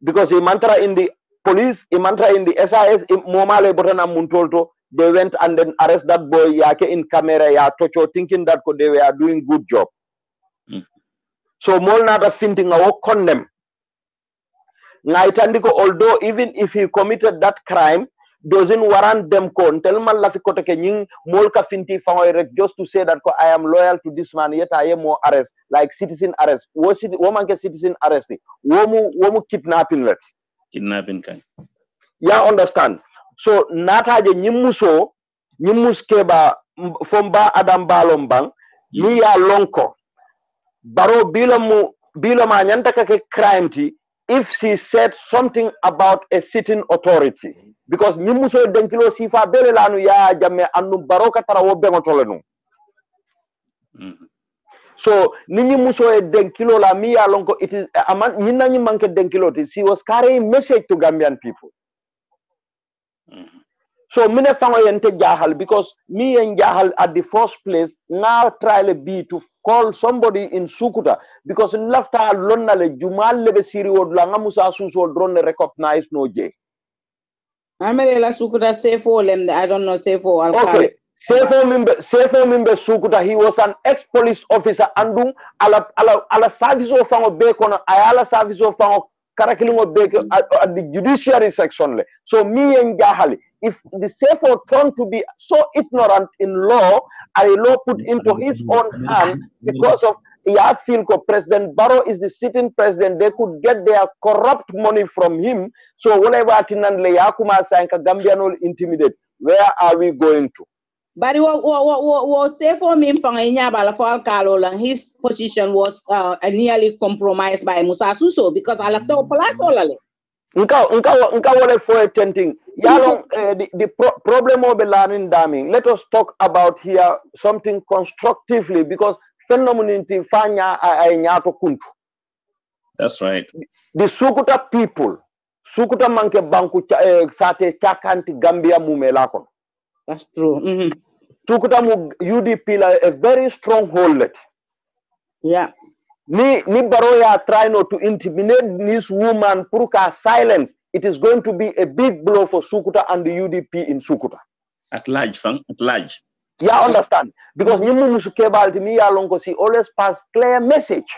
because he mantra in the police, he mantra in the SIS momale botana muntolto they went and then arrest that boy yake in camera ya tocho thinking that they were doing good job. So mol nata finting a condemn. Ngaitandiko, although even if he committed that crime, doesn't warrant them kon. Tell man lati kote kenying mol ka finti fangoy just to say that I am loyal to this man yet I am more arrest like citizen arrest. Woman ke citizen arrest. Womu kidnapping let. Kidnapping kan. Yeah, understand. So nata je nyimuskeba fomba Adam Balombang ni ya lonko. Baro biloma nyanta kake crime ti if she said something about a sitting authority because nimuso denkilo sifa bele lanu ya jamme anu baro katara wo bengo tolenu. So nini muso e denkilo la mi ya lonko it is aman nyina nyi manke denkilo ti she was carrying message to Gambian people. So mine fango yente jahal because me and jahal at the first place now try to be to call somebody in Sukuta because lafta lonna le jumal lebe siri wodla ngamusa suso drone recognize no je. Amere la Sukuta sefo lem I don't know sefo alkali. Okay. Sefo mimbe Sukuta, he was an ex-police officer andung ala service of fango bekono ayala service of fango karakilingo beko at the judiciary section le. So me and jahali if the Sefo turned to be so ignorant in law, a law put into his own hand because of Yafilko, President Barrow is the sitting president, they could get their corrupt money from him. So whatever Atinanle Yakuma Sanka Gambian intimidate, where are we going to? But what Sefo his position was nearly compromised by Musa Suso because I left the palace. Nka wale for attending. Yalong the problem of learning damning. Let us talk about here something constructively because phenomenon fanya nyato kuntu. That's right. The Sukuta people, Sukuta manke banku sate chakanti Gambia mumelakon. That's true. Sukuta mu UDP la a very strong hold. Yeah. Ni Baroya try not to intimidate this woman Puruka silence. It is going to be a big blow for Sukuta and the UDP in Sukuta. At large, fam, at large. Yeah, understand. Because Nimu Musukeba Altimi Alongosi always pass clear message.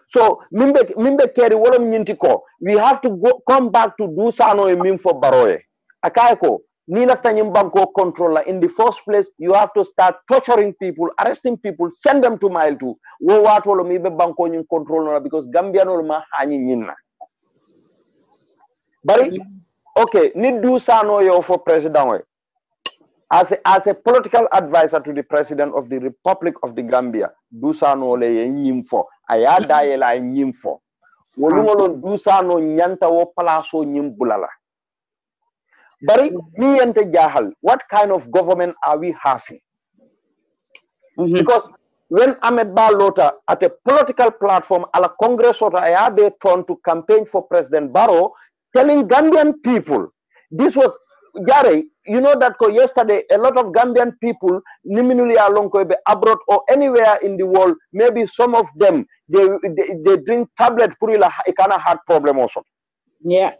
So Mimbe Keri Wolom Nyintiko, we have to come back to do Sano Mim for Baroye. Akaiko. Nina Banko controller. In the first place, you have to start torturing people, arresting people, send them to mile 2. Wo watolo mibe banko nyin controller because Gambia no ma hani nyina. Bari, okay, need do sano yo for president. As a political advisor to the president of the Republic of the Gambia, do sano le nyimfo. Ayada yela nyimfo. Wolungolo do sano nyanta wo palaso nyimbulala. Bari, what kind of government are we having? Because when Ahmed Ba Lota at a political platform, a la Congress or I had a turn to campaign for President Barrow, telling Gambian people, this was Jare, you know that yesterday a lot of Gambian people, niminuli along abroad or anywhere in the world, maybe some of them they drink tablet purila a kind of heart problem also. Yeah.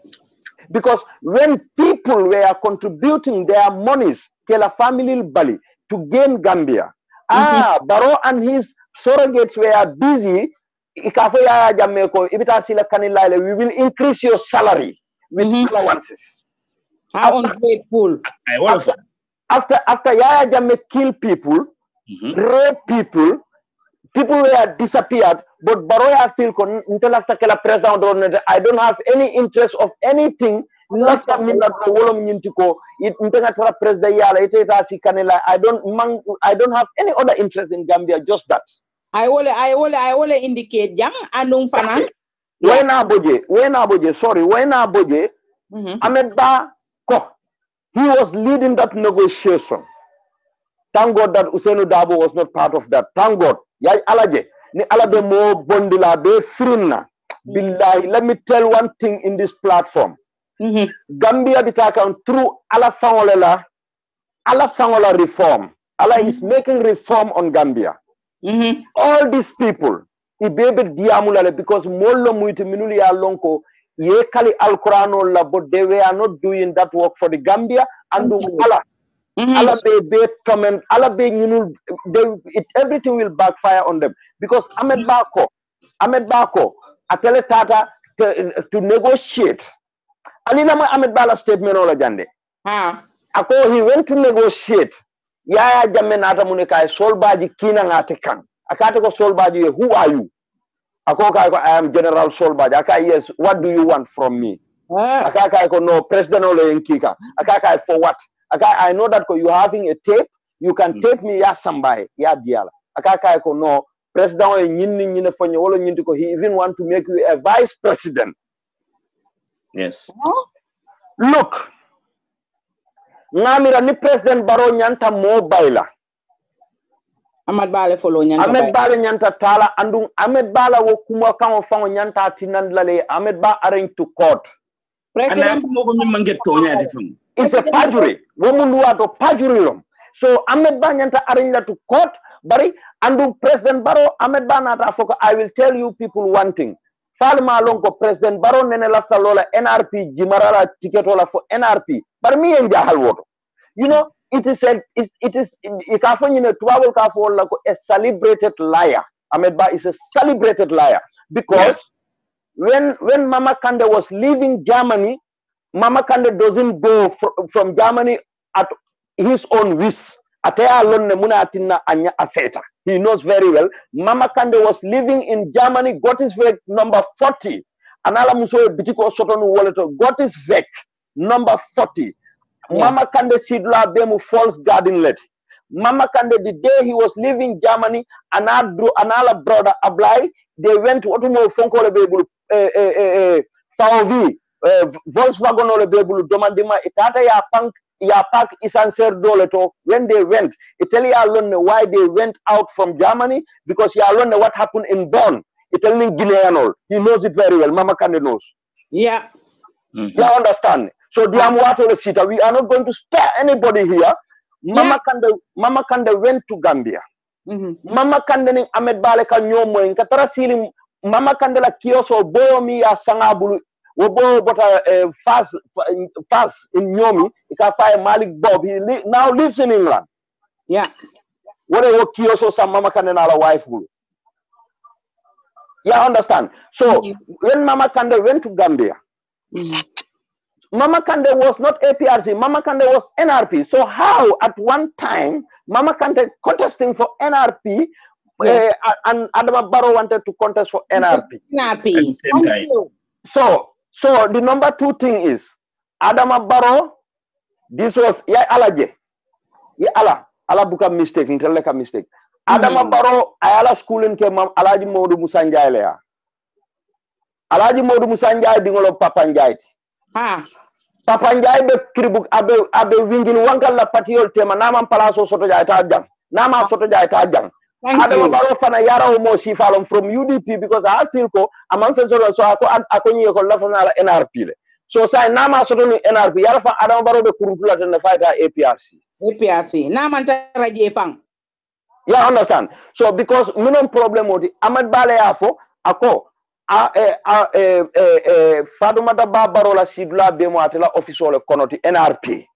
Because when people were contributing their monies, Kela family Bali, to gain Gambia, Barrow and his surrogates were busy. We will increase your salary with allowances. How ungrateful. After Yaya Jammeh kill people, rape people, people were disappeared, but Baroya feel I don't have any interest of anything. I don't have any other interest in Gambia, just that. I will indicate jam andung fana. When Aboje, Ahmed Ba Ko, he was leading that negotiation. Thank God that Usainu Dabo was not part of that. Thank God. Yay alaje ni alabe mo bondila be frinna. Billahi, let me tell one thing in this platform. Gambia bitaka through ala sangola reform. Allah is making reform on Gambia. All these people, ibebe diamulale because mollo muiti minuli ya lonko ye kali al-Quran la, but they were not doing that work for the Gambia and Allah. Allah be comment, Allah be everything will backfire on them because Ahmed Bako, atele tata to negotiate. Alina Ahmed Bala statement ola jande. Ako he went to negotiate. Yaya Jammeh nata muneka solbaji kina ngate kan. Akate ko solbaji, who are you? Ako kai ko I am General Solbaji. Aka yes, what do you want from me? Aka kai ko no President ole nkika. Aka kai for what? I know that you are having a tape. You can take me ya somebody ya diala. Akaka ko no president he even want to make you a vice president. Yes. Look, ngamira ni President Barrow nyanta mobile. Ahmed Bale follow nyanta. Ahmed Bale nyanta tala andung Ahmed Bala wo kuma kan fango nyanta tinan lale Ahmed Ba arrange to court. President It's a perjury. So Ahmed Ba nyanta arrange to court. Bari andu President Barrow Ahmed Ba nata foko. I will tell you people one thing. Falma lonko President Barrow nene la salola NRP jimarala tiketola for NRP. But me and jahal woto. You know, it is a celebrated liar. Ahmed Ba is a celebrated liar because when Mama Kande was leaving Germany, Mama Kande doesn't go from Germany at his own wish. He knows very well. Mama Kande was living in Germany, got his vec number 40. Anala Muso Bitiko Sotonu Walleto got his vec number 40. Mama Kande Sidla Bemu false garden let. Mama Kande, the day he was leaving Germany, another brother Ablai, they went to Otumo Fonko Lebebulu, Faovi, Volkswagen Lebebulu, Domandima, Itata ya Pak Isanser Doleto. When they went, Italy alone why they went out from Germany, because he alone what happened in Bonn. Italy Guinean, he knows it very well. Mama Kande knows. Yeah. You understand? So we are not going to spare anybody here. Mama Kande went to Gambia. Mama Kande ni Ahmed Bale ka nyomo en katara sili Mama Kande la kioso boyo mi ya sangabulu wobo bota fast in nyomi ika fire Malik Bob. He now lives in England. Yeah. What a kioso sa Mama Kande na la wife bulu. Yeah, understand. So when Mama Kande went to Gambia, Mama Kande was not APRC, Mama Kande was NRP. So how at one time Mama Kande contesting for NRP and Adama Barrow wanted to contest for NRP. At the same time. So the number 2 thing is Adama Barrow, this was alaje. Ala buka mistake, nteleka mistake. Adama Barrow ayala schooling ke mam Alaji Modou Moussa Ndiaye le. Alaji Modou Moussa Ndiaye dingolo Papa Ndiaye. Papa Ndiaye be kiribuk abe wingil wangal la patiol tema nama palaso soto jay ta jang. Nama soto jay ta jang. Adama Barrow fana yara mo sifalom from UDP because I feel ko amam fen so ako nyi ko lafana la NRP le. So say nama soto ni NRP yara fa Adama Barrow be kurutula ten fight APRC. Nama ntara je fang. Yeah, understand. So because minimum problem with Ahmed Bale afo ako Fatoumata Barola Sidula Bemo atela official konoti NRP.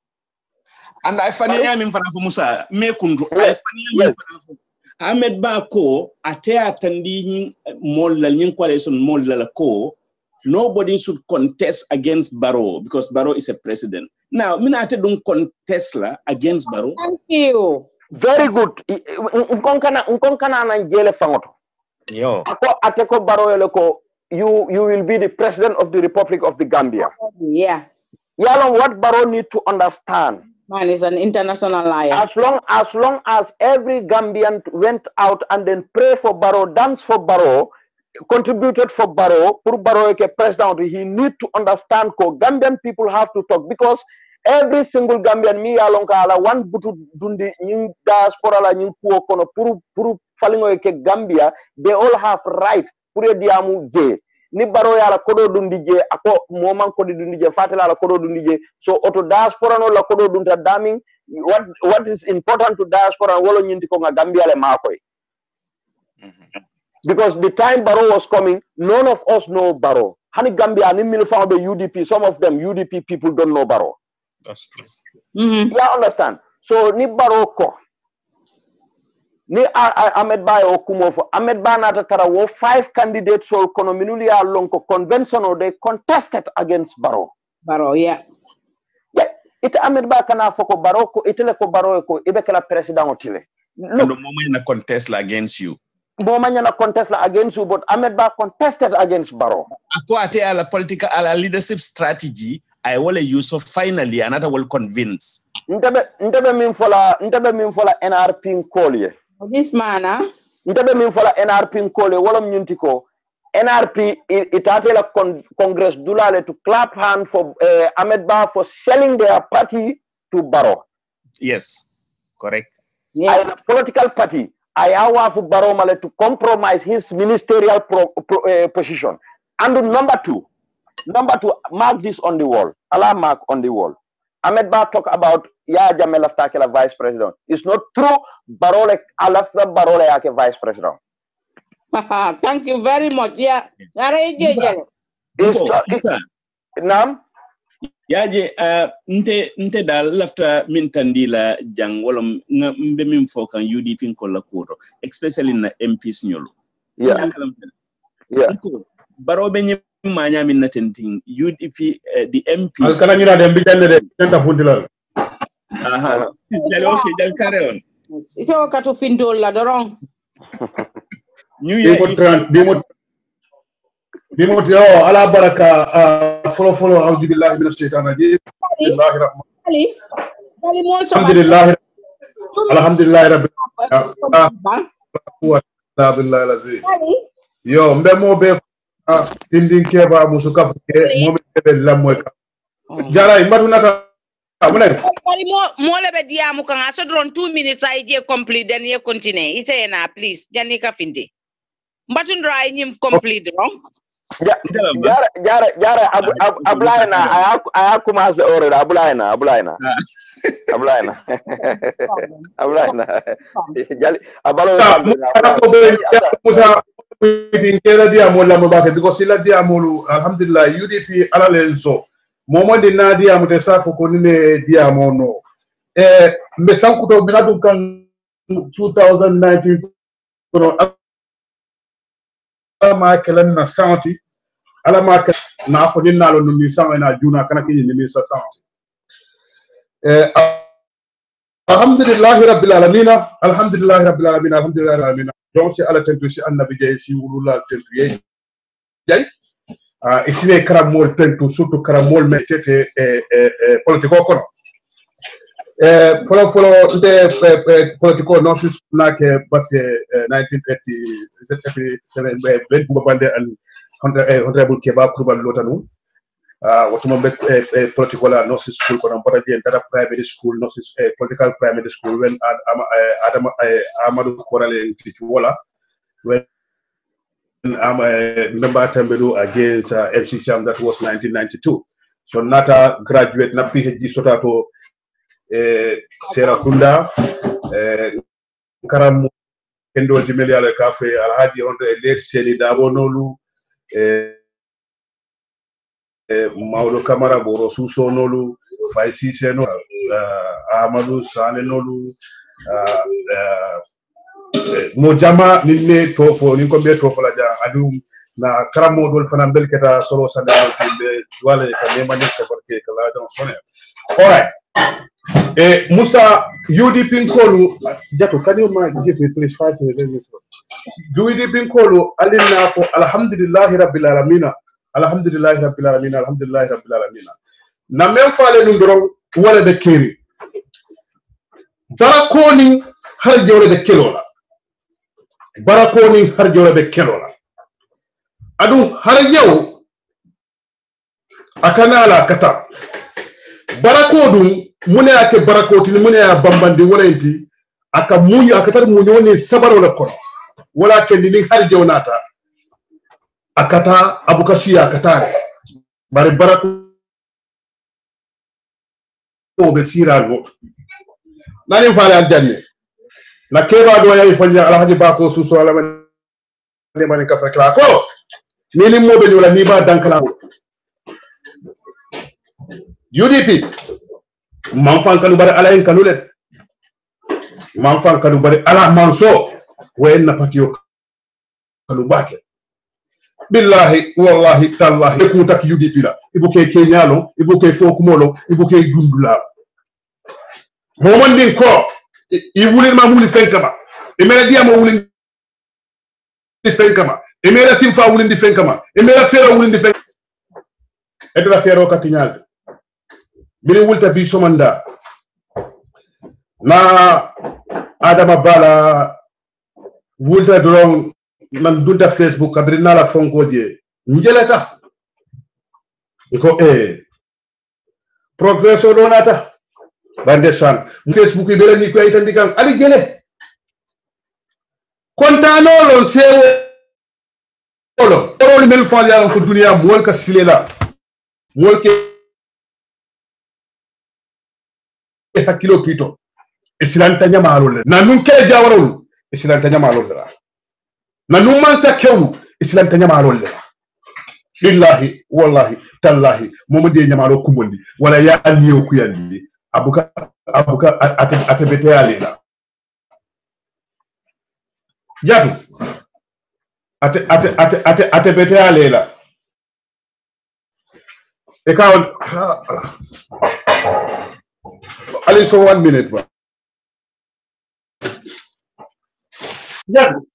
And I funny am for Musa me kundu I funny Ahmed Bako ate atandi molla nyin coalition molla ko nobody should contest against Barrow because Barrow is a president. Now mina ate don't contest la against Barrow. Thank you. Very good. Nkonkana na jele fangoto. Yo. Ako ateko Barrow ko you will be the president of the Republic of the Gambia. Yeah. Yalong what Barrow need to understand. Man is an international liar. As long as every Gambian went out and then pray for Barrow, dance for Barrow, contributed for Barrow, pour Barrow ke president, he need to understand ko Gambian people have to talk because every single Gambian mi alonka ala one butu dundi nying diaspora la nying kuo kono puru falingo ke Gambia, they all have right pure diamu je ni Barrow ya la kodo dundi je ako moman kodi dundi je fatela la kodo dundi je so auto diaspora no la kodo dunta daming what is important to diaspora wolo nyinti ko nga Gambia le makoy because the time Barrow was coming none of us know Barrow hani Gambia ni mil fa be UDP some of them UDP people don't know Barrow. That's true. Yeah, understand. So ni Barrow ko ni Ahmed Bayo kumo fo Ahmed Bana tara wo 5 candidates so kono minuli ya lonko convention or they contested against Barrow. Barrow, yeah. Yeah, it Ahmed Ba kana foko Barrow ko itele ko Barrow ko ibe kala president otile. And the moment na contest against you. Moment na contest against you, but Ahmed Ba contested against Barrow. Ako ate ala political ala leadership strategy I will use so finally another will convince. Ntebe min fola NRP kolye. This man, Ntebe min fola NRP kolye wolom nyintiko NRP itate la Congress dulale to clap hand for Ahmed Ba for selling their party to Barrow. Yes, correct. Yeah. A political party ayawa for Barrow male to compromise his ministerial position. And number two, mark this on the wall. Allah mark on the wall. Ahmed Ba talk about Yaya Jammeh lafta ke la vice president. It's not true. Barrow le alafta Barrow le yake vice president. Thank you very much. Yeah. Nam. Yaje nte dal lafta min tandila jang wolom mbe min fokan UDP ko la koto especially na MPs nyolo. Yeah. Yeah. Barrow be manya min natenting UDP the MP alkala nyira dem bi jande de tenta fundilal aha jalo ke jal carry on ito ka to findol la dorong new year bimo yo ala baraka follow a'udhu billahi minash shaitanir rajim bismillahir rahmanir rahim alhamdulillah rabbil alamin yo mbemo be tindin keba musuka fuke momi be lamoy ka jara imatu nata amune bari mo lebe diamu kan aso dron 2 minutes ay je complete then ye continue ise na please jani ka finde mbatu ndra ay nyim complete wrong Jara Ablaina I commencé already Ablaina Jali abalo Musa meeting kela dia mola mabake because ila dia molu alhamdulillah UDP ala lenso momo de na dia mo tesafo ko ne dia mono me sankuto binadu kan 2019 kono ma kelan na santi ala ma na fo din nalo no mi sama na juna kana kini ni mi sa santi alhamdulillah rabbil alamin donc c'est ala tentu si annabi jay si wulula tentu ye jay isine karamol tentu surtout karamol metete politiko kono folo de politiko non sus nake basse 1987 ben bande an honorable keba kurban lotanu watuma be political no school ko on pataji data private school no political primary school when Amadou Korale teach wala when I'm a member Tembedu against MC Cham, that was 1992. So Nata graduate na PhD sotato Serakunda Karam Kendo Jimeli Ale Cafe Alhaji on the late Seni Dabo Nolu Maulo Kamara Boro Suso Nolu Faisi Seno Amadou Sane Nolu no jama ninne tofo nin ko be tofo la ja adu na karamo dol fana belketa solo sa da timbe wala ka ne mani ko barke kala don sone alright Musa UDP Nkolu jato can you give me please 5 minutes UDP Nkolu alina fo alhamdulillah rabbil alamin na men faale nu doron wala de keri barakoni har jawle de kelola barakoni har jawle de kelola adu har yaw akanala kata barakodum mune ake barakoti mune ya bambandi wolenti aka munyu akatar munyu ni sabaro la kono wala kendi ni har jawnata akata abukasi akatare bari barako be sira not nani faale aljanne na keba do yayi fanya alhaji bako suso ala man ne man ka fakra ko ni mobe ni wala ni ba dankala UDP man fan kanu bari ala en kanu let man fan kanu bari ala manso wayen na patio kanu bake billahi wallahi tallahi ko tak UDP la ibuke kenyalo ibuke fokumolo ibuke dundula momandin ko i wulin ma wuli fenkama e mera diama wulin di fenkama e mera simfa wulin di fenkama e mera fero wulin di fenkama edra fero katinyal biri wulta bi somanda na adama bala wulta drong man dunta Facebook kabirina la fonko je njeleta ko progresso donata bande san Facebook be ni ko aytandi kan ali jele kontano lo sewo lo mel fal ya ko dunia mol ka silela mol ke hakilo pito isilanta nyamalo le na nun kele jawarol isilanta nyamalo le na nun man sa kewu isilanta nyamalo le billahi wallahi tallahi momode nyamalo kumondi wala ya niyo kuyandi abuka atebete alela jatu atebete alela e ka ali so 1 minute ba jatu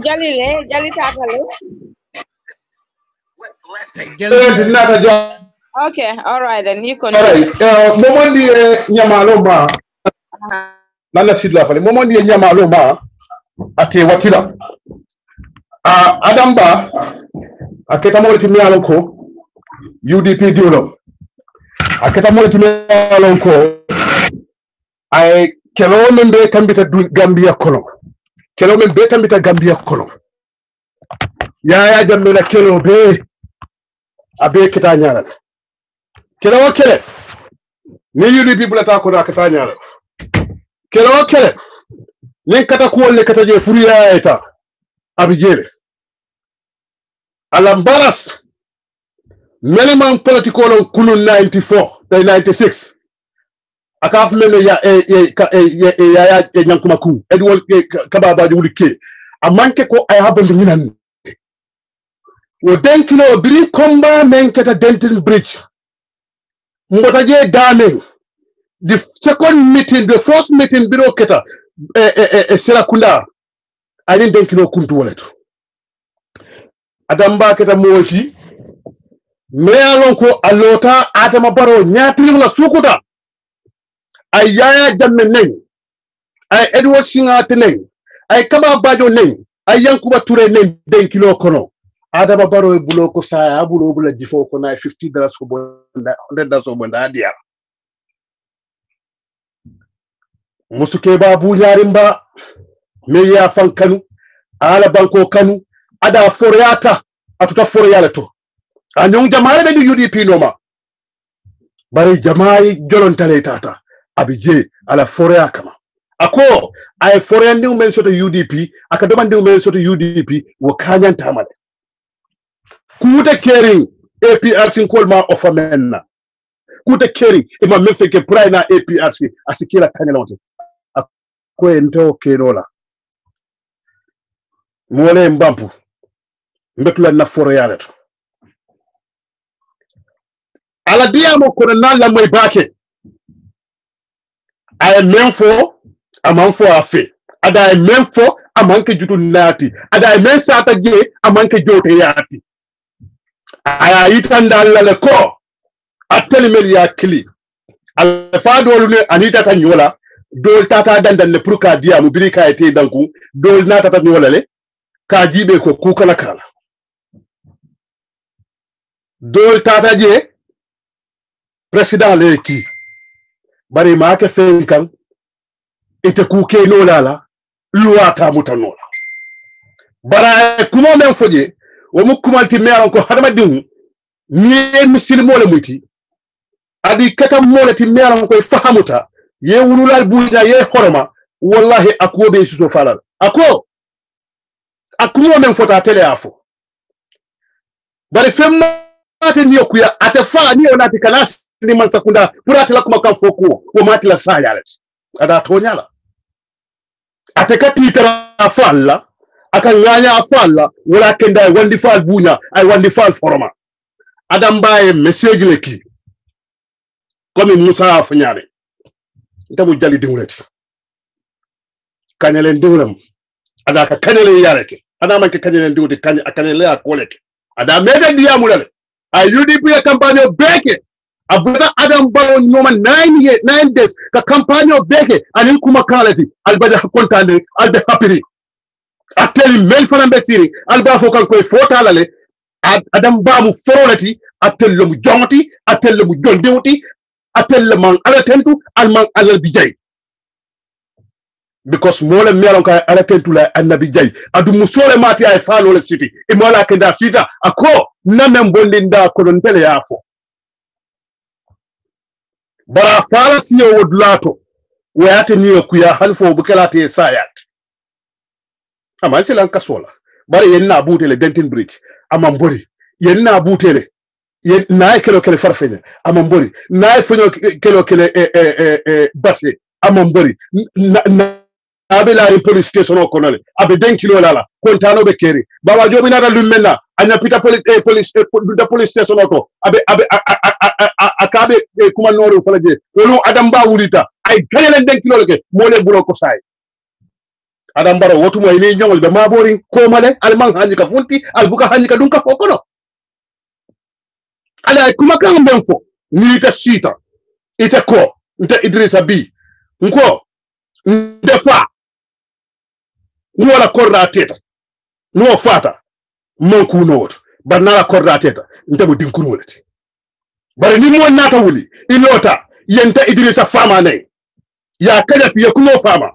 Jali tatale. Okay, all right, then you continue. All right, Momondi Nyamaloma. nana sidla fale momo ni nyama lo ma ate watila adamba aketa mo ti mialon ko UDP diolom aketa mo ti mialon ko ay kelo men be tambita Gambia kono kelo men be tambita Gambia kono ya jamme la kelo be abe kita nyala kelo kele ni UDP bulata ko da kita nyala kelo kele nin kata ko le kata je pour ya eta abijele alambaras minimum political on kunu 94 96 akaf mene ya nyankuma ku edwol kababa di wulike amanke ko ay habande nginan wo denkilo biri komba men kata dentin bridge mbota je damen the second meeting the first meeting biro keta sera kunda anin denkilo kuntu waleto adamba keta molti mealon ko alota atama baro nyatri la sukuta ay yaya jamme neng ay Edward Singate neng ay kaba bajo neng ay yankuba ture neng denkilo kono adama baro e bulo ko sa abulo bula jifo ko na $50 ko bonda $100 ko bonda dia musuke babu nyarimba me ya fankanu ala banko kanu ada foryata atuta foryala to anyong jamaare be UDP noma bari jamaai jolontale tata abije ala forya kama ako ay forya ndi men soto UDP aka domandi men soto UDP wo kanyan tamale kuute kering APRC kolma ofamenna kuute kering e ma mefeke prina APRC asikira kanyalonte ako ento kerola mole mbampu mbetula na forya to ala diamo kono nalla moy baake ay menfo amanfo afe ada ay menfo amanke jutu nati ada ay men sata je amanke jote yati aya itanda la ko ateli mel ya kili al fadolu ne anita ta nyola dol tata dandan ne pour ka diamu biri ka ete danku dol nata ta nyola le ka jibe ko kukala kala dol tata je president le ki bari ma ke fenkan ite kuke no lala luata mutanola bara kuma men foje wo mu kumalti meron ko hadama dum ni muslimo le muti adi kata molati meron ko fahamuta ye wululal buja ye horoma wallahi akobe suso falal ako akumo men fota tele afo bari femma ate niyo kuya ate fa niyo nati kalas ni man sakunda purati la kuma kan foku wo mati la sayalet ada tonyala ate katita afalla aka nganya afalla wala kenda wandi fal bunya ay wandi fal foroma adam baye message leki comme Musa afanyale ndamu jali dinguleti kanyale ndingulam ada ka kanyale yareke ada man ke kanyale ndingudi kanyale akoleke ada mede diamulale ay UDP ya campagne beke abada adam bawo noma 9 days ka campagne beke anin kuma kalati albada kontane albe happy ateli mel fana besiri alba fo kan koy fotalale adam ba mu forolati atel mu jongoti atel mu jondewti atel man ala tentu alman ala bijay because mole melon kay ala tentu la annabi jay adu musole mati ay fano le city e mola kenda sita ako namen bondinda ko don tele yafo bara fala siyo wodlato wayate niyo kuya halfo bukalate sayat ama silan kasola bare yenna butele dentin bridge ama mbori yenna butele yenna kelo kele farfenya ama mbori na fenyo kelo kele basse ama mbori abe la police station o konole abe 10 kilo lala kontano be keri baba jobi na da lumena anya pita police station o abe akabe kuma noro falaje wonu adam ba wulita ay gayelen 10 kilo leke mole bulo ko say adam baro wotu mo ni nyongol be mabori ko male alman hanji ka funti albuka hanji ka dun ka fokono ala kuma kan benfo ni ta sita ite ko nta Idrissa bi nko ndefa nuwala korda teta no fata manku no banala korda teta ndemu dinkurulati bare ni mo nata wuli ilota yenta Idrissa fama ne ya kada fiye kumo fama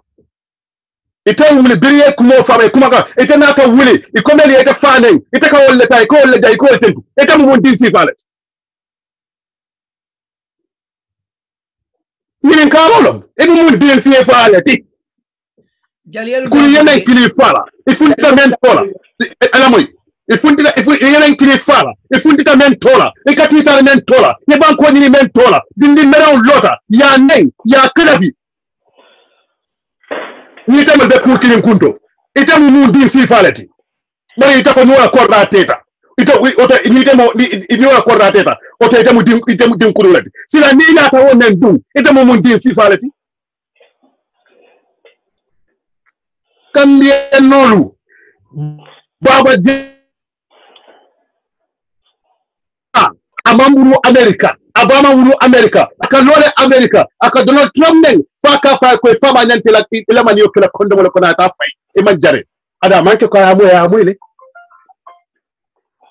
ita wuli biriye kumo fama kuma ka ita nata wuli ikomeli ita fane ita ka wolle tay ko wolle day ko tentu ita mo din sifalet min karolom ebi mun din sifaleti kuli yenen kili fala ifunta men tola alamoy ifunta yenen kili fala ifunta men tola ikatita men tola ne banko ni men tola dindi meraw lota ya nen ya kadafi ni tamal be pour kilin kunto ita mun din sifaleti bari ita ko nuwa korda teta ita ota ni temo ni wala korda teta ota ita mu din kurulati sila ni na ta wonen dum ita mun din sifaleti Kambie nolu baba amamuru America abama wulu America akalole America aka Donald Trump neng faka fa ko fama nyante la ila man yokela kondo wala kona ta fay e man jare ada manke ko ya moyle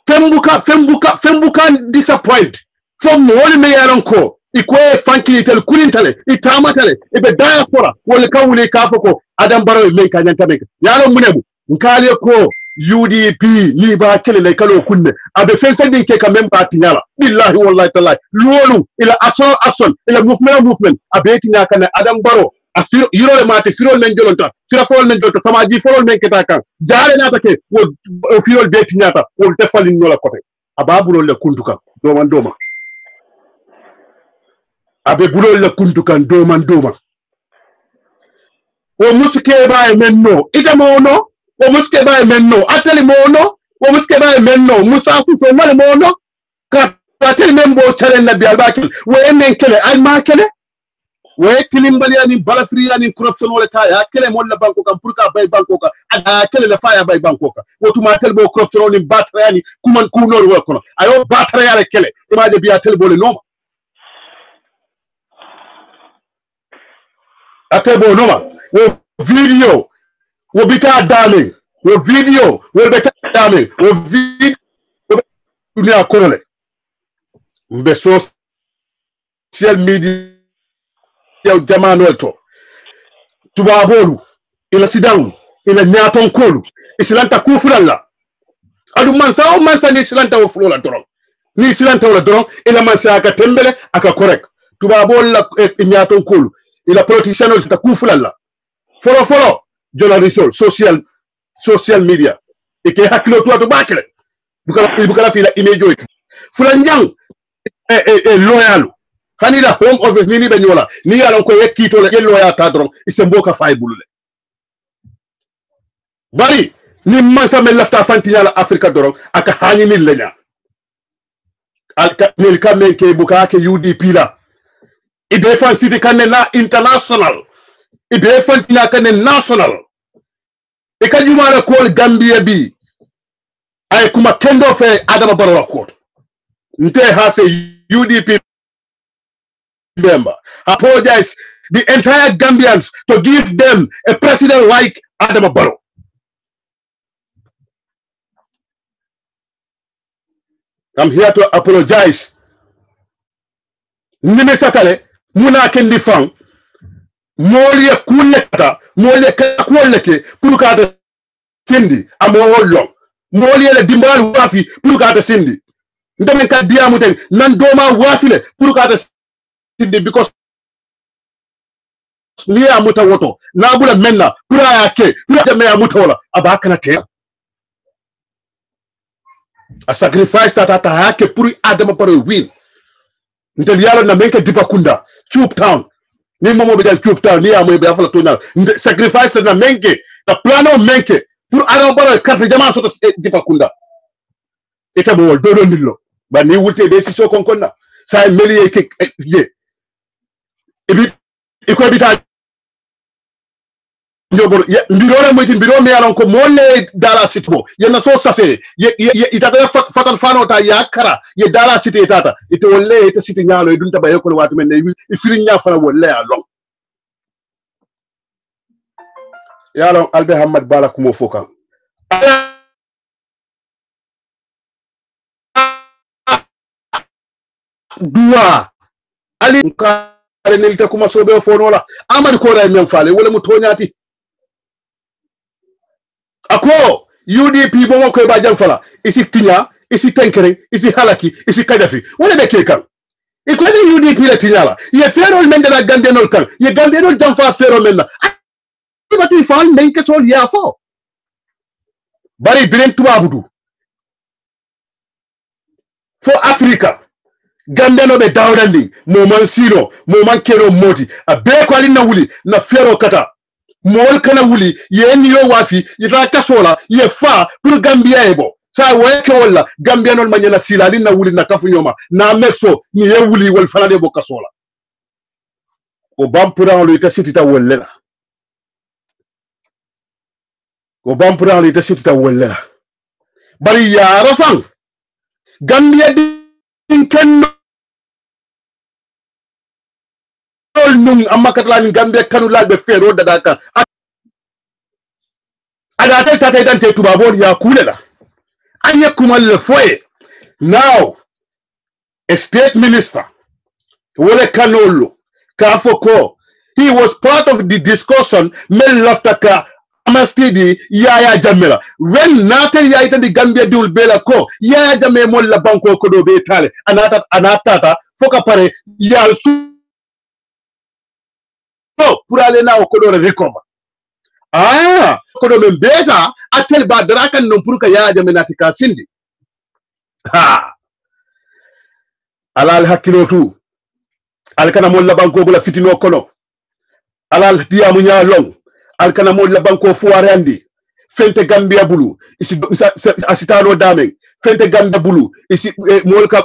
fembuka disappoint from wole me yaron ko ikwe fanki tel kulintale itamatale ibe diaspora wole kawule kafoko adam baro men kanyanta men yaron munemu nkale ko UDP ni ba kele le kalo kunne abe fensending ke ka member tinyala billahi wallahi taala lolu ila action ila movement abe tinya kana adam baro afiro yiro mate firol men jolonta fira fol men jolta samaji fol men keta kan jaale na take wo firol be tinyata wo defalin no la kote ababulo le kuntuka doma abe bulo le kuntukan doma o muske ba menno ita mono o muske ba menno atali mono o muske ba menno musafu so mal mono ka atali membo chalen na bial bakil wo enen kele al makele wo kilimbali ani balafri ani corruption wala ta ya kele mon la banko kam pour ka bay banko ka ada kele le faya bay banko ka wotuma tel bo corruption ni batre ani kuman kunor wo kono ayo batre ya kele imaje biya tel bo le noma atebo noma wo video wo bita darling wo video wo bita darling wo video dunia konole mbe social media jamano to tubabolu ila sidangu ila nyaton kolu isilanta kufulalla adu mansa ni isilanta wo fulola doron ni isilanta wala doron ila mansa aka tembele aka correct tubabolu la nyaton kolu ila politicians ta kufulalla folo journalism social media ike hakilo to bakle bukala fila image fulanjang loyalu hanida home office nini be nyola ni yalon ko yekkito le loya ta dron isemboka fay bulule bari ni mansa me lafta fanti yala afrika dron aka hani ni lenya alka nil kamen ke buka ke UDP la ibe fan city kanena international ibe fantina kane national e kajumara ko Gambia bi ay kuma kendo fe Adama Barrow ko nte ha se UDP member apologize the entire Gambians to give them a president like Adama Barrow. I'm here to apologize. Nime satale muna kendi fang molie kuleta molie kakwoleke pour ka de sindi amo long molie le dimbal wafi pour ka de sindi ndemen ka diamu ten nan doma wafile pour ka de sindi because ni amuta woto na bula menna pour ayake pour ka me amuta wala abaka na te a sacrifice that yake pour Adama Barrow win ntel yalo na menke dipakunda Chup Town ni momo be Chup Town ni amoy be afala tona sacrifice na menke the plano menke pour Adama Barrow carte jama soto dipakunda eta mo do ndillo ba ni wulte be si so konkonna sa melier ke ye ebi iko bita njobor mbirore moyti mbiro me alon ko molle dala sitbo yenna so safe ye itata fatal fano ta yakara ye dala cité tata ite wolle ite cité nyaalo e dunta baye ko watu men ne ifiri nya fana wolle alon yalo albe hamad bala kumo fokan duwa ali kare nelte kuma sobe fonola amad ko ray men fale wala mu tonyati ako UDP bomo ko ba jam fala isi tinya isi tenkere isi halaki isi kajafi wala be kekan iko ni UDP la tinyala ye ferol men de la gandenol kan ye gandenol jam fa ferol men na bati fal men ke sol ya fo bari bilen tubabudu fo Africa gandeno be dawdandi moman sino moman kero moti a be ko ali na wuli na fero kata mol kana wuli ye ni yo wafi ita kasola ye fa pour Gambia ebo sa weke wala Gambia non manyana silali na wuli na kafu nyoma na mexo ni ye wuli wal fana de bo kasola o bampura lo ita sitita wolela o bampura lo ita sitita wolela bari ya rafan Gambia din kenno nung amakatla ni Gambia kanula be fero dadaka ada tata dante tubabo ya kulela anye kumal foye now a state minister wole kanolo kafoko he was part of the discussion mel laftaka amastidi yaya jamela when natel ya itandi Gambia dul bela ko yaya jamme mol la banko ko do be tale anata foka pare ya su pour aller na ko do recover ko do men beta atel ba darakan non pour ka yaya jamme natika sindi ha alal hakilotu alkana mol la banko bula fitino kono alal diamu nya long alkana mol la banko fuare andi fente Gambia bulu isi asitano damen fente Gambia bulu isi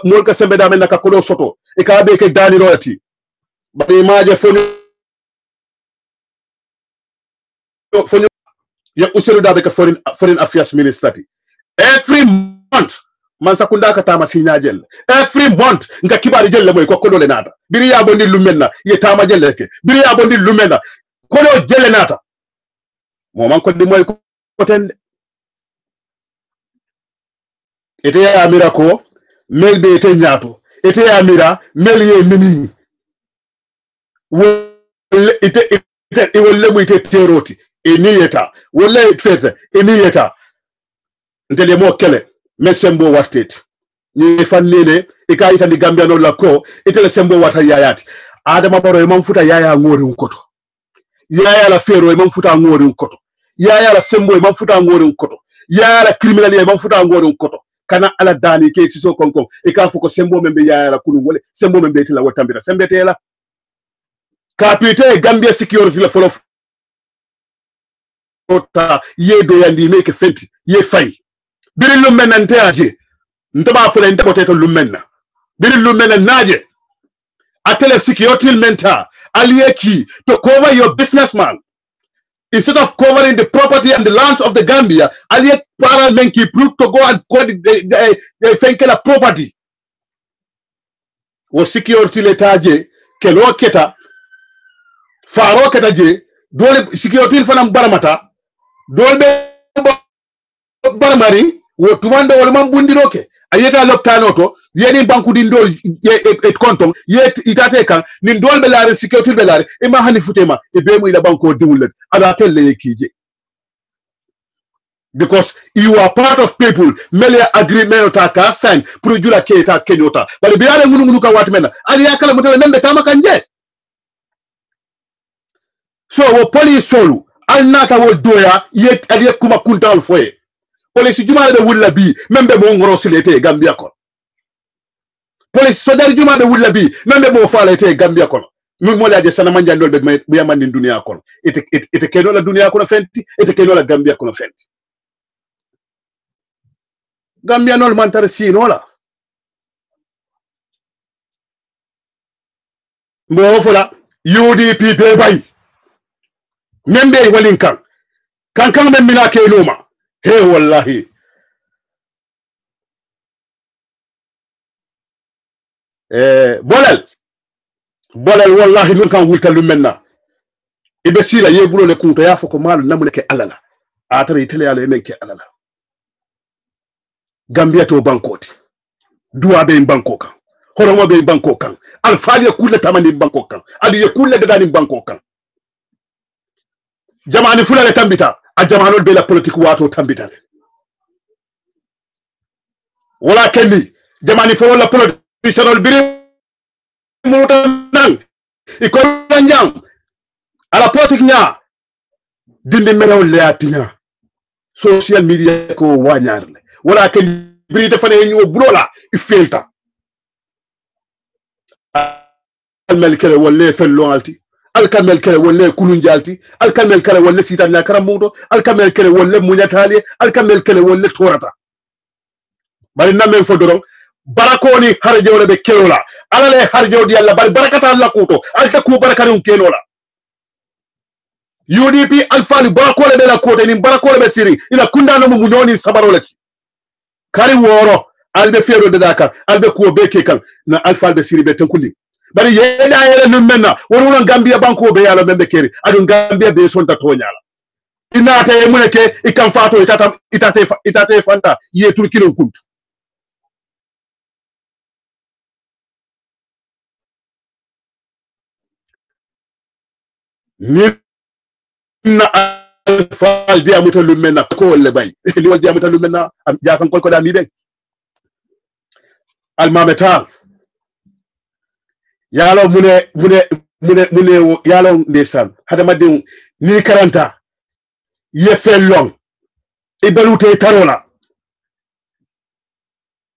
molka sembe damen naka kodo soto e ka be ke dani royati bari maje fonyo ya uselu dabe ka foreign affairs minister every month man sakunda ka tama sinya jel every month nga kibari jelle moy ko kodo le nata biri ya bondi lumenna ye tama jelle ke biri ya bondi lumena kodo jelle nata mo man ko di moy ko tende ete ya amira ko mel be ete nyato ete ya amira mel ye mini ite wolle mu ite teroti eniyeta wolle fete eniyeta ndele mo kele mesembo wartet ni fannene e kayita ndi Gambia no la ko itele sembo wata yayati adama baro e man futa yaya ngori unkoto yaya la fero e man futa ngori unkoto yaya la sembo e man futa ngori unkoto yaya la criminal e man futa ngori unkoto kana ala dani ke siso konkon e ka fuko sembo membe yaya la kunu wole sembo membe tila watambira sembe tela kapite Gambia security la folo ota yedo yandi meke fenti ye fay biri lumena nte aje ntaba fole nte potato lumena biri lumena naje atele security menta alieki to cover your businessman instead of covering the property and the lands of the Gambia aliek para menki proof to go and cover the fenkela property wo security letaje kelo keta faro keta je dole security fanam baramata dolbe baramari wo tumando wol man bundiroke ayeta loptano to yeni banku din dol et konton yet itate kan nin dolbe laare security be laare e ma hani futema e be mu ila banko diwulet ala telle kije because you are part of people mele agreement ta sign pour jula keta kenyota bari bi ale ngunu ka watmena ali yakala mutale membe tama kanje so wo police solu al nata wo doya yet ali kuma kuntal foye police juma be wulla bi membe mo ngoro silete Gambia kon police sodar juma be wulla bi membe mo falete Gambia kon mi mo laaje sana manja ndol be be yamandi dunia kon ete keno la dunia kon fenti ete keno la Gambia kon fenti Gambia nol mantar si nola mo fola UDP be bay membe walin kan men mina ke luma he wallahi bolal wallahi nun kan wulta lumenna ibe sila ye bulo le kunto ya foko malu namune ke alala atare itele ale men ke alala Gambia to bankoti duwa be banko kan horomo be banko kan alfali kulle tamani banko kan adi ye kulle dadani banko kan jamani fulale tambita a jamanol be la politique wato tambita wala kendi jamani fo la politique biri mutan iko nyang ala politique nya dindi meraw leatinya social media ko wanyarle wala kendi biri defane ñu bulola ifelta almel kele wolle fello alti alkamel kele wolle kununjalti alkamel kele wolle sitanya karamudo alkamel kele wolle munyatali alkamel kele wolle torata bari namen fo doron barakoni harjewle be kelola alale harjewdi yalla bari barakata alla kuto alta ku barakani kenola UDP alfali barakole be la kote ni barakole be siri ila kundano mu nyoni sabarolati kari woro albe fero de Dakar albe ko be kekan na alfal be siri be tankundi bari yeda yele num menna wonu Gambia banko be yalo membe keri adun Gambia be sonta tonyala inata e muneke ikam fato itate fanta ye turkilon kuntu na alfal dia mutalum menna ko le bay ni wal dia mutalum menna am jakan ko da mi be almametal yalo mune yalo ndesan hada madde ni karanta ye fellon ibalute tarola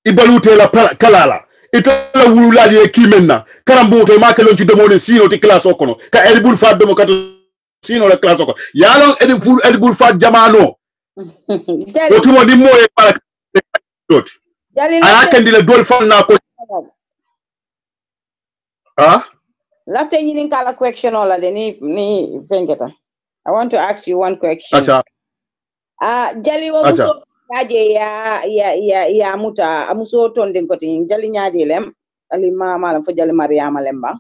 ibalute la kalala itola wululaji e kimenna karambuto ma kelon ci demone sino ti classe okono ka edibul fa demo kato sino la classe okono yalo edibul fa jamano otumo ni moye para dot aya kendile dol fanna ko Lafte nyini kala question ola de ni fengeta. I want to ask you one question. Acha. Jali wa muso yaje ya muta amuso tonde ngoti jali nyaje lem ali mama lam fo jali Mariama lemba.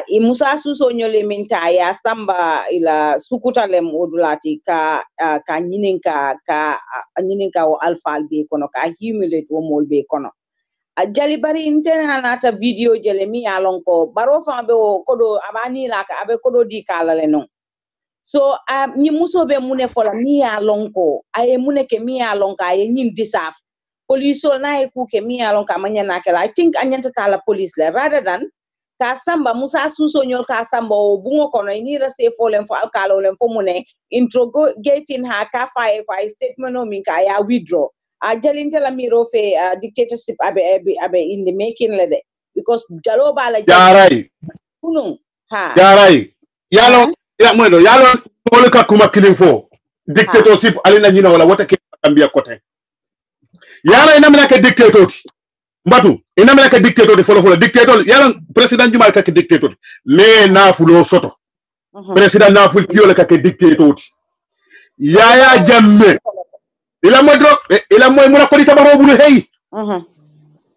I musa suso nyole minta ya samba ila sukuta lem odulati ka nyininka o alfal be kono ka humiliate wo mol be kono. Jali bari intena nata video jele mi alonko baro fambe o kodo abani la ka abe kodo di kala le non so ni muso be mune fola mi alonko ay mune ke mi alonka ay nyin disaf police na e ku ke mi alonka manya na kala I think anyanta tala police le rather than ka samba musa suso nyol ka samba o bungo kono ni ra se folen fo alkalo len fo mune interrogating ha ka fa e kwa statement o min ka ya withdraw Jalintela miro fe dictatorship abe in the making lede because jalo bala jarai kunung ha jarai yalo ya mwendo yalo moleka kuma kilinfo dictatorship alina nyina wala wata ke Gambia kote yalo inamina ke dictatorship mbatu inamina ke dictatorship folo dictator yalo president Juma ka ke dictator me na fulo soto president na ful tiyo ka ke dictatorship yaya jamme ila moy muna ko di tabaro bulu hey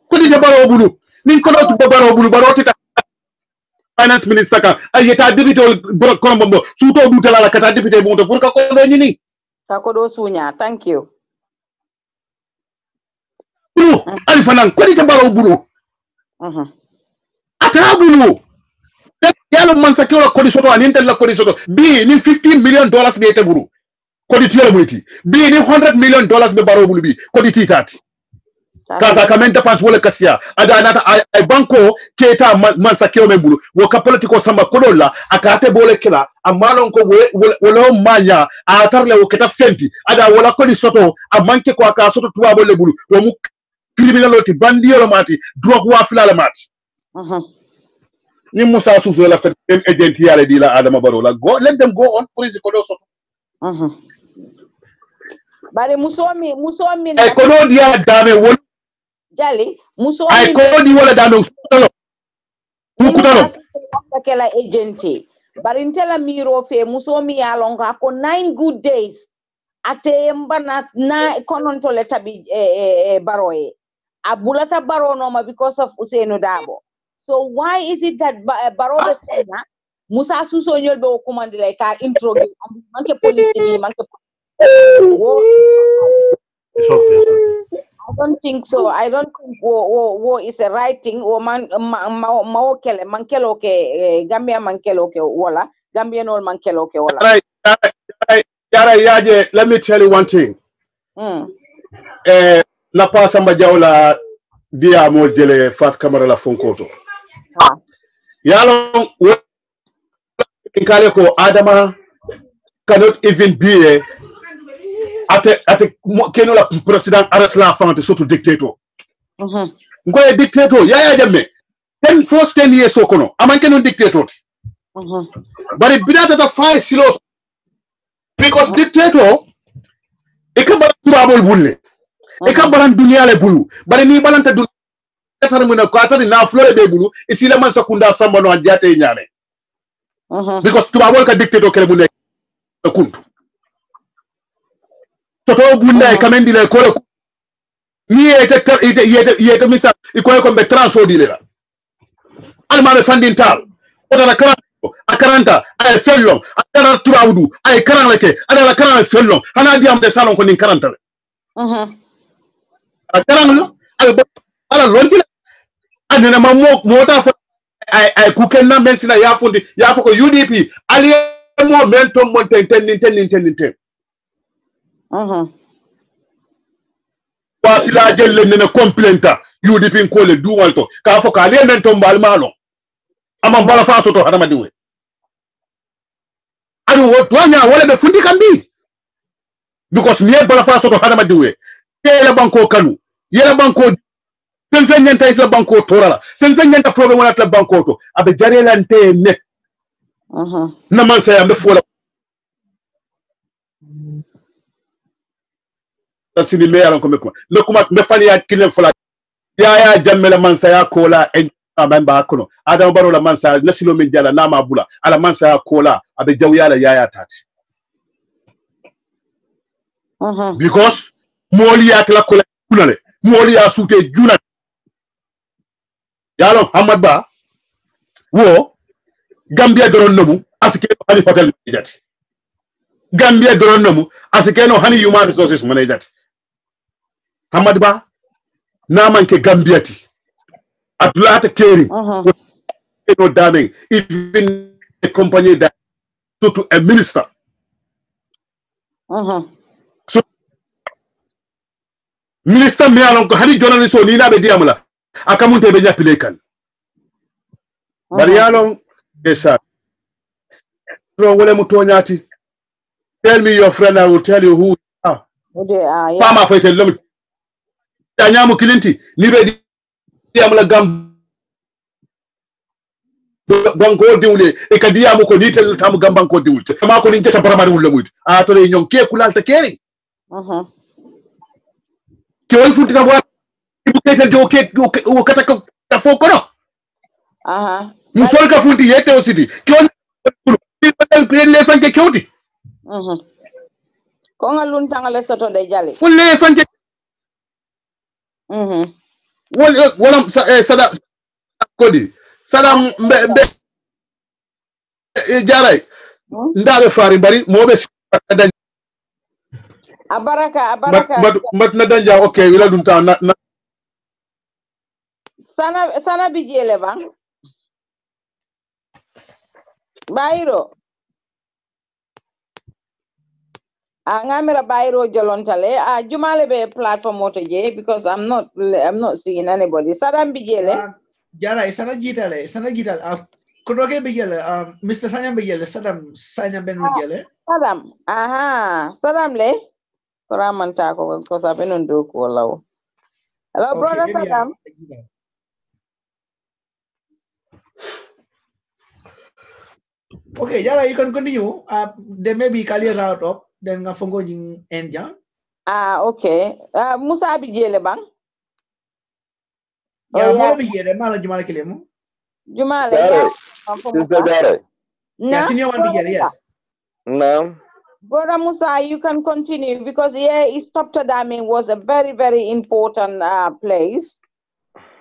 ko di tabaro bulu nin ko do tabaro bulu baro tita finance minister ka ayeta député kolombo suto du tala kata député bonto pour ka ko do nyini ka ko do sunya thank you ali fanan ko di tabaro bulu ata bulu yalo man sakyo ko di soto anin tel la ko di soto bi ni $15 million be te bulu kodi tiere muiti bi ni $100 million be baro bulu bi kodi titati kaza kamenta pas wala kasia ada nata ay banko keta man sakyo membulu wo ka politiko samba kodolla akate bole kila amalon ko wala manya atarle wo keta fenti ada wala kodi soto amanke ko aka soto tuwa bole bulu wo mu criminality bandiolo mati drogue wa filala mati ni musa suzo la fete agent yale di la adama baro la go let them go on police ko do soto bare musomi e kono dia dame wol jali musomi ay kono di wala dame kutalo kala agenti bare ntela miro fe musomi ya longa ko 9 good days ate mbana na konon to le tabi baroye abulata baro no ma because of Usainu Dabo so why is it that baro besona Musa Suso nyol be o commande like ka intro manke police TV manke It's okay. I don't think so. I don't think wo is a writing or man kele mankelo ke Gambia mankelo ke wala Gambian or mankelo ke wala. Yara yaje, let me tell you one thing. Na pasa majawla dia mo jele Fat Camara la fonkoto. Yalo inkale ko Adama cannot even be ate keno la president arrest fante surtout dictator. Ngoye dictator yaya jamme 10 years okono amanke non dictator. But it bidata ta 5 silos because dictator e ka baran bulle e ka baran dunia le bulu bare ni balanta dunia tar mun ko atani na flore be bulu e sila man sakunda samba no andiate nyame because tubabol ka dictator kele mun ne kuntu toto bunda e kamendi le ko ni yete misa iko ko be transodi le alma be fandintal o da kala akaranta ay fellon adara turawdu ay karan leke adara karan fellon hana diam de salon ko nin karanta le karan lo ala lonti anena mota fa ay kukenna mensina yafundi yafako UDP ali mo mentom mon ten wasila jelle nena complainta UDP ko le duwalto ka fo ka le mentom bal malo amam bala fa soto hadama diwe adu wanya wala be fundi kambi because niye bala fa soto hadama diwe yela banko kanu yela banko sen nyanta isla banko torala sen nyanta problem wala la banko to abe jarela nte ne na man say ambe fola tasini me yalan ko me kuma me fani ya kilen fola ya jammela man say akola en amamba kono adam baro la man say nasilo min jala na ma bula ala man say akola abe jawyala yaya tati because moli ya tla kola kunale moli ya sute juna yalo Hamad Ba wo Gambia doron namu asike hani hotel manajati Gambia doron namu asike no hani human resources manajati Hamad Ba na manke Gambia ti Abdullah ta keri no damning even a company that to a minister so minister me alon ko hani journalist o ni na be diamala akamunte be nyapile kan bari yalon esa ro wole mutonyati tell me your friend, I will tell you who you are. Fama fa tell ta nyamu kilinti ni be diamala gam banko diwle e ka diamu ko ni tel tam gam banko diwle ma ko ni jeta baramari wulle muyt a to le ñon ke kulal ta keri ke wol funti na bo ketel jo ke o kata ko fo ko no musol ka funti yete o siti ke on le fanke kewti ko ngalun tangale soto de jale fulle fanke wala sada kodi sadam be jaray ndabe fari bari mobe abaraka mat na danja okay wila dum ta na sana bijele ba bayro ngamira bayro jolontale jumale be platform moto je because I'm not seeing anybody sadam bijele jara sana jital ko doge bijele Mr. Sanyam bijele sadam Sanyam ben bijele sadam sadam le koramanta ko sabenon do ko law hello brother Sadam. Okay, Yara, you can continue. There may be Kali route up, then Gafongo in Enja. Okay. Musa Bijele bang. Yeah, Mola Bijele, Mala Jumala Kilemu. Jumala. Sister Jare. Yeah, senior one Bijele, yes. No. Brother Musa, you can continue because East Toptadaming was a very, very important place.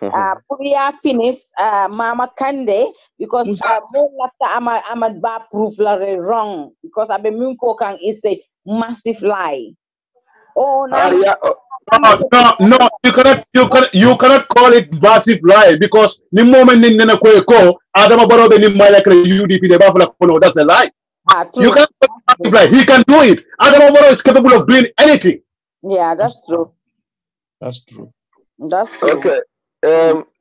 Puria finished Mama Kande because more after I'm a bad proof wrong because I've been is a massive lie. Oh now no, you cannot call it massive lie because the moment in ko Adama Barrow be ni maya UDP de bafula kono, that's a lie. You cannot call it massive lie. He can do it. Adama Barrow is capable of doing anything. Yeah, that's true. That's true. That's true. Okay.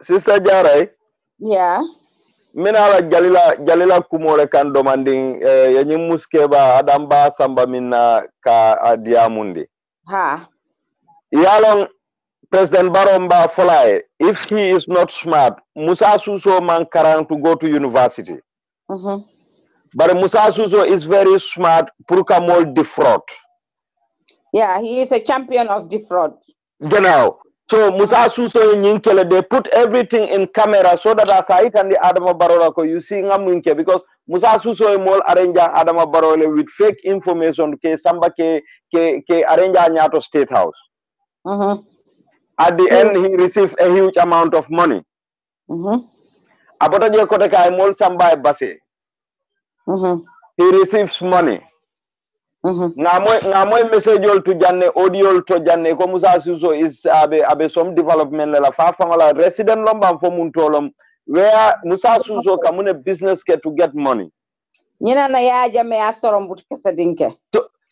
Sister Jarai. Yeah. Mina Jalila kumore kan demanding yenyi muskeba adamba samba minna ka adiamundi. Ha. Yalong President Baromba Folae, if he is not smart, Musa Suso man karang to go to university. But Musa Suso is very smart, Purkamol defraud. Yeah, he is a champion of defraud. Genau. So Musa Suso in Yinkele, they put everything in camera so that Asait and the Adama Barolako, you see Ngamunke, because Musa Suso mol arrange Adama Barole with fake information ke samba ke arrange Nyato State House. At the end, he received a huge amount of money. Abotaje koteka mol samba base. He receives money. Ngamoy message to janne audio to janne ko Musa Suso is abe some development la fa fangala resident lomba fo muntolom where Musa Suso kamune business ke to get money. Nyina na ya jame astorom but kesedinke.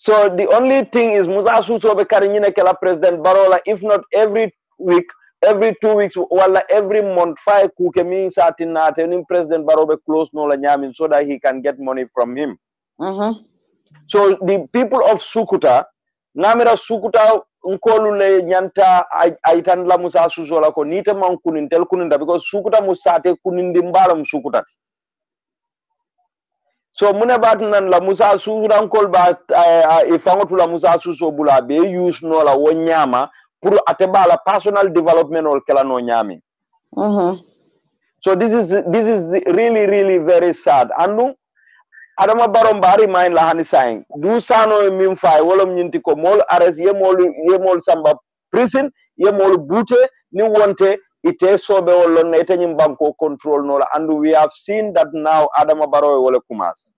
So the only thing is Musa Suso be kari nyine ke la President Barola, if not every week, every 2 weeks, wala every month, 5 kuke mi satin na tenim President Barobe close no la nyamin so that he can get money from him. So the people of Sukuta, namira Sukuta unkolule nyanta aitan la Musa Suso la ko nite man kunintel kuninda because Sukuta musate kunindi mbalam Sukuta. So mune bat nan la Musa Suso ankol ba ifangotu la Musa Suso bula be use no la wonyama pour ateba la personal development or kala no nyami. So this is really very sad. Anu Adama Barrow bari main la hani saying du sano mim fay wolom nyinti ko mol arrest ye mol samba prison ye mol bute ni wonte ite sobe wolon ite nyim banko control no la, and we have seen that now Adama Barrow wole kumas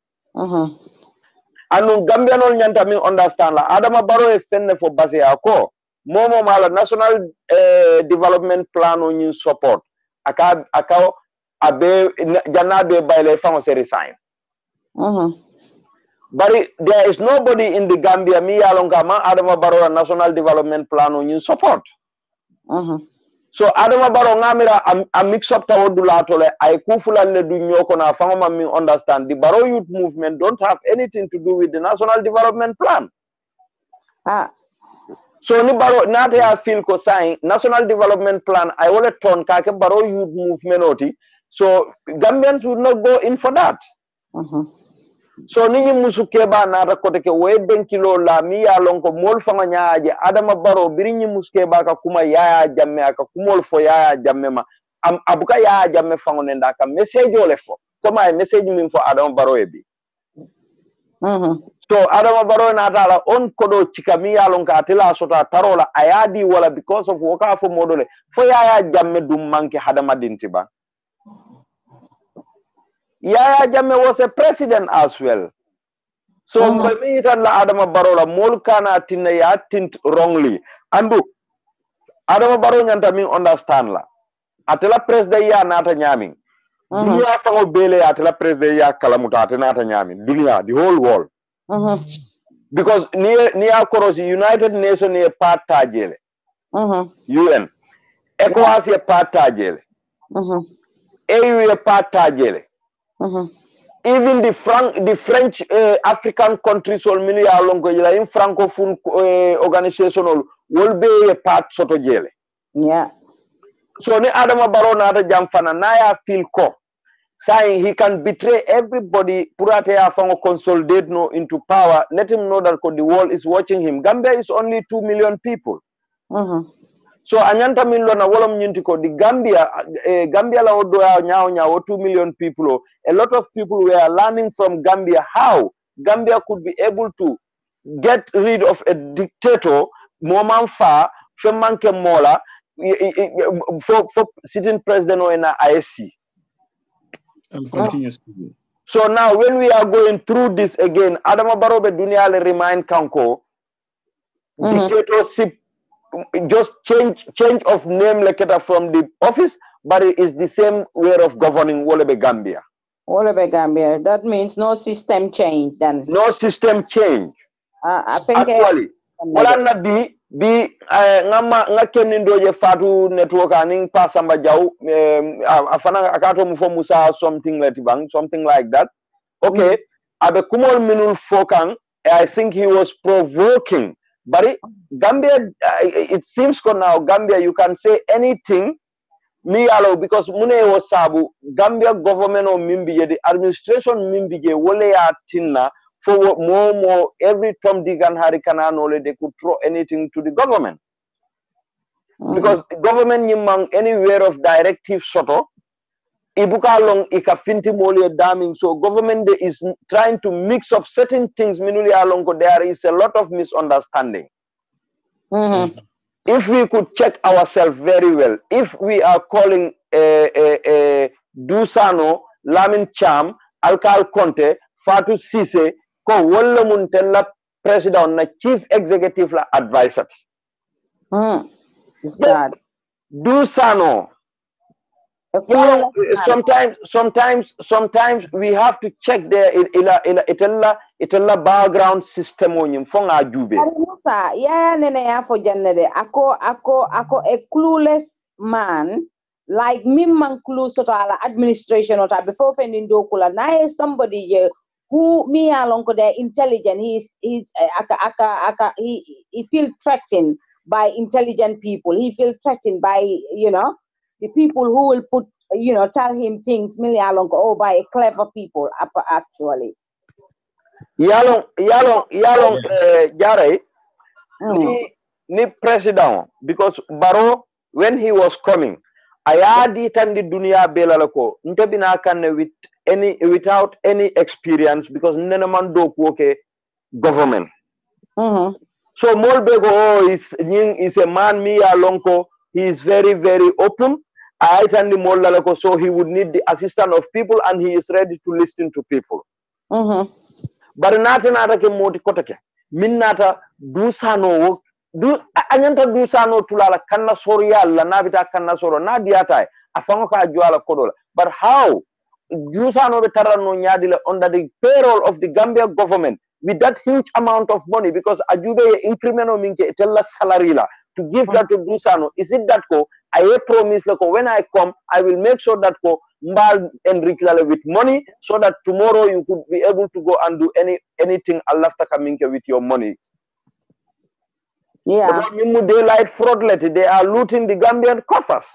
anu Gambia no nyanta mi understand la Adama Barrow e fenne fo base ako momo mala national development plan on you support aka abe janabe bayle fango se resign. But there is nobody in the Gambia mi alongama Adama Barrow national development plan on you support. So Adama Barrow ngamira a mix up tawodulatole ay kufula le du nyoko na fangoma mi understand the Barrow youth movement don't have anything to do with the national development plan. So ni Barrow nate ya feel ko sign national development plan I will turn kake Barrow youth movement oti, so Gambians would not go in for that. So ninyi musukeba na rakote ke we benkilo la mi ya lonko mol fanga nyaaje Adama Barrow birinyi muskeba ka kuma yaya jamme aka kumol fo yaya jamme ma abuka yaya jamme fango nenda ka message ole fo koma e message min fo Adama Barrow ebi. So Adama Barrow na tala on kodo chika mi ya lonka atela sota tarola ayadi wala because of waka fo modole fo yaya jamme dum manke hadama dintiba. Yaya Jammeh was a president as well. So me la Adama Barrow la mol kana tinna ya tint wrongly. Andu Adama Barrow nyanta mi understand la. Atela president ya nata nyami. Dunia fango bele atela president ya kalamuta nata nyami. Dunia, the whole world. Because near Korosi United Nations is part tajele. UN. ECOWAS is part tajele. AU is part tajele. Even the French African countries will mili alongo jela in francophone organization will be a part soto jele. Yeah. So ni Adama Barrow na ata jamfana na ya feel ko saying he can betray everybody purate ya fango consolidate no into power. Let him know that the world is watching him. Gambia is only 2 million people. So anyanta minlo na wolom nyinti ko the Gambia la odo ya nyao 2 million people. A lot of people were learning from Gambia how Gambia could be able to get rid of a dictator Moman Fa Femanke Mola for sitting president in ISC. And continues to be. So now when we are going through this again, Adama Barrow be dunia le remind Kanko, dictatorship, just change of name leketa from the office, but it is the same way of governing Wolebe Gambia. Wolebe Gambia. That means no system change then. No system change. I think actually. Wala na bi nga kenindoje fatu network aning pasamba jaw afana akato mufo musa something like that. Okay. Abe kumol minul fokang, I think he was provoking. But Gambia, it seems now Gambia, you can say anything. Because mune was sabu Gambia government or mimbije, the administration mimbije wole ya tinna for more every Tom Dick and Harry Cananole they could throw anything to the government. Because government yimang anywhere of directive soto ibuka long ikafinti mole daming, so government is trying to mix up certain things minuli along, there is a lot of misunderstanding. If we could check ourselves very well, if we are calling Dusano, Lamin Cham, Alkal Conte, Fatou Cisse, ko wala muntella president na chief executive la advisor. Dusano. Sometimes we have to check there itella background system on fonga jube. Yeah, nene ya for janede. Ako a clueless man like me man clue sort of administration or before fending dokula. Now somebody who me along their intelligent. He feel threatened by intelligent people. He feel threatened by the people who will put tell him things by clever people actually. Yalong Jare ni president, because Barrow when he was coming ayadi tandi dunia belalako ntabina kan without any experience, because nene man do okay government. So Molbego is a man me alonko, he is very, very open. So he would need the assistance of people and he is ready to listen to people. But nata ke moti kotake. Minnata dusano anyanta dusano tulala kanna soria la nabita kanna soro na diatai afango ka juala kodola. But how dusano betarano nyadile under the payroll of the Gambia government with that huge amount of money, because ajube incremento minke etella salary la to give that to dusano. Is it that ko I promise when I come, I will make sure that mbal Enrique with money, so that tomorrow you could be able to go and do anything Allah minke with your money. Yeah. Daylight fraudulent, they are looting the Gambian coffers.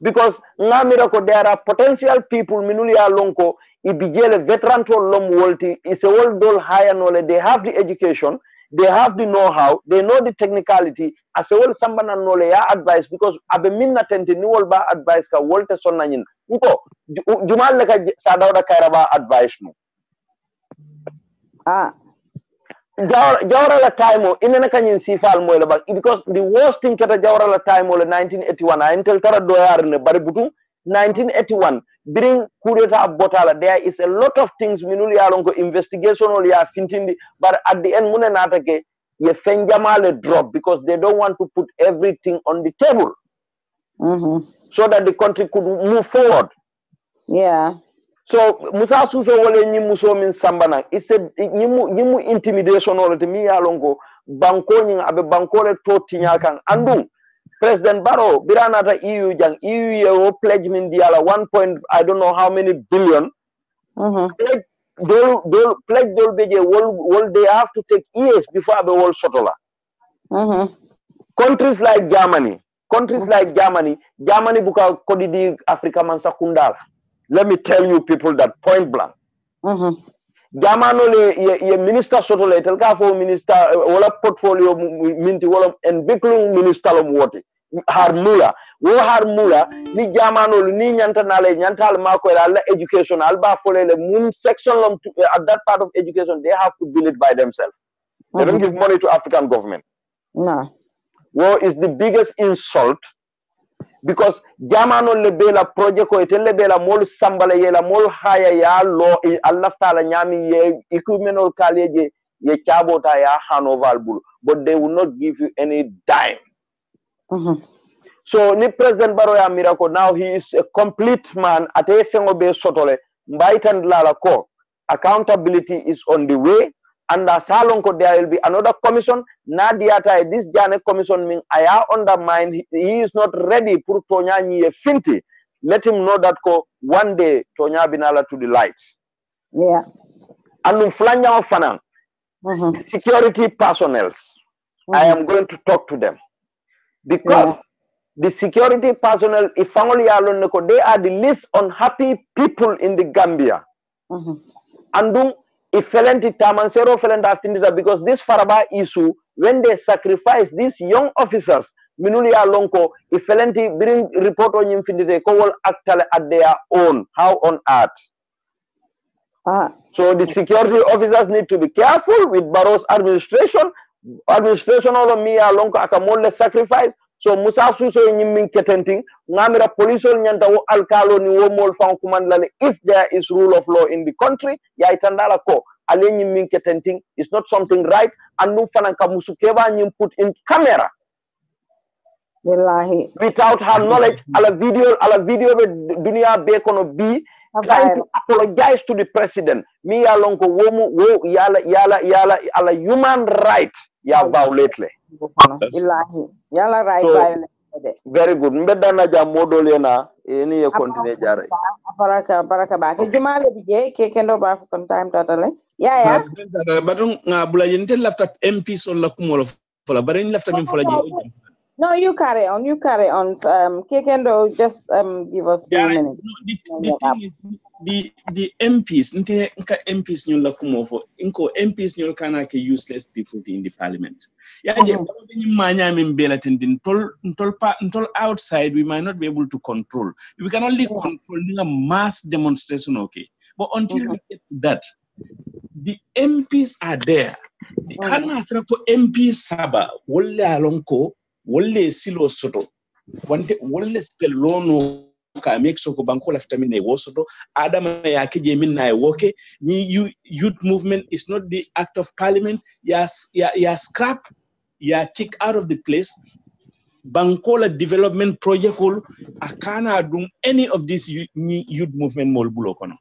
Because there are potential people minulia lonko ibijele veteran to lom wolti is a old dol higher knowledge, they have the education, they have the know-how, they know the technicality. As a whole, somebody know ya advice, because abe minna tenti ni wol ba advice ka wolte sonna nyin. Nko jumal leka sadawda kairaba advice mo. Jawra la time inena kanyin sifal mo leba, because the worst thing kata jawra la time 1981 I intel tara doyar ne bari butu 1981 during coup d'etat botala, there is a lot of things minuli alongo investigation or ya fintindi, but at the end mune natake ye fenjamale drop, because they don't want to put everything on the table so that the country could move forward. Yeah. So Musa Suso wole nyi muso min sambana, it's a nyimu intimidation or to me alongo banko nyi abe banko le to tinyakang andung. President Barrow, Biranata EU jang EU pledge mindiala 1 point I don't know how many billion. Pledge they have to take years before the world shuttle. Countries like Germany, Germany buka kodidi Africa mansa kundala. Let me tell you people that point blank. Jamano ye minister shuttle telka for minister wala portfolio minti wala en beklung minister lom woti. Harmula ni jamano ni nyanta nale nyanta mako la education alba fole le moon section at that part of education they have to build it by themselves. They don't give money to African government. No. War is the biggest insult because jamano le bela project ko etelle bela mol sambala yela mol haya ya lo Allah taala nyami ye equipmental college ye chabota ya hanoval bul, but they will not give you any dime. So ni President Barrow ya miracle now, he is a complete man at efengo be sotole mbaitan lala ko accountability is on the way. And salon ko there will be another commission. Nadiata this Janet commission mean aya undermine. He is not ready pour Tonya nye finti. Let him know that ko one day Tonya binala to the light. Yeah. And flanya ofana security personnel. I am going to talk to them because the security personnel, if family alone, they are the least unhappy people in the Gambia. And if felenti tamansero felenta finita, because this Faraba issue, when they sacrifice these young officers, minuli alonko, if felenti bring report on infinite, ko will actually at their own. How on earth? So the security officers need to be careful with Barrow's administration. Administration of me alonko akamole sacrifice. So Musa Suso nyimin ketenting ngamira police nyanta wo alkalo ni wo mol fan kumandale. If there is rule of law in the country, ya itandala ko ale nyimin ketenting is not something right, and no fananka musukeba nyim put in camera without her knowledge. Ala video be dunia be kono be trying to apologize to the president. Me alonko wo yala ala human right ya violate. Yala right so, very good. Mbeda na jamodo lena eni ye continue jare. Baraka ba. Ke jumale bije ke kendo ba for time totally. Yeah. Badung nga bula yente lafta MP so la kumolo fola barin lafta min fola je. No, you carry on. Ke kendo just give us 2 minutes. No, the thing is the MPs nte nka MPs nyol la kumofo inko MPs nyol kana ke useless people in the parliament. Yaje manya min belatin din tol outside we might not be able to control. We can only control a mass demonstration, okay? But until we get to that, the MPs are there. The kana trapo MPs saba wolle alonko wolle silo soto wante wolle spelono ka make so ko banko lafta min e wosoto adama ya kije min na e woke ni youth movement is not the act of parliament. Ya scrap ya kick out of the place. Bankola development project will akana dum any of this youth movement mol bulo kono.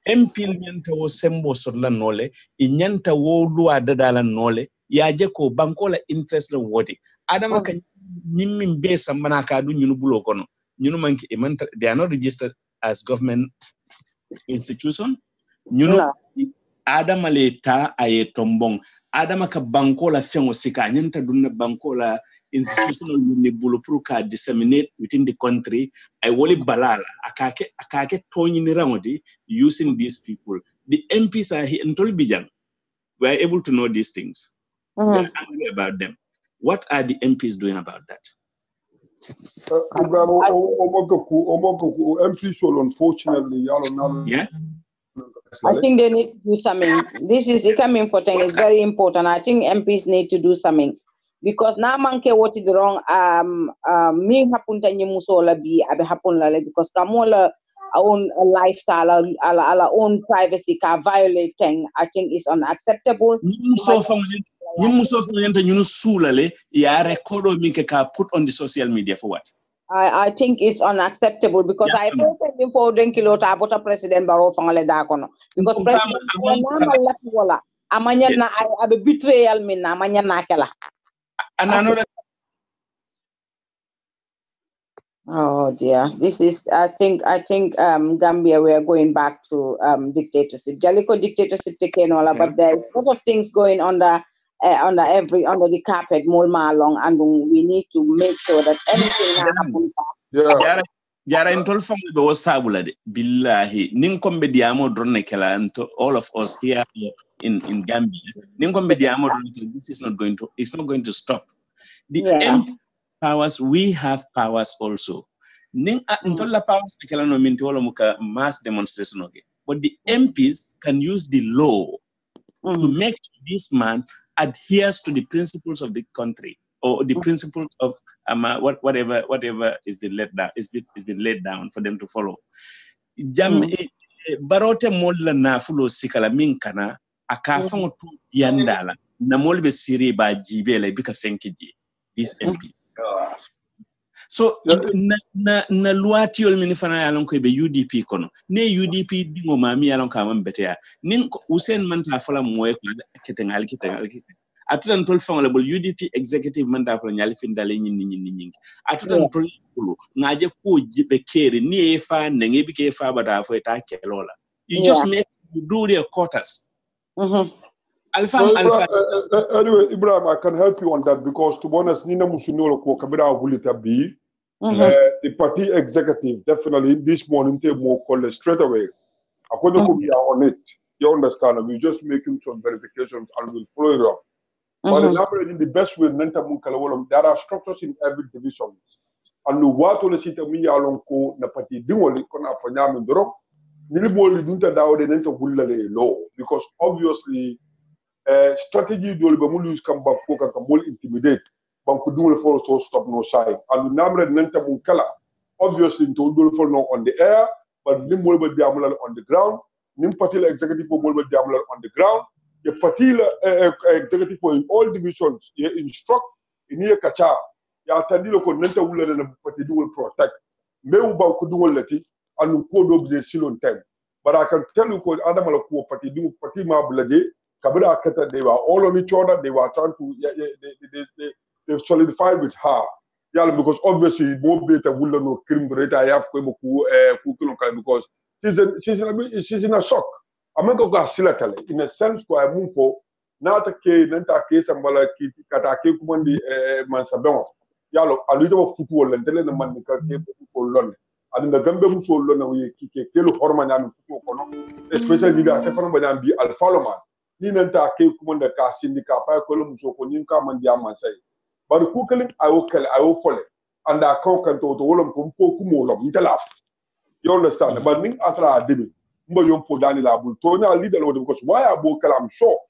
MP nyanta wo sembo sodla nole inyanta wo luwa dadala nole yaje ko bankola interest la woti adama ka nyimmin be sambana ka du nyunu bulo kono nyunu manki they are not registered as government institution nyunu adama le ta aye tombong adama ka bankola fengo sika nyanta dunna bankola institutional ni bulo pour ka disseminate within the country. I woli balala akake tony ni rangodi using these people. The MPs are here in Tolbijang. We are able to know these things. We are angry about them. What are the MPs doing about that? Unfortunately, yeah. I think they need to do something. This is coming for thing is very important. I think MPs need to do something. Because now manke what is wrong me happen to musola bi abe happen la because kamola own lifestyle our own privacy ka violating I think is unacceptable. Ya record mi ka put on the social media for what? I think it's unacceptable because I personally for kilo ta bota President Barrow fangale da kono because President wala amanya na abe betrayal min na amanya na kala. Oh dear, this is I think Gambia we are going back to dictatorship. Jalico dictatorship but there is a lot of things going under the carpet more long and we need to make sure that anything happens. Jara intol fango be wasabula de billahi nin kombe diamo dronne kala to all of us here in Gambia nin kombe diamo this is not going to stop. The MP powers, we have powers also. Ning intol la powers kala no minti wala muka mass demonstration okay. But the MPs can use the law to make this man adheres to the principles of the country. or the principles of whatever is been laid down laid down for them to follow. Jam barote molla na fulo sikala min kana aka fango tu yandala na molbe siri ba jibe la bika fenkiji this MP. So na luati ol mini fana yalon ko be UDP kono ne UDP dingo mami yalon ka man betea nin Hussein man ta fala moy ko ketengal atutan tol fangolable UDP executive man ta fala nyali findale nyin atutan tol kulu ngaje ko jibe keri ni fa ngi bi ke fa bada fo ta kelola you just make you do their quotas. Anyway, Ibrahim, I can help you on that because to be honest, Nina Musunolo ko kabira hulita bi the party executive definitely this morning take more call straight away. According to we are on it. You understand? We're just making some verifications and we'll follow it up. But in the best way, there are structures in every division. And what on the city me along ko na party dinwali kona afanya mindoro. Niliboli dunta dawo de nento bulale law because obviously strategy do be mulu use come back ko kan mul intimidate ban ku do for so stop no side and namre nenta mun kala obviously to do for no on the air but nim mul be diamulal on the ground nim party executive mul be diamulal on the ground the party executive in all divisions ye instruct in ye kacha ya tandilo ko nenta wulale na party do protect me u ba ku do lati and ko do be silon time but I can tell you ko adamala ko party do party ma blade Kabila Akata, they were all on each other. They were trying to, they've solidified with her. Yeah, because obviously, more better will not cream rate. I have because she's in a shock. I'm not going to silatale in a sense. Ko I move for now. The case, nenta case, and bala kata case kumandi mansabon. Yalo, a little of football and telling the man because for London. And the Gambia muso London we kilo hormone and football, especially the Stefano Banambi Alfaloman. Ni nanta ke kumanda ka sindika fa ko lo muso ko nin ka man dia man sai bar ku kelin ayo kole anda ko kan to wolom ko po ku mo lo mtala you understand but nin atra debi mbo yom po dani la bul to na leader lo because why abo kalam show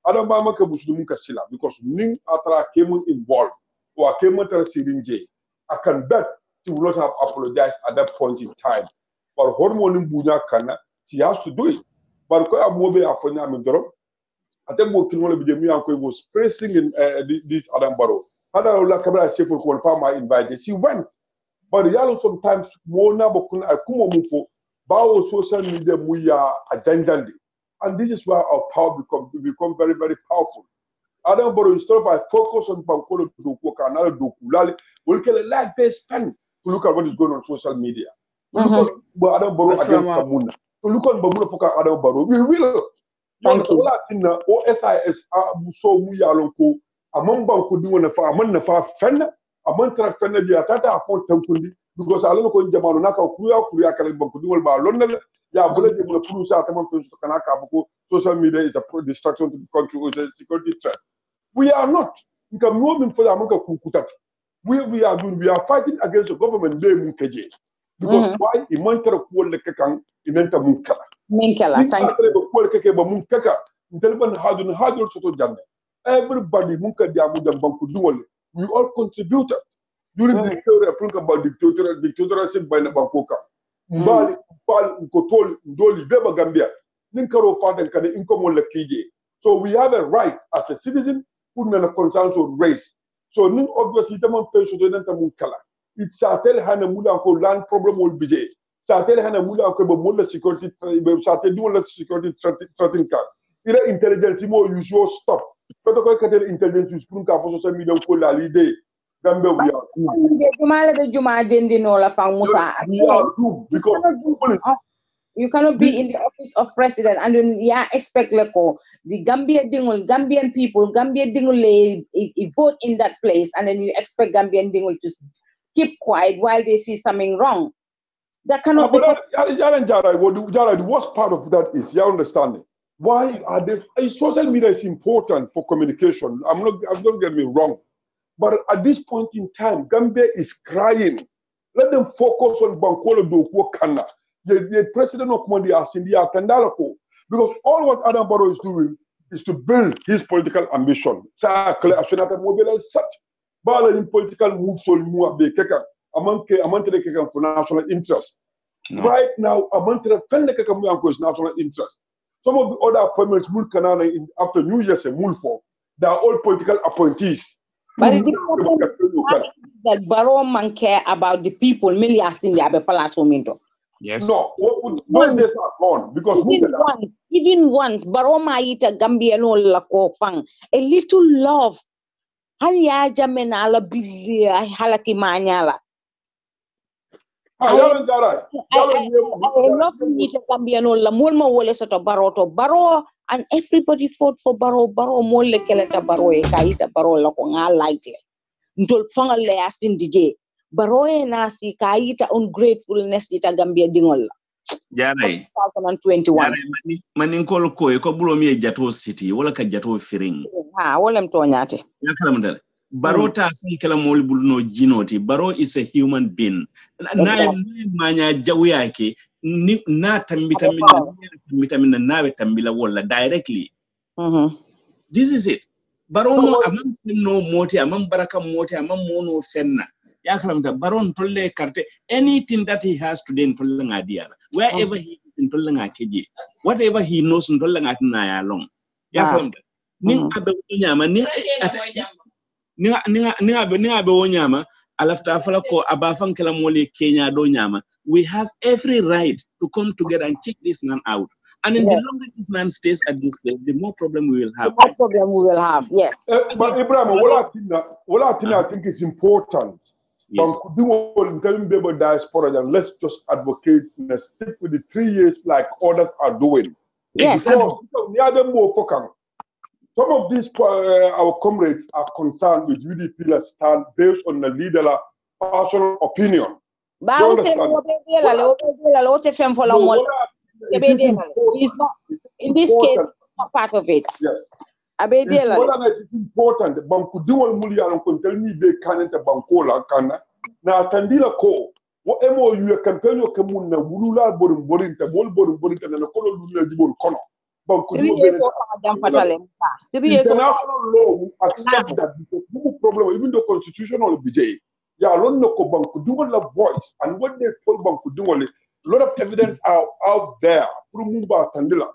adam ba maka busu mun ka sila because nin atra ke mun involved or ke mun tar sirinje I can bet she will not have apologized at that point in time but hormone bunya kana she has to do it but ko amobe afonya me doro I think what was pressing in this Adam Barrow. Had I like Kabila Sheffield confirm my invite, she went. But yellow sometimes more now bokuna akumo mufo bao social media muya agenda. And this is where our power become very, very powerful. Adam Barrow instead of I focus on Bankolo Doku Kanala Doku Lali, will kill a like based pen to look at what is going on social media. To look at Adam Barrow against Kamuna. To look on Bamuna Foka Adam Barrow. We will. Thank you. OSIS so mu yalonko among banku di wona fa amon na fa fenna amon tra fenna di atata akon tankundi because alon ko jamanu naka kuya kala banku di wol ba lonna ya bula de mo pulu sa tamam fe so kana ka ko social media is a distraction to the country or a security threat. We are not. We can move in for amaka kukutat. We are fighting against the government de mun keje because why imantra ko le kan inenta mun kala Minkela, thank you. Everybody, we all contributed during the story about dictatorship by Nabankoka. Mbali, Nkotoli, Ndoli, Beba Gambia, Ninkaro Father Kade, Inkomo Lekije. So we have a right as a citizen who are concerned with race. So Ning obviously Taman Pesho Munkala. It's a tell Hana Mulanko land problem will be. Started hana mula ko bo mula security started do security threatening card ila intelligence mo usual stop but ko katel intelligence use pour ka social media ko la l'idée gambe we are jumala be juma dendi no la fang musa because you cannot be in the office of president and then expect leko the Gambian people vote in that place and then you expect Gambian dingul to keep quiet while they see something wrong. That cannot be. The worst part of that is, you understand it. Why are they? Social media is important for communication. Don't get me wrong. But at this point in time, Gambia is crying. Let them focus on Bankolo Doku Kana. The president of Mondi Asindia Kandalako. Because all what Adam Barrow is doing is to build his political ambition. bala in political move so move be keka amanke keka for national interest. Right now, amanke keka move for national interest. Some of the other appointments will canana after New Year's and move for. They are all political appointees. But it is that Barrow man care about the people, millions in the Abe Palace Minto. Yes. No, when days are gone, because even once, Barrow Maita Gambia no lako fang, a little love. Hanya jamena ala bili halaki manyala. I love Nita Gambiano, La Mulma Wallace to Barrow, and everybody fought for Barrow, Mole Keleta Barrow, Kaita Barrow, Lakonga likely. Ntol Fanga Leas in DJ. Barrow Nasi, Kaita ungratefulness, Ita Gambia Dingola. Jarai. 2021. Maninkol ko bulo mi Jato City, wala ka Jato Firing. Ha, wolem tonyate. Yakalamdal. Baro ta fi kala mol bulno jinoti. Baro is a human being. Na manya jawi yake na tambita mina nawe tambila wala directly. This is it. Baro no amam no moti amam baraka moti amam mono fenna. Yakalamda Baron tolle karte anything that he has today in tolle ngadia. Wherever he is in tolle ngakeji. Whatever he knows in tolle ngatina ya long. Yakalamda. Ning abe nyama ning Ninga be wonyama alafta afala ko abafan kala mole Kenya do nyama. We have every right to come together and kick this man out. And in the longer this man stays at this place, the more problem we will have. The more problem we will have, yes. But Ibrahim, what I think is important. Yes. Diaspora, and let's just advocate and stick with the 3 years like others are doing. Yes. Some of these our comrades are concerned with UDP stand based on the leader personal opinion. He's not, in this case, not part of it. Yes. It's important. Bankudual Mulia and Contani de Canada Bancola Cana. Now Tandila Co. What MOU campaign your Kamuna, Wulula Borum Borinta, Wolborum Borinta, and a color Lula Dibol Cono. International law accept that because no problem, even the constitutional BJ. Yeah, don't know Bankudual la voice and what they call Bankudual. A lot of evidence are out there. Tandila.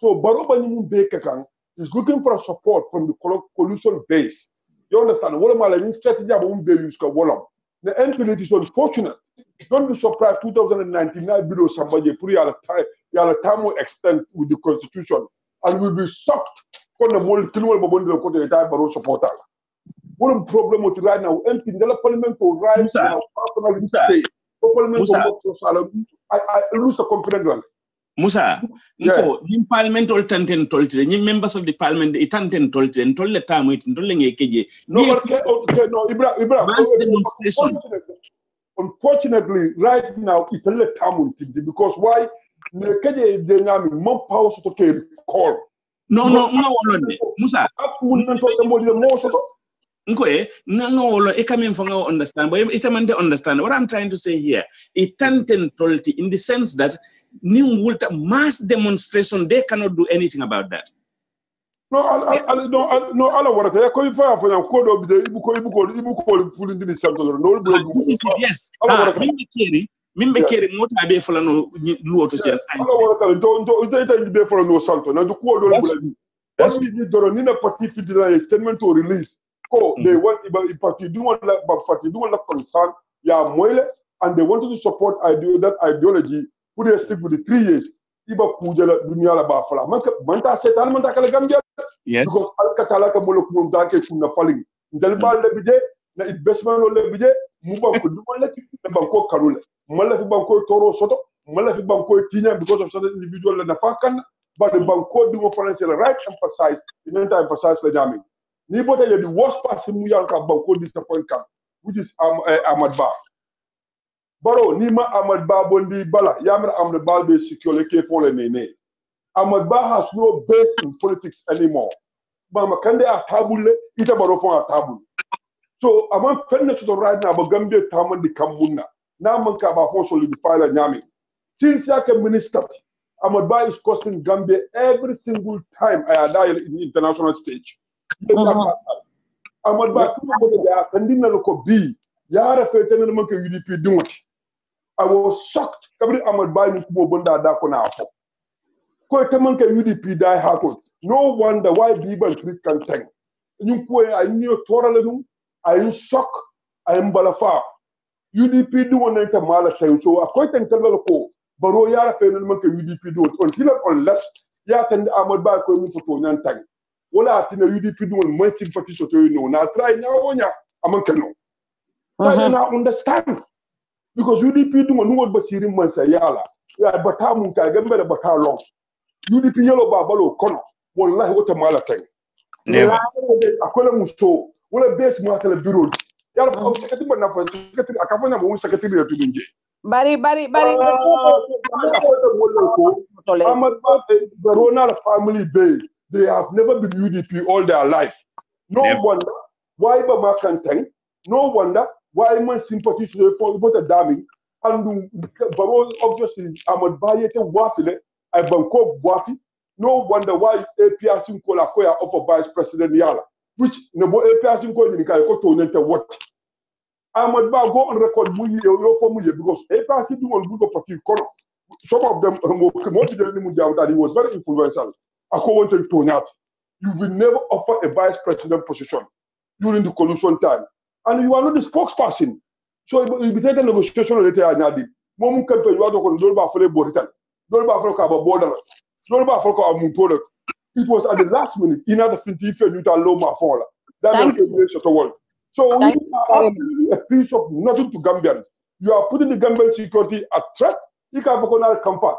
So Baroba Bekakang is looking for support from the coalition base. You understand? What am I strategy about the NPL is unfortunate. Don't be surprised 2019 below somebody put a time will extend with the constitution and will be shocked for the multiple the entire Baro supporter. What problem with right now? MP in the parliament will rise now personally say. I lose the confidence. Musa, in parliament all tanten tolte, ni members of the parliament, tanten tolte, and tolle time it, and tolle keje. No, Ibra. Unfortunately, right now, it's a little time because why? Keje is the more power to call. No, Musa. Nkoe, no, it coming from our understand, but it understand what I'm trying to say here. It tanten tolte in the sense that new mass demonstration, they cannot do anything about that. No, I don't want to call you for the code of the Ibuko pulling the center. No, this is it, yes. Mimbe keri mota abe fola no luo to say. Don't be for no santo. Now the code of that's the Nina party statement to release. They want if party do want concern, and they wanted to support that ideology. Put a stick with the 3 years. Iba Pujala Dunyala Bafala. Manta Setan Manta Gambia. Yes. Because Alcatalaka Molokum Dake Kuna falling. Delba Lebide, the investment of Lebide, Muba Kudumalek, the Banco Karule. Malafi Banco Toro Soto, Malafi Banco Tina because of certain individual in the Fakan, but the Banco do financial right emphasize, the emphasize the jamming. Nibota, the worst person Muyanka Banco disappoint camp, which is Ahmad Ba. Baro Nima Ahmad Ba Bondi Bala Yamra Ahmad Ba be secure ke for the nene. Ahmad Ba has no base in politics anymore. Mama Kande a tabule, ita baro for a tabule. So among fairness to right now, but Gambia Taman di Kamuna. Now manka ba for solidify the nyami. Since yake minister, Ahmad Ba is costing Gambia every single time I die in the international stage. Ahmad Ba kuma bodo da kandina loko bi yara fete na man ka UDP dinwati. I was shocked kabri Ahmad Ba ni kuma bonda da kuna afo. Ko ta man ka UDP die hard. No wonder why Biban Creek can thank. You ko I knew toralenu I am shocked I am balafa. UDP do one enter mala say so akwai tantalwala ko baro yara fe nan manka UDP do until unless ya tan Ahmad Ba ko mu foto nan tag wala tina UDP do one more sympathy so to you know na try na wonya amanka no try na understand because UDP do one word basirin man say yala ya bata mun ka gambe da bata long UDP yelo ba balo kono wallahi wata mala tag never akwai mu so wala base mu akala bureau yalla ko secretary na fa secretary akafanya mo secretary ya tudunje bari Ahmad Ba the Ronald family they have never been UDP all their life no wonder why ba can no wonder why man sympathy for the damning and baro obviously Ahmad Ba yete wafile ay banko wafi no wonder why APRC ko la koya upper vice president yala which nebo APRC ko ni kai ko to nente what Ahmad Ba go on record muye because APRC do one good party kono some of them that he was very influential ako wanted to not you will never offer a vice president position during the coalition time and you are not the spokesperson so you be taking negotiation later anyadi mom campaign you are ko do ba fele borital do ba fele ka ba border do ba fele ko amunto it was at the last minute in other 50 you tell low ma fall that was the world. So you are actually a piece of nothing to Gambians. You are putting the Gambian security at threat. You can Al-Kamfa,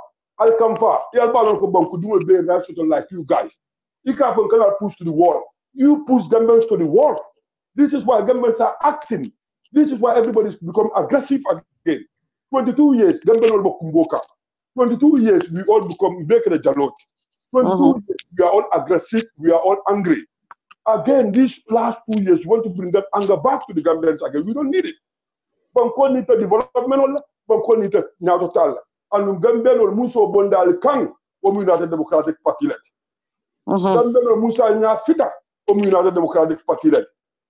like you guys. You cannot push to the wall. You push Gambians to the wall. This is why Gambians are acting. This is why everybody's become aggressive again. 22 years, Gambian will Kumboka. 22 years, we all become Bekele Jalot. 22 years, we are all aggressive, we are all angry. Again, these last 2 years, you want to bring that anger back to the Gambians again. We don't need it. Banko need the development, Banko need the Nyatotal. And Gambian or Muso Bondal Kang, or United Democratic Party. Gambian or Musa Nyafita, or United Democratic Party.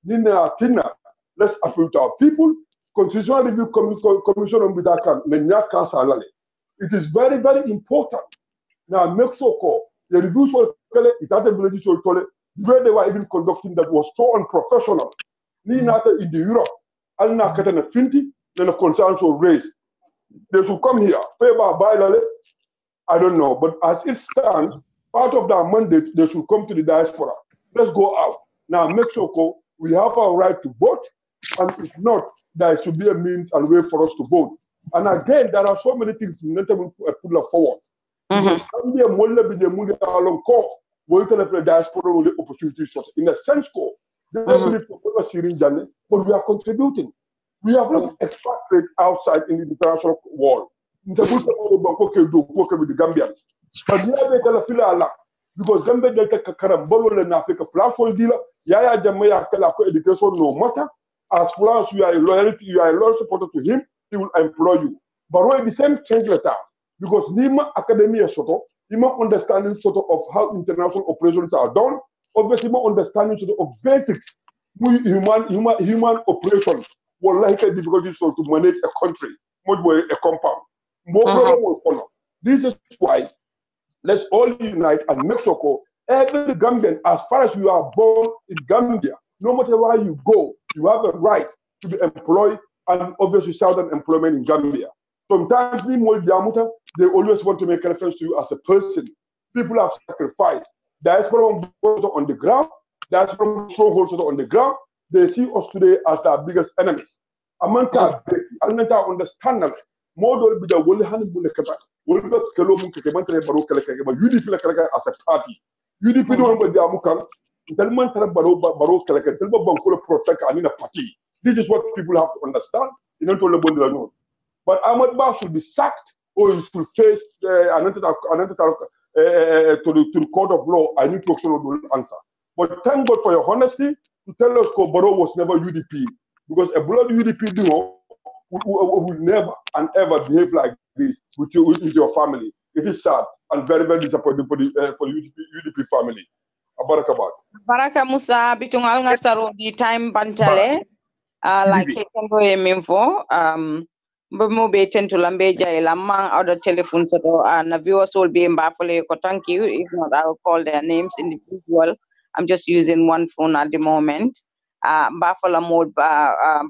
Nina Tina, let's appeal to our people. Constitutional Review Commission on Bidakan, Nenyaka Salale. It is very, very important. Now, Mexico, the reviews will tell it, it had ability to tell it. The way they were even conducting that was so unprofessional. Ni nata in the Europe, al na kata na finti, then the concerns were raised. They should come here, pay by I don't know, but as it stands, part of their mandate, they should come to the diaspora. Let's go out. Now, Mexico, we have our right to vote, and if not, there should be a means and way for us to vote. And again, there are so many things we need to put forward. The diaspora will opportunities in a sense, but we are contributing. We have not extracted outside in the international world. With the Gambians. But because Gambia Delta Karambolo and Africa platform dealer, Yaya Jamaya Kalako education no matter. As long as you are a loyal supporter to him, he will employ you. But the same change letter. Because Nima Academia Soto, Nima understanding sort of how international operations are done, obviously more understanding sort of basics, human operations, will like a difficulty so to manage a country, much more a compound. More problem will follow. This is why let's all unite and Mexico, every Gambian, as far as you are born in Gambia, no matter where you go, you have a right to be employed and obviously southern employment in Gambia. Sometimes they always want to make reference to you as a person. People have sacrificed. Diaspora on the ground, diaspora strongholds on the ground. They see us today as their biggest enemies. Amanta understand that. More be the Woli Hannibal Kata, Wolbert Kalom Kakamanta Baroka, UDP as a party. UDP don't want the Amukan, Telman Baroka, Telba Bankola protect and in a party. This is what people have to understand. You don't tell the but Ahmad Ba should be sacked or he should face to the court of law. I need to answer. But thank God for your honesty to tell us Kobaro was never UDP. Because a blood UDP duo will never and ever behave like this with your family. It is sad and very, very disappointing for the UDP family. Abarakabat. Baraka Musa bitungal nga staro di time bantale like kendo e minfo mo be tentu lambe jay lamma order telephone so na viewers will be mbafole ko thank you if not I will call their names individual. I'm just using one phone at the moment. Mbafala mode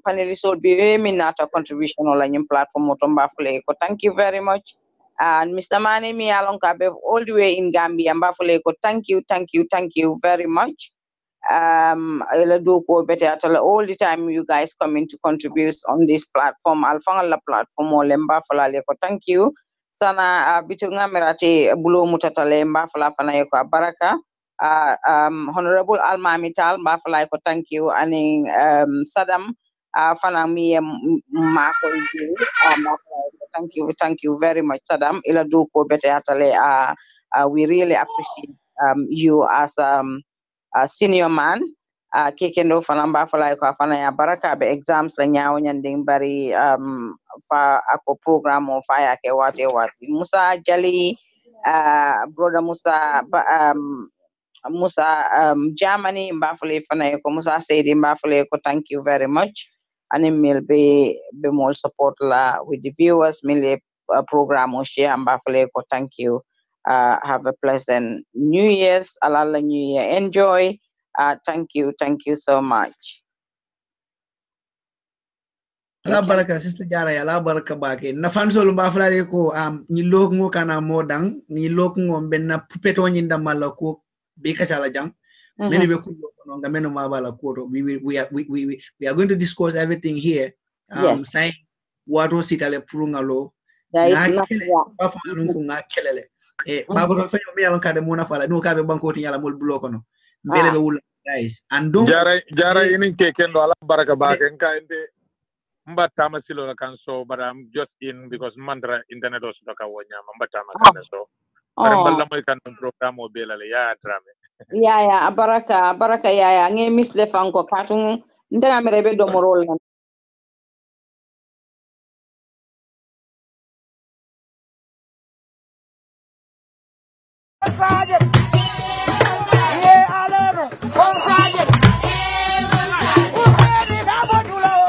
panelists will be minata contribution on your platform moto mbafole ko thank you very much. And Mr. Mane mi alonka all the way in Gambia mbafole ko thank you very much. All the time you guys coming to contribute on this platform. Alfangala platform or lemba fala leko. Thank you. Sana bitunga merate bulo mutata lemba fala fana yeko baraka. Honorable Alma Mital mba fala yeko. Thank you. Aning Saddam fana mi mako thank you very much Saddam. Ila do ko bete atale. We really appreciate you as a senior man kekendo fanamba fala ko afana ya baraka be exams la nyaaw nyanding bari fa ako program o fa ya ke wate Musa Jali brother Musa Germany mbafule fana ko Musa Seydi mbafule ko thank you very much and mil be more support la with the viewers mil program o share mbafule ko thank you. Have a pleasant New Year's. Alala New Year. Enjoy. Thank you so much. La baraka sister Jara ya la baraka bake. Na fansol mbafala ko ni lok ngo kana modang ni lok ngo benna pupeto nyinda malako bika chala jang. Many be no ngameno mabala ko. We are going to discuss everything here. Yes. Saying what was it ale purungalo. There is nothing. Bago do fanyo mi alon kade mona fala no kabe banko ti yala mol bloko no mbele be wul guys and don't jara inin kekendo ala baraka bake nka inde mbata masilo la kanso but I'm just in because mandra internet os doka wonya mbata makana so but mballa moy kan program o belale ya drame ya baraka ya nge miss le fanko katun ndana merebe do morol na Sergeant, yeah, Alemo, from Sergeant. Who said it? I want to know.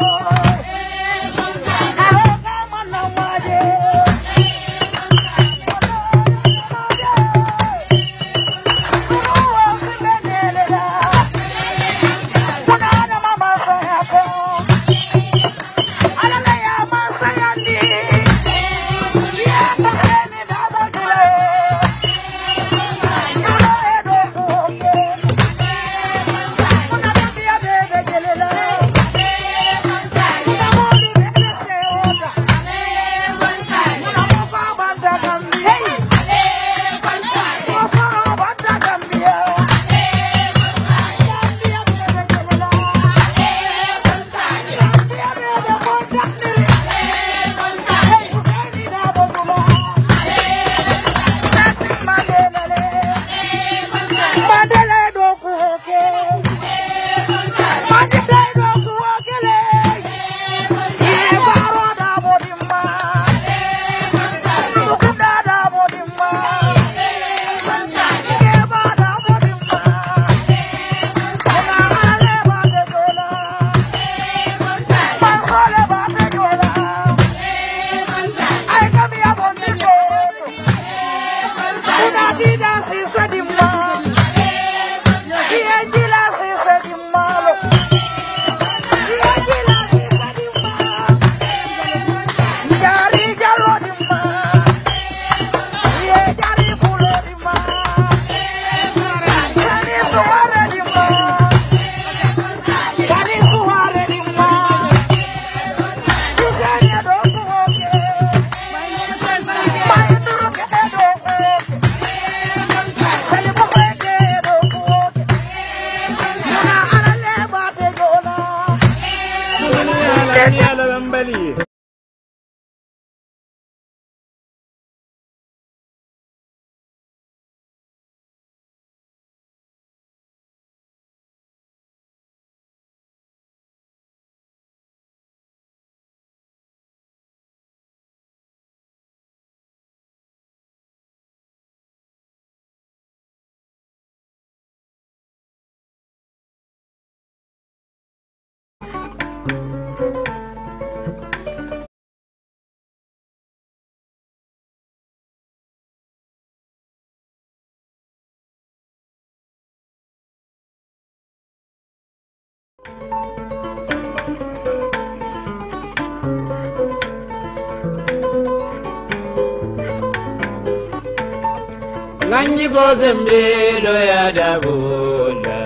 Nanyi Gozembe Loya Dabula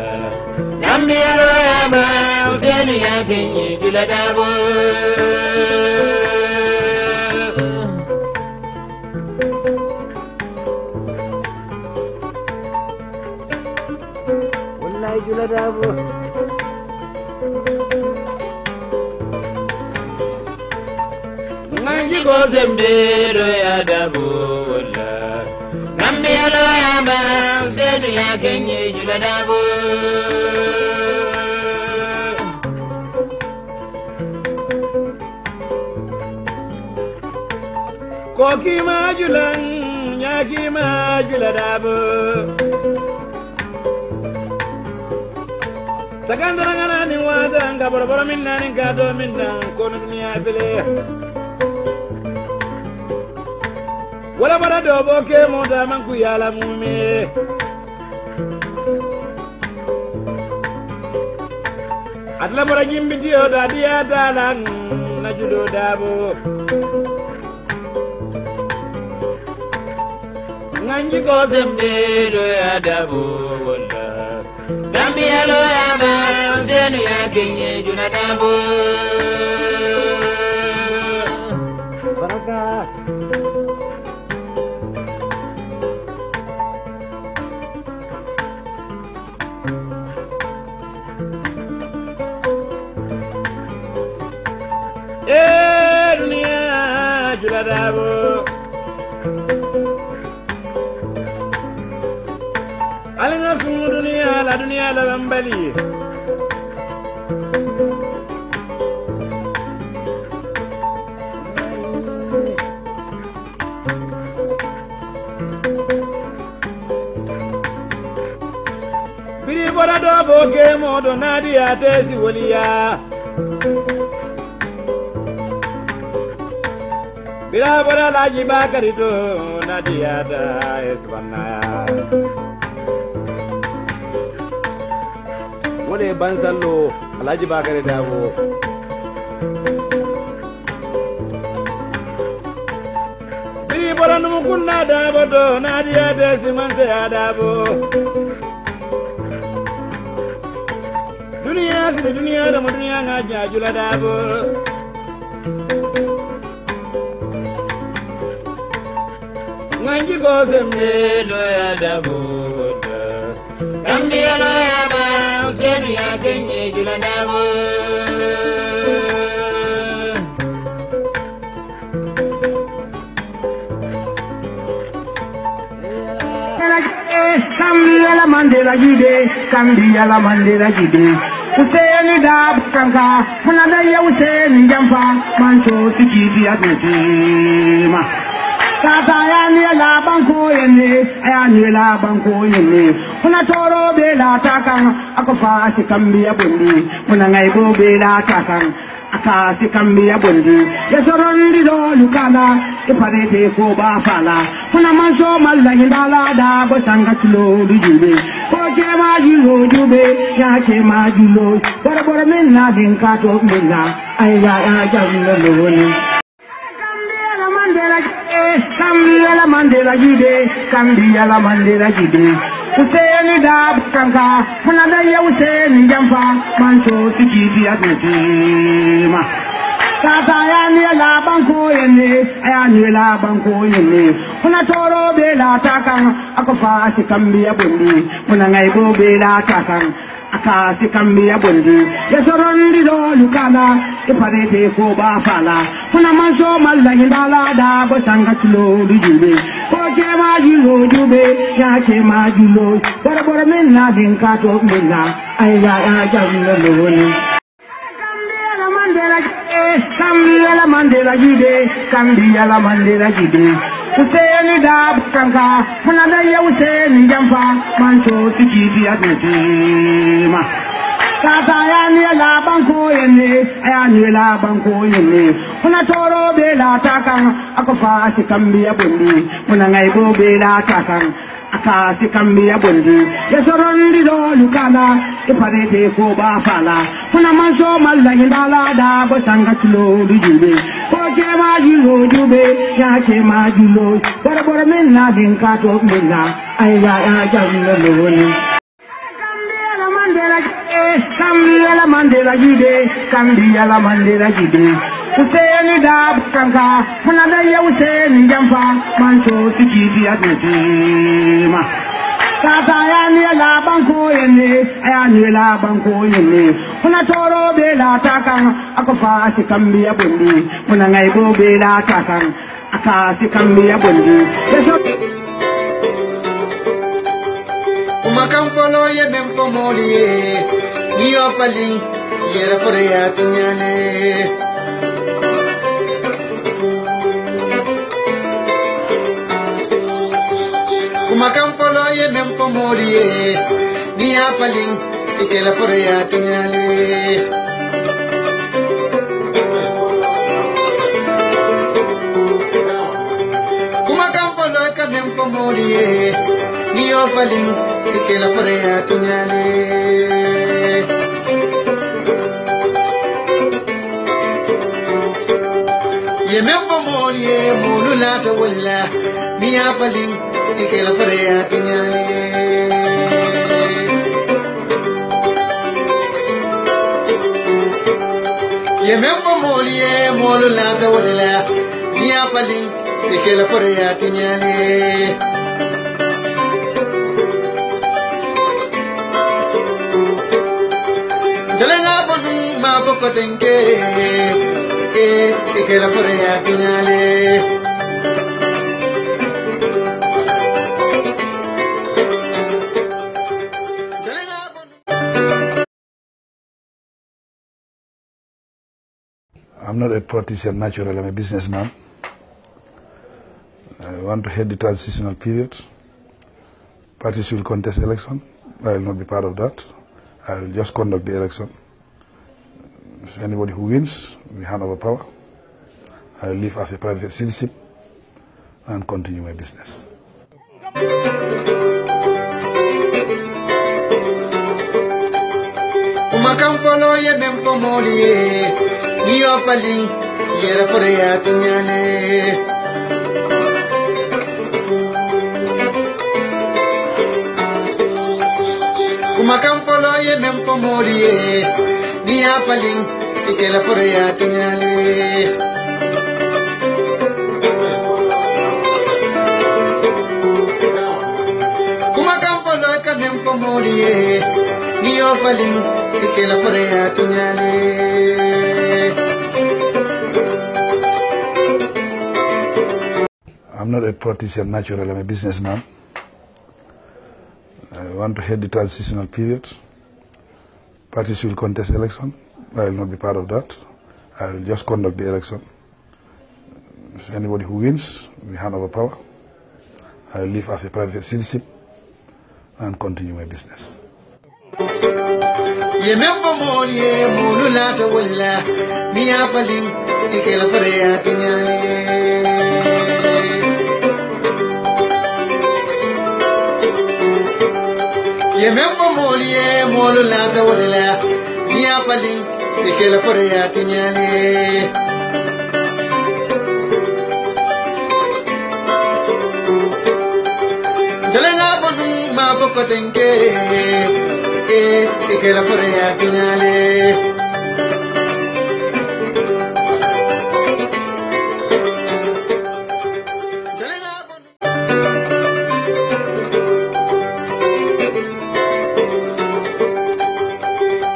Gambia Loya Ba Useni ya Kenyi Jula Dabo Wallahi Jula Dabo Nanyi Gozembe Loya Dabula Gambia Loya Ba Useni ya Kenyi Jula Dabo Koki majulan, nyaki majuladabo. Sakandara ngana ni wada nga boroboro minna ni gado minna kono dunia bele. Wala bara dobo ke moda manku yala mume. Atla bara jimbi dio da dia dalan na judo dabo. Nanyi Gozembe Loya Dabula Gambia Loya Ba Useni ya Kenyi Jula Dabo Baraka Dunia Jula Dabo Alina sumu dunia la bambali Biri bora do boke modo nadia tesi wolia Bira bora laji bakari do nadia da esbanaya Wale banzallo Alhaji Bakare Dabo Biri bora numu kunna dabo do Nadia desi manse ya dabo Dunia sini dunia damo dunia ngaja jula dabo Nanyi Gozembe Loya Dabo Gambia Loya Ba Useni ya Kenyi Jula Dabo Gambia la mandela jide Gambia la mandela jide Useni Dabo kanka Funada ya Useni jampa Mancho sikiti ya tutima Kata ya la banko yene ayani la banko yene Kuna toro be la takan akofa si Gambia bondi Kuna ngaibo be la takan akasi Gambia bondi Yesorondi do lukana iparete ko ba fala Kuna manso malla hindala da go sanga tulo dijube Ko ke ma jilo jube ya ke ma jilo Bora bora minna din kato minna ayya ya jamlo loni Gambia la mandela jide Gambia la mandela jide Useni Dabo kanka Funada ya Useni jampa Mancho sikiti ya tutima Kata ya la banko yene ayani la banko yene Kuna toro be la takan akofa si Gambia bondi Kuna ngaibo be la takan akasi Gambia bondi Yesorondi do lukana iparete ko ba fala Kuna manso malla hindala da go sanga tulo dijube Ko ke ma jilo jube ya ke ma jilo Bora bora minna din kato minna ayya ya jamlo loni Gambia la mandela jide Gambia la mandela jide Useni Dabo kanka Funada ya Useni jampa Mancho sikiti ya tutima Kata ya la banko yene ayani la banko yene Kuna toro be la takan akofa si Gambia bondi Kuna ngaibo be la takan akasi Gambia bondi Yesorondi do lukana iparete ko ba fala kuna manso malla indala da go sanga tulo dujube ko ke ma julo jube ya ke ma julo bor men na din ka to men na ay ya jallo loni Kambia la mandela jide, kambia la mandela jide. Useni da kanka, funada ya useni jampa, manso sikiti ya tutima. Tata ya ni la banko yene, ya ni la banko yene. Funa toro be la takan, akofa si kambia bondi. Funa ngaibo be la takan, aka si kambia bondi. Umakampolo ye bempo molie, niyo paling yera korea tunyane. Umakampolo ye bempo molie, niyo paling yera korea tunyane. Umakampolo ye bempo molie, niyo paling que la pareja tuñale ye me pomorie mulula to wala mi apalin que la pareja tuñale ye me pomorie mulula to wala mi apalin que la pareja tuñale Tenke que la Corea tuñale I'm not a politician naturally, I'm a businessman. I want to head the transitional period. Parties will contest election. I will not be part of that. I will just conduct the election. If anybody who wins, we hand over power. I will live as a private citizen and continue my business. Umakampolo ye bempo molie, niyo paling yera korea tunyane. Umakampolo ye bempo molie, niyo paling que la Corea tuñale Umakampolo ye bempo molie, niyo paling que la Corea tuñale I'm not a politician naturally, I'm a businessman. I want to head the transitional period. Parties will contest election. I will not be part of that. I will just conduct the election. If anybody who wins, we hand over power. I will live as a private citizen and continue my business. Ye mempo molie mulula to wala mi apalin que la Corea tuñale Ye mempo molie mulula to wala mi apalin que la Corea tuñale Dale na bonu ma boko tenke que la Corea tuñale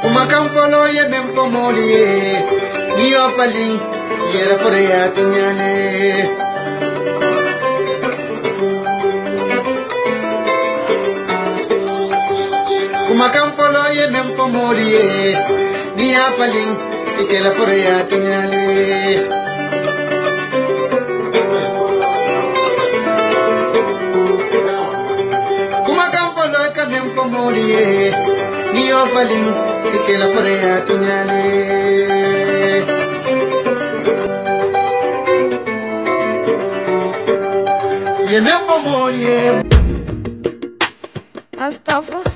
Umakampolo ye bempo molie, niyo paling yera Corea tuñale Umakampolo ye bempo molie, niyo paling que la Corea tuñale Umakampolo ye bempo molie, niyo paling que la Corea tuñale ye mempo molie Astaghfirullah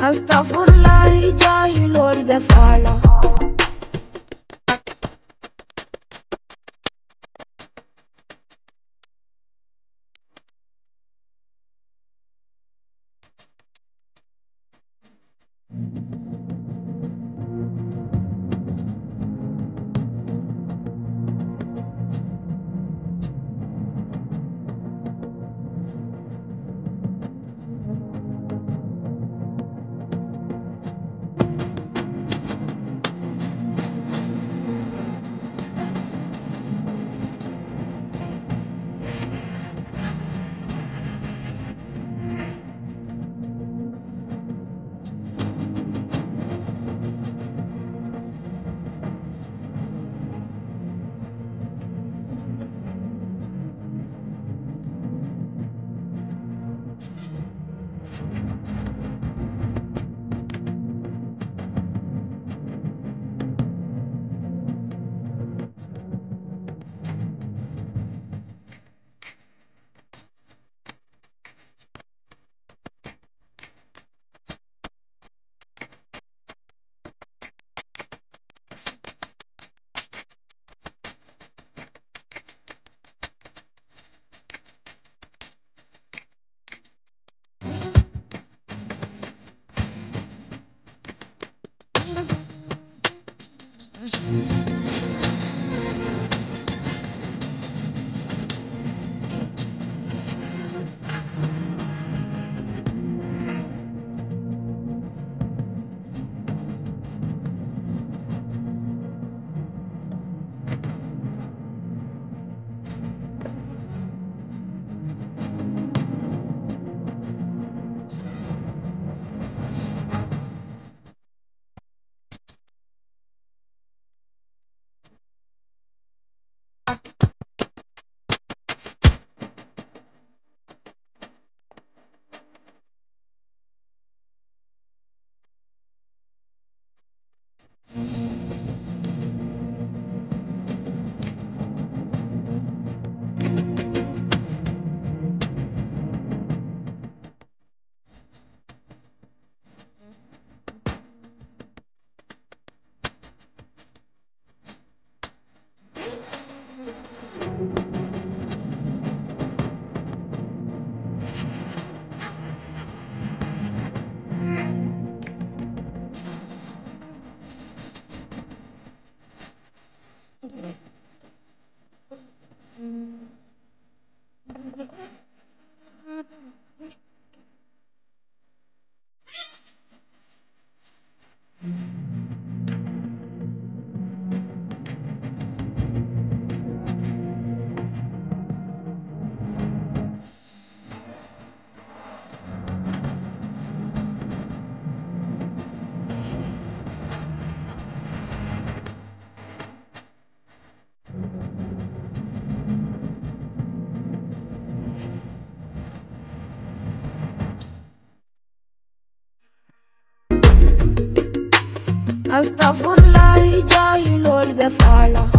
Astaghfirullah, jahilul befala. Astaghfirullah, jahilul befala.